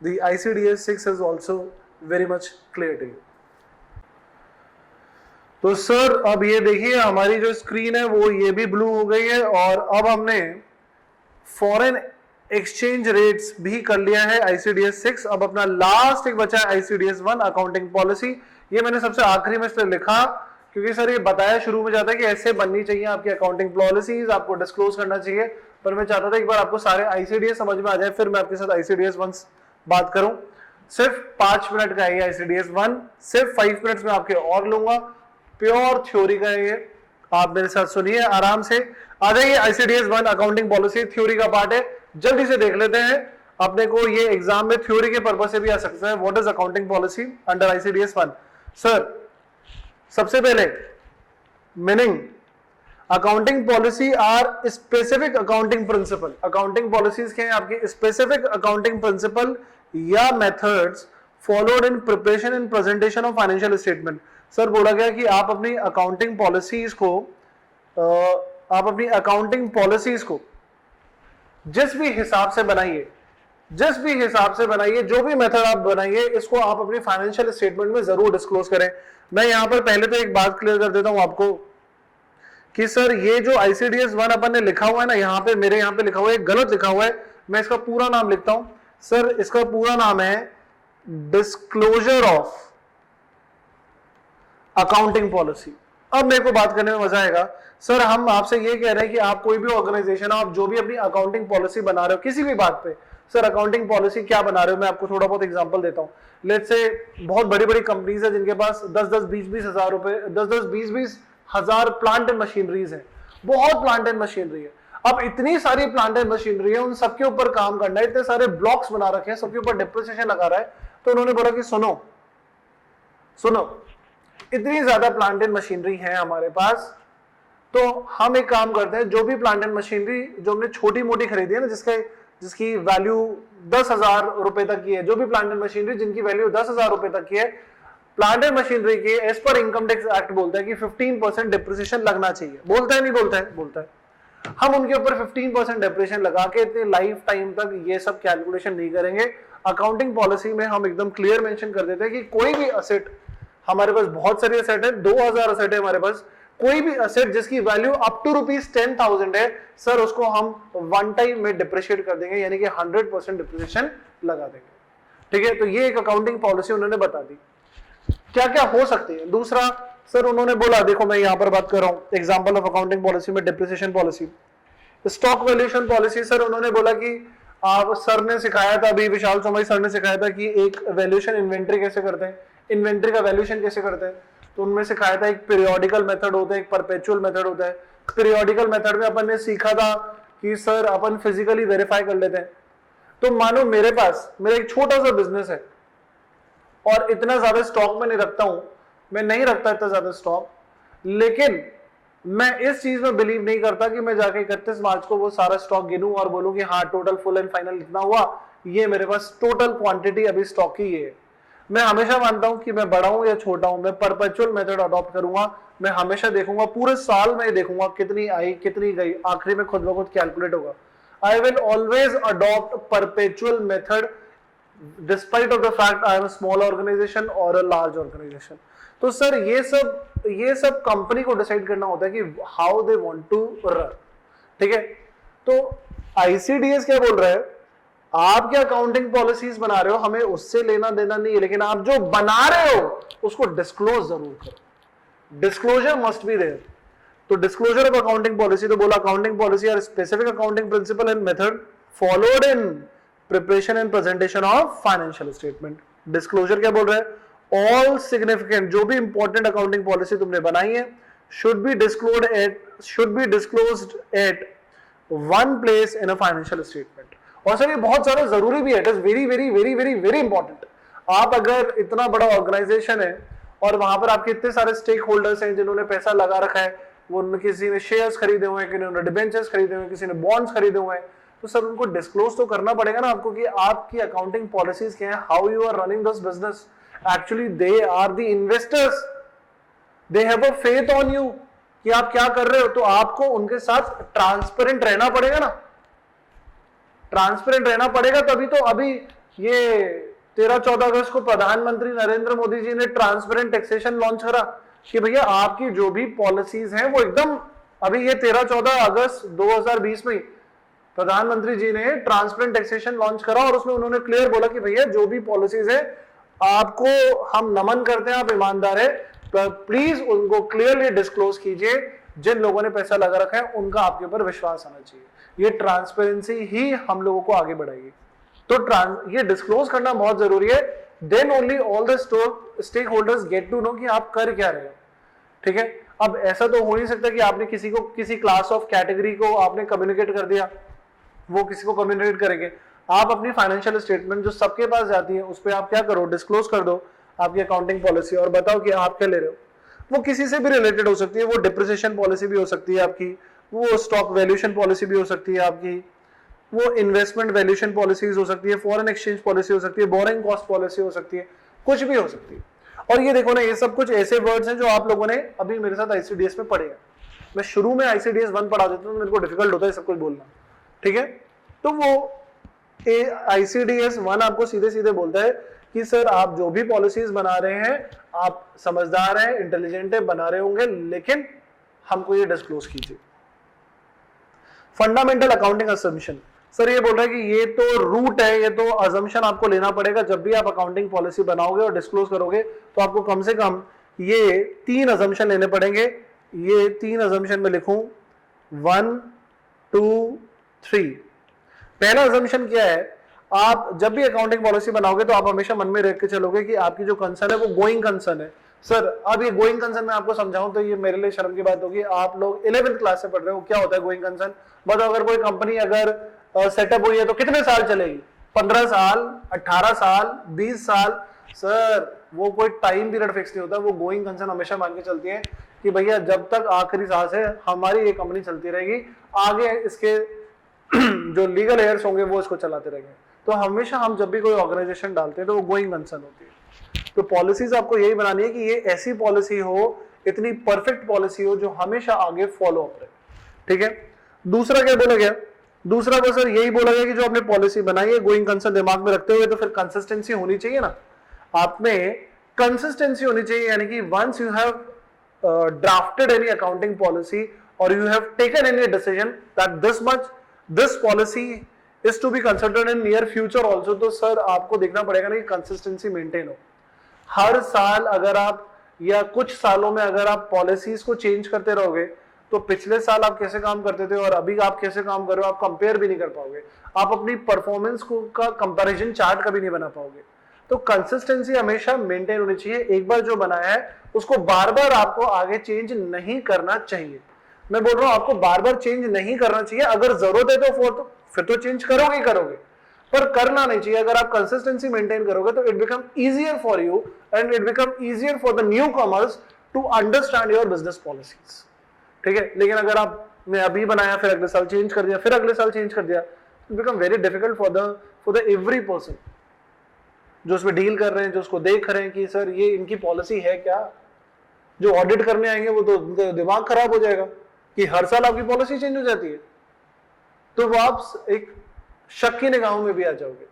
A: the ICDS 6 is also very much clear to you. तो सर अब ये देखिए हमारी जो स्क्रीन है वो ये भी ब्लू हो गई है, और अब हमने फॉरेन एक्सचेंज रेट्स भी कर लिया है ICDS 6। अब अपना लास्ट एक बचा है ICDS 1 अकाउंटिंग पॉलिसी। ये मैंने सबसे आखिरी में इसलिए लिखा क्योंकि सर ये बताया शुरू में जाता है कि ऐसे बननी चाहिए आपकी अकाउंटिंग पॉलिसीज, आपको डिस्क्लोज करना चाहिए, पर मैं चाहता था एक बार आपको सारे ICDS समझ में आ जाए, फिर मैं आपके साथ ICDS 1 बात करूं। सिर्फ 5 मिनट का है ICDS 1, सिर्फ 5 मिनट्स में आपके और लूंगा। प्योर थ्योरी का है ये, आप मेरे साथ सुनिए आराम से। आ जाइए, ICDS 1 अकाउंटिंग पॉलिसी थ्योरी का पार्ट है, जल्दी से देख लेते हैं। अपने को ये एग्जाम में थ्योरी के पर्पज से भी आ सकता है। What is accounting policy under ICDS 1? Sir सबसे पहले meaning accounting policy are specific accounting principle. Accounting policies क्या है आपकी? स्पेसिफिक अकाउंटिंग प्रिंसिपल या methods followed in preparation and presentation of financial statement. Sir बोला गया कि आप अपनी अकाउंटिंग पॉलिसीज को जिस भी हिसाब से बनाइए, जो भी मेथड आप बनाइए, इसको आप अपनी फाइनेंशियल स्टेटमेंट में जरूर डिस्क्लोज करें। मैं यहां पर पहले तो एक बात क्लियर कर देता हूं आपको कि सर ये जो ICDS 1 अपन ने लिखा हुआ है ना, यहां पे मेरे यहां पे लिखा हुआ है, गलत लिखा हुआ है। मैं इसका पूरा नाम लिखता हूं। सर इसका पूरा नाम है डिस्क्लोजर ऑफ अकाउंटिंग पॉलिसी। अब मेरे को बात करने में मजा आएगा। सर हम आपसे ये कह रहे हैं कि आप कोई भी ऑर्गेनाइजेशन, आप जो भी अपनी अकाउंटिंग पॉलिसी बना रहे हो किसी भी बात पे, सर अकाउंटिंग पॉलिसी क्या बना रहे हो? मैं आपको थोड़ा बहुत एग्जांपल देता हूं। लेट्स से बहुत बड़ी बड़ी कंपनीज है जिनके पास 10-10, 20-20 हजार रुपए, 10-10, 20-20 हजार प्लांट एंड मशीनरीज है, बहुत प्लांट एंड मशीनरी है। अब इतनी सारी प्लांट एंड मशीनरी है, उन सबके ऊपर काम करना है, इतने सारे ब्लॉक्स बना रखे हैं, सबके ऊपर डिप्रिसिएशन लगा रहा है। तो उन्होंने बोला कि सुनो इतनी ज्यादा प्लांट एंड मशीनरी है हमारे पास, तो हम एक काम करते हैं, जो भी प्लांट एंड मशीनरी जो हमने छोटी मोटी खरीदी है ना, जिसकी वैल्यू 10,000 रुपए तक की है, जो भी प्लांट एंड मशीनरी जिनकी वैल्यू 10,000 रुपए तक की है, प्लांट एंड मशीनरी के एज पर इनकम टैक्स एक्ट बोलता है कि 15% डिप्रिसिएशन लगना चाहिए। बोलता है नहीं बोलता है? बोलता है। हम उनके ऊपर 15% डिप्रिसिएशन लगा के इतने लाइफ टाइम तक ये सब कैलकुलेशन नहीं करेंगे। अकाउंटिंग पॉलिसी में हम एकदम क्लियर मेंशन कर देते हैं कि कोई भी असेट, हमारे पास बहुत सारी असेट है, 2,000 असेट है हमारे पास, कोई भी असेट जिसकी वैल्यू अप टू ₹10,000 है, सर उसको हम वन टाइम में डिप्रिशिएट कर देंगे, यानी कि 100% डिप्रिसिएशन लगा देंगे। ठीक है, तो ये एक अकाउंटिंग पॉलिसी उन्होंने बता दी। क्या क्या हो सकती है? दूसरा, सर उन्होंने बोला, देखो मैं यहां पर बात कर रहा हूं एग्जांपल ऑफ अकाउंटिंग पॉलिसी में, depreciation policy, stock valuation policy. Sir उन्होंने बोला कि आप, सर ने सिखाया था, अभी विशाल सोमाई सर ने सिखाया था कि एक वैल्यूएशन इन्वेंट्री कैसे करते हैं, इन्वेंट्री का वैल्यूएशन कैसे करते हैं। तो उनमें सिखाया था एक पीरियोडिकल मेथड होता है, एक परपेचुअल मेथड होता है। पीरियोडिकल मेथड में अपन ने सीखा था कि सर अपन फिजिकली वेरीफाई कर लेते हैं। तो मानो मेरा एक छोटा सा बिजनेस है और इतना ज्यादा स्टॉक में नहीं रखता हूं, मैं नहीं रखता इतना ज्यादा स्टॉक, लेकिन मैं इस चीज में बिलीव नहीं करता कि मैं जाके 31 मार्च को वो सारा स्टॉक गिनूं और बोलूं कि हाँ टोटल फुल एंड फाइनल इतना हुआ, ये मेरे पास टोटल क्वांटिटी अभी स्टॉक की ये है। मैं हमेशा मानता हूं कि मैं बड़ा हूं या छोटा हूं, मैं परपेचुअल मेथड अडॉप्ट करूंगा। मैं हमेशा देखूंगा, पूरे साल में देखूंगा कितनी आई कितनी गई, आखिरी में खुद ब खुद कैलकुलेट होगा। I will always adopt perpetual method despite of the fact I am a small organisation और अ लार्ज ऑर्गेनाइजेशन। तो सर ये सब कंपनी को डिसाइड करना होता है कि how they want to run. ठीक है, तो ICDS क्या बोल रहा है, आप क्या अकाउंटिंग पॉलिसीज बना रहे हो, हमें उससे लेना देना नहीं है, लेकिन आप जो बना रहे हो उसको डिस्क्लोज जरूर करो। Disclosure must be there. तो डिस्क्लोजर ऑफ अकाउंटिंग पॉलिसी, तो बोला accounting policy are specific accounting principle and method followed in preparation and presentation of financial statement. Disclosure क्या बोल रहा है, ऑल सिग्निफिकेंट, जो भी इंपॉर्टेंट अकाउंटिंग पॉलिसी तुमने बनाई है, should be disclosed at one place in a financial statement। और सर ये बहुत ज्यादा जरूरी भी है, it is very very very very very important. आप अगर इतना बड़ा ऑर्गेनाइजेशन है और वहां पर आपके इतने सारे स्टेक होल्डर्स हैं जिन्होंने पैसा लगा रखा है, वो किसी ने शेयर्स खरीदे हुए हैं, किसी ने डिबेंचर्स खरीदे हुए हैं, किसी ने बॉन्ड्स खरीदे हुए हैं, तो सर उनको डिस्क्लोज तो करना पड़ेगा ना आपको कि आपकी अकाउंटिंग पॉलिसीज क्या है, how you are running this business. Actually they are the investors, they have a faith on you कि आप क्या कर रहे हो, तो आपको उनके साथ ट्रांसपेरेंट रहना पड़ेगा ना, ट्रांसपेरेंट रहना पड़ेगा। तभी तो अभी ये 13-14 अगस्त को प्रधानमंत्री नरेंद्र मोदी जी ने ट्रांसपेरेंट टैक्सेशन लॉन्च करा कि भैया आपकी जो भी पॉलिसीज हैं वो एकदम, अभी ये 13-14 अगस्त 2020 में प्रधानमंत्री जी ने ट्रांसपेरेंट टैक्सेशन लॉन्च करा और उसमें उन्होंने क्लियर बोला कि भैया जो भी पॉलिसीज है आपको हम नमन करते हैं, आप ईमानदार है, प्लीज उनको क्लियरली डिस्क्लोज कीजिए। जिन लोगों ने पैसा लगा रखा है उनका आपके ऊपर विश्वास आना चाहिए। ये ट्रांसपेरेंसी ही हम लोगों को आगे बढ़ाएगी। तो ये डिस्क्लोज करना बहुत जरूरी है, then only all the stakeholders get to know कि आप कर क्या रहे हो। ठीक है, अब ऐसा तो हो नहीं सकता कि आपने किसी को, किसी क्लास ऑफ कैटेगरी को आपने कम्युनिकेट कर दिया, वो किसी को कम्युनिकेट करेंगे। आप अपनी फाइनेंशियल स्टेटमेंट जो सबके पास जाती है उस पर आप क्या करो, डिस्क्लोज कर दो आपकी अकाउंटिंग पॉलिसी और बताओ कि आप क्या ले रहे हो। वो किसी से भी रिलेटेड हो सकती है, वो डिप्रिसिएशन पॉलिसी भी हो सकती है आपकी, वो स्टॉक वैल्यूएशन पॉलिसी भी हो सकती है आपकी, वो इन्वेस्टमेंट वैल्यूएशन पॉलिसीज हो सकती है, फॉरेन एक्सचेंज पॉलिसी हो सकती है, बोरिंग कॉस्ट पॉलिसी हो सकती है, कुछ भी हो सकती है। और ये देखो ना, ये सब कुछ ऐसे वर्ड्स हैं जो आप लोगों ने अभी मेरे साथ आईसीडीएस में पढ़े हैं। मैं शुरू में आईसीडीएस 1 पढ़ा देता हूँ तो मेरे को डिफिकल्ट होता है सब कुछ बोलना, ठीक है। तो वो आईसीडीएस 1 आपको सीधे सीधे बोलता है कि सर आप जो भी पॉलिसीज बना रहे हैं, आप समझदार हैं, इंटेलिजेंट है, बना रहे होंगे, लेकिन हमको ये डिस्क्लोज कीजिए। फंडामेंटल अकाउंटिंग असम्पशन, सर ये बोल रहा है कि ये तो रूट है, ये तो अजम्पशन आपको लेना पड़ेगा जब भी आप अकाउंटिंग पॉलिसी बनाओगे और डिस्क्लोज करोगे, तो आपको कम से कम ये 3 अजम्पशन लेने पड़ेंगे। ये 3 अजम्पशन में लिखूं 1 2 3। पहला अजम्पशन क्या है, आप जब भी अकाउंटिंग पॉलिसी बनाओगे तो आप हमेशा मन में रख के चलोगे कि आपकी जो कंसर्न है वो गोइंग कंसर्न है। सर अब ये गोइंग कंसर्न मैं आपको समझाऊं तो ये मेरे लिए शर्म की बात होगी। आप लोग 11th क्लास से पढ़ रहे हो, क्या होता है गोइंग कंसर्न? बताओ, अगर कोई कंपनी अगर सेटअप हुई है तो कितने साल चलेगी? 15 साल, 18 साल, 20 साल? सर वो कोई टाइम पीरियड फिक्स नहीं होता। वो गोइंग कंसर्न हमेशा मान के चलती है कि भैया जब तक आखिरी सांस है हमारी ये कंपनी चलती रहेगी, आगे इसके जो लीगल एयर्स होंगे वो इसको चलाते रहेंगे। तो हमेशा हम जब भी कोई ऑर्गेनाइजेशन डालते हैं तो वो गोइंग कंसर्न होती है। तो पॉलिसीज आपको यही बनानी है कि ये ऐसी पॉलिसी हो, इतनी परफेक्ट पॉलिसी हो जो हमेशा आगे फॉलो अप रहे, ठीक है। दूसरा क्या बोला गया? दूसरा तो सर यही बोला गया कि जो आपने पॉलिसी बनाई है गोइंग कंसर्न दिमाग में रखते हुए, तो फिर कंसिस्टेंसी होनी चाहिए ना, आप में कंसिस्टेंसी होनी चाहिए। यानी कि once you have drafted any accounting policy और you have taken any decision that this policy is to be considered in near future also, तो सर आपको देखना पड़ेगा ना कि कंसिस्टेंसी मेंटेन हो। हर साल अगर आप या कुछ सालों में अगर आप पॉलिसीज को चेंज करते रहोगे तो पिछले साल आप कैसे काम करते थे और अभी आप कैसे काम कर रहे हो आप कंपेयर भी नहीं कर पाओगे। आप अपनी परफॉर्मेंस को का कंपैरिजन चार्ट कभी नहीं बना पाओगे। तो कंसिस्टेंसी हमेशा मेंटेन होनी चाहिए। एक बार जो बनाया है उसको बार बार आपको आगे चेंज नहीं करना चाहिए। मैं बोल रहा हूं आपको बार बार चेंज नहीं करना चाहिए। अगर जरूरत है तो फिर तो चेंज करोगे ही करोगे, पर करना नहीं चाहिए। अगर आप कंसिस्टेंसी मेंटेन करोगे तो it become easier for you and it become easier for the newcomers to understand your business policies, ठीक है। लेकिन अगर आपने अभी बनाया फिर अगले साल चेंज कर दिया, फिर अगले साल चेंज कर दिया, it become very difficult for the every person जो उसमें डील कर रहे हैं, जो उसको देख रहे हैं कि सर ये इनकी पॉलिसी है क्या। जो ऑडिट करने आएंगे वो तो उनका दिमाग खराब हो जाएगा कि हर साल आपकी पॉलिसी चेंज हो जाती है, तो वो आप एक शक की निगाहों में भी आ जाओगे।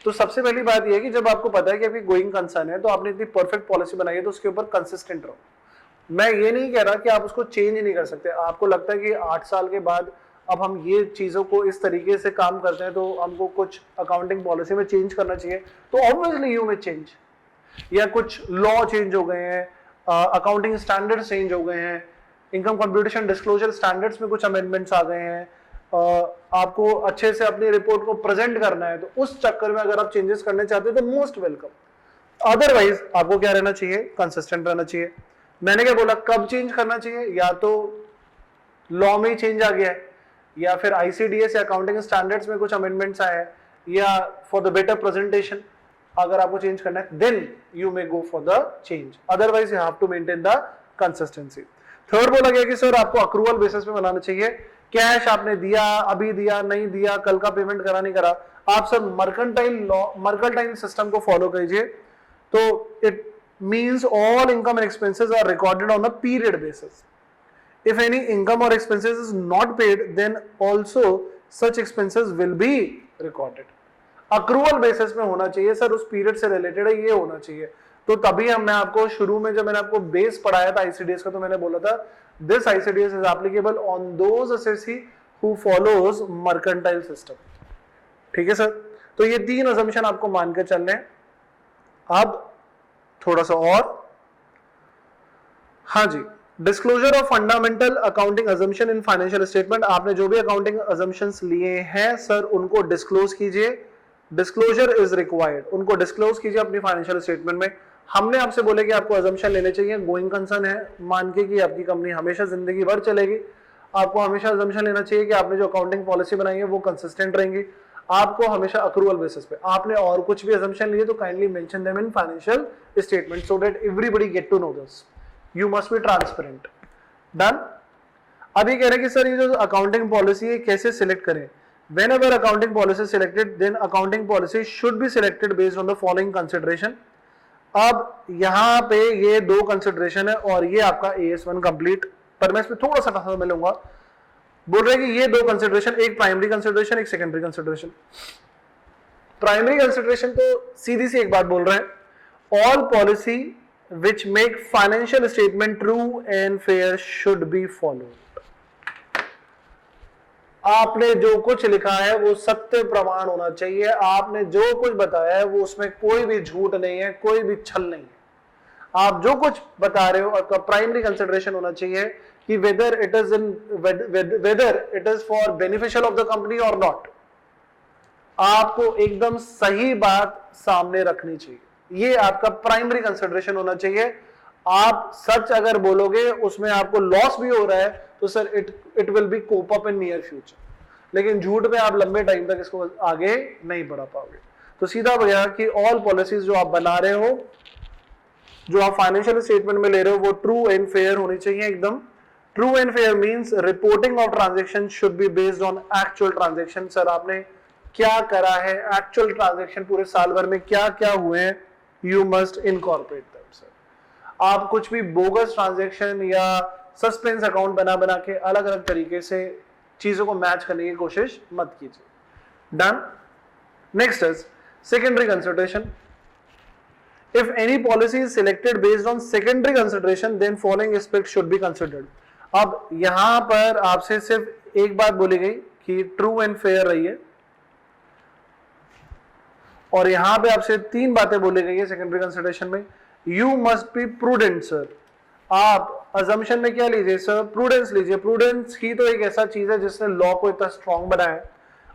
A: तो सबसे पहली बात यह है कि जब आपको पता है कि आपकी गोइंग कंसर्न है तो आपने इतनी परफेक्ट पॉलिसी बनाई है तो उसके ऊपर कंसिस्टेंट रहो। मैं ये नहीं कह रहा कि आप उसको चेंज ही नहीं कर सकते। आपको लगता है कि 8 साल के बाद अब हम ये चीजों को इस तरीके से काम करते हैं तो हमको कुछ अकाउंटिंग पॉलिसी में चेंज करना चाहिए, तो ऑब्वियसली यू में चेंज, या कुछ लॉ चेंज हो गए हैं, अकाउंटिंग स्टैंडर्ड्स चेंज हो गए हैं, इनकम कंप्यूटेशन डिस्क्लोजर स्टैंडर्ड्स में कुछ अमेंडमेंट्स आ गए हैं, आपको अच्छे से अपनी रिपोर्ट को प्रेजेंट करना है, तो उस चक्कर में अगर आप चेंजेस करने चाहते हो तो मोस्ट वेलकम। अदरवाइज आपको क्या रहना चाहिए? कंसिस्टेंट रहना चाहिए। मैंने क्या बोला, कब चेंज करना चाहिए? या तो लॉ में ही चेंज आ गया है, या फिर आईसीडीएस या अकाउंटिंग स्टैंडर्ड्स में कुछ अमेंडमेंट्स आए हैं, या फॉर द बेटर प्रेजेंटेशन अगर आपको चेंज करना है then you may go for the change, otherwise you have to maintain the consistency. Third बोला गया कि सर आपको अक्रूवल बेसिस पे बनाना चाहिए। कैश आपने दिया, अभी दिया, नहीं दिया, कल का पेमेंट करा नहीं करा, आप सर मर्केंटाइल सिस्टम को फॉलो कीजिए। तो it means all income and expenses are recorded on a period basis. If any income और expenses is not paid then also such expenses will be recorded. Accrual basis में होना चाहिए sir, उस period से related है, ये होना चाहिए। तो तभी मैं आपको शुरू में जब मैंने आपको बेस पढ़ाया था आईसीडीएस का, तो मैंने बोला था this ICDS is applicable on those SSC who follows mercantile system, ठीक है सर। तो ये 3 असम्पशन आपको मान के चलने। अब थोड़ा सा और, हाँ जी, disclosure of fundamental accounting assumption in financial statement. आपने जो भी अकाउंटिंग असम्पशंस लिए हैं सर उनको डिस्क्लोज कीजिए। डिस्क्लोजर इज रिक्वायर्ड, उनको डिस्क्लोज कीजिए अपनी फाइनेंशियल स्टेटमेंट में। हमने आपसे बोले कि आपको असम्पशन लेने चाहिए, गोइंग कंसर्न है मान के कि आपकी कंपनी हमेशा जिंदगी भर चलेगी। आपको हमेशा असम्पशन लेना चाहिए कि आपने जो अकाउंटिंग पॉलिसी बनाई है वो कंसिस्टेंट रहेंगी। आपको हमेशा अक्रूवल बेसिस पे, आपने और कुछ भी असम्पशन लिए तो kindly mention them in financial statement so that everybody get to know this you must be transparent. Done. अभी कह रहे हैं कि सर ये जो अकाउंटिंग पॉलिसी है कैसे सिलेक्ट करें। Whenever accounting policy is selected, then accounting policy should be selected based on the following consideration। अब यहां पे ये दो कंसिडरेशन है और ये आपका AS1 कंप्लीट, पर मैं इसमें थोड़ा सा समय लूंगा। बोल रहे हैं कि ये दो कंसिडरेशन, एक प्राइमरी कंसिडरेशन, एक सेकेंडरी कंसिडरेशन। प्राइमरी कंसिडरेशन तो सीधी सी एक बात बोल रहे हैं, all policy which make financial statement true and fair should be followed. आपने जो कुछ लिखा है वो सत्य प्रमाण होना चाहिए, आपने जो कुछ बताया है वो उसमें कोई भी झूठ नहीं है, कोई भी छल नहीं है। आप जो कुछ बता रहे हो आपका प्राइमरी कंसिडरेशन होना चाहिए कि whether it is for beneficial of the company और नॉट। आपको एकदम सही बात सामने रखनी चाहिए, ये आपका प्राइमरी कंसिडरेशन होना चाहिए। आप सच अगर बोलोगे उसमें आपको लॉस भी हो रहा है तो sir it will be cope up in near future, लेकिन झूठ में आप लंबे टाइम तक इसको आगे नहीं बढ़ा पाओगे। तो सीधा भैया कि ऑल पॉलिसीज जो आप बना रहे हो, जो आप फाइनेंशियल स्टेटमेंट में ले रहे हो, वो ट्रू एंड फेयर होनी चाहिए एकदम। True and fair means reporting of transaction should be based on actual transaction. Sir आपने क्या करा है, एक्चुअल ट्रांजैक्शन पूरे साल भर में क्या क्या हुए हैं, you must incorporate them. Sir आप कुछ भी बोगस ट्रांजैक्शन या सस्पेंस अकाउंट बना बना के अलग अलग तरीके से चीजों को मैच करने की कोशिश मत कीजिए। Done. Next is secondary consideration. If any policy is selected based on secondary consideration then following aspect should be considered. अब यहां पर आपसे सिर्फ एक बात बोली गई कि ट्रू एंड फेयर रहिए, और यहां पे आपसे तीन बातें बोली गई है सेकेंडरी कंसिडरेशन में। You must B prudent. Sir आप अजम्पशन में क्या लीजिए सर, प्रूडेंस लीजिए। प्रूडेंस ही तो एक ऐसा चीज है जिसने लॉ को इतना स्ट्रॉन्ग बनाया है।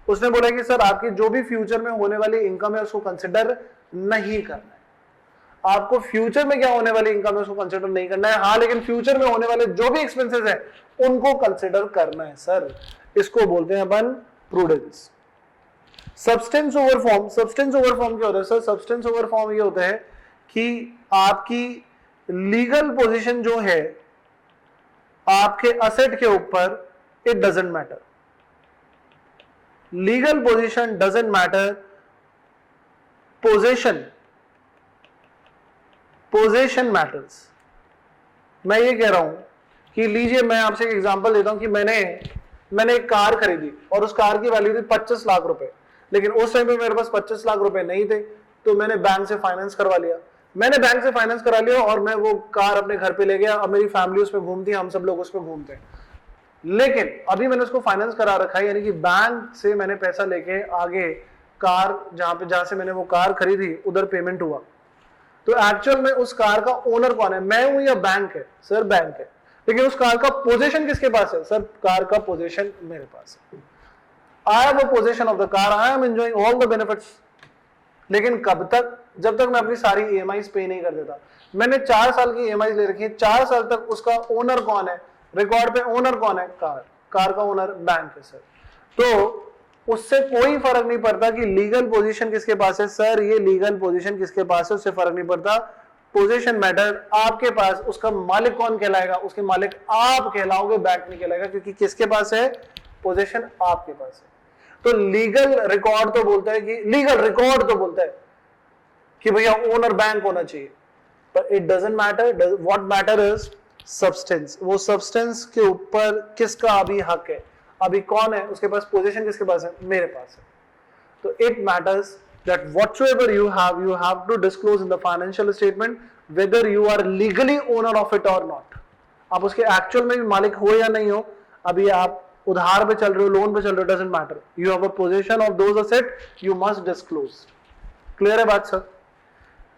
A: उसने बोला कि सर आपकी जो भी फ्यूचर में होने वाली इनकम है उसको कंसिडर नहीं करना है। आपको फ्यूचर में क्या होने वाली इनकम है उसको कंसिडर नहीं करना है, हाँ लेकिन फ्यूचर में होने वाले जो भी एक्सपेंसेस है उनको कंसिडर करना है। सर इसको बोलते हैं अपन prudence. Substance over form. Substance over form क्या होता है सर? सब्सटेंस ओवर फॉर्म ये होता है कि आपकी लीगल पोजीशन जो है आपके असेट के ऊपर, it doesn't matter. Legal position doesn't matter, position matters. मैं ये कह रहा हूं कि लीजिए मैं आपसे एक एग्जांपल देता हूं कि मैंने एक कार खरीदी और उस कार की वैल्यू थी 25 लाख रुपए, लेकिन उस टाइम पे मेरे पास 25 लाख रुपए नहीं थे, तो मैंने बैंक से फाइनेंस करवा लिया। मैंने बैंक से फाइनेंस करा लिया और मैं वो कार अपने घर पे ले गया। अब मेरी फैमिली उस पर घूमती है, हम सब लोग उस पर घूमते हैं, लेकिन अभी मैंने उसको फाइनेंस करा रखा है, यानी कि बैंक से मैंने पैसा लेके आगे कार जहां से मैंने वो कार खरीदी उधर पेमेंट हुआ। तो एक्चुअल में उस कार का ओनर कौन है, मैं हूं या बैंक है? सर बैंक है। लेकिन उस कार का पोजीशन किसके पास है? सर कार का पोजीशन मेरे पास है। आई have a position of the car, I am enjoying all the benefits. लेकिन कब तक? जब तक मैं अपनी सारी EMIs पे नहीं कर देता। मैंने 4 साल की EMIs ले रखी है, 4 साल तक उसका ओनर कौन है? रिकॉर्ड पे ओनर कौन है? कार का ओनर बैंक है। सर तो उससे कोई फर्क नहीं पड़ता कि लीगल पोजीशन किसके पास है। सर ये लीगल पोजीशन किसके पास है उससे फर्क नहीं पड़ता, पोजीशन मैटर। आपके पास उसका मालिक कौन कहलाएगा? उसके मालिक आप कहलाओगे, बैंक नहीं कहलाएगा, क्योंकि किसके पास है? पोजीशन आपके पास है। तो लीगल रिकॉर्ड तो बोलता है कि भैया ओनर बैंक होना चाहिए, पर it doesn't matter. What matter is substance. वो सब्सटेंस के ऊपर किसका अभी हक है, अभी कौन है उसके पास पोजीशन, किसके पास है? मेरे पास है। तो it matters that whatsoever you have to disclose in the financial statement whether you are legally owner of it or not। आप उसके एक्चुअल में भी मालिक हो या नहीं हो, अभी आप उधार पे चल रहे हो, लोन पे चल रहे हो, doesn't matter. You have a position of those asset, you must disclose. Clear है बात sir?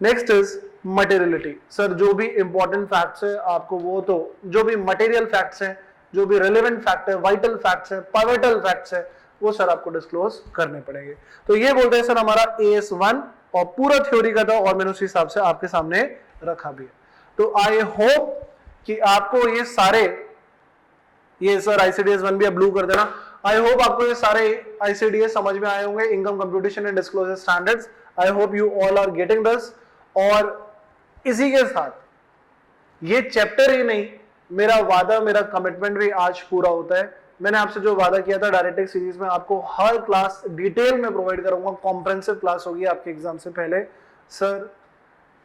A: Next is materiality. Sir जो भी इंपॉर्टेंट फैक्ट्स है आपको, वो तो जो भी मटेरियल फैक्ट्स हैं, जो भी रेलेवेंट फैक्ट है, वाइटल फैक्ट्स है, पाइवटल फैक्ट्स है, वो सर आपको डिस्क्लोज करने पड़ेंगे। तो ये बोलते हैं सर हमारा AS1 और पूरा थ्योरी का था, और मैंने उस हिसाब से आपके सामने रखा भी है। तो आई होप कि आपको ये सारे, ये सर ICDS 1 भी ब्लू कर देना। आई होप आपको ये सारे ICDS समझ में आए होंगे, income computation and disclosure standards. I hope you all are getting this. और इसी के साथ ये चैप्टर ही नहीं, मेरा वादा, मेरा कमिटमेंट भी आज पूरा होता है। मैंने आपसे जो वादा किया था डायरेक्ट सीरीज में आपको हर क्लास डिटेल में प्रोवाइड करूंगा, कॉम्प्रिहेंसिव क्लास होगी आपके एग्जाम से पहले। सर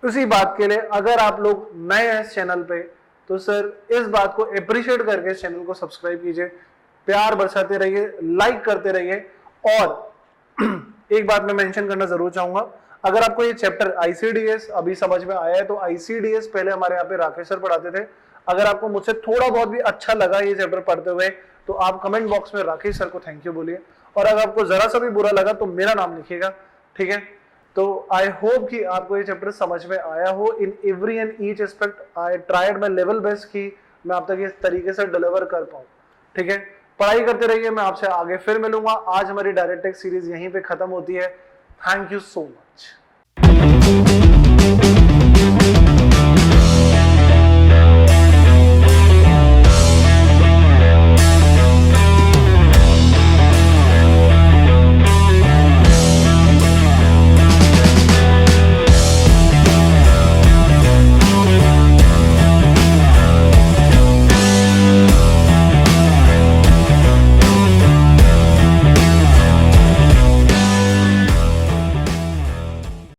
A: उसी बात के लिए अगर आप लोग नए हैं इस चैनल पे तो सर इस बात को अप्रिशिएट करके इस चैनल को सब्सक्राइब कीजिए, प्यार बरसाते रहिए, लाइक करते रहिए। और एक बात मैं मेंशन करना जरूर चाहूंगा, अगर आपको ये चैप्टर आईसीडीएस अभी समझ में आया है तो आईसीडीएस पहले हमारे यहाँ पे राकेश सर पढ़ाते थे। अगर आपको मुझसे थोड़ा बहुत भी अच्छा लगा ये चैप्टर पढ़ते हुए तो आप कमेंट बॉक्स में राकेश सर को थैंक यू बोलिए, और अगर आपको जरा सा भी बुरा लगा तो मेरा नाम लिखिएगा, ठीक है। तो आई होप कि आपको ये चैप्टर समझ में आया हो। In every and each aspect I tried my level best कि मैं आप तक इस तरीके से डिलीवर कर पाऊं, ठीक है। पढ़ाई करते रहिए, मैं आपसे आगे फिर मिलूंगा। आज हमारी डायरेक्ट टेक्स्ट सीरीज यहीं पे खत्म होती है। Thank you so much.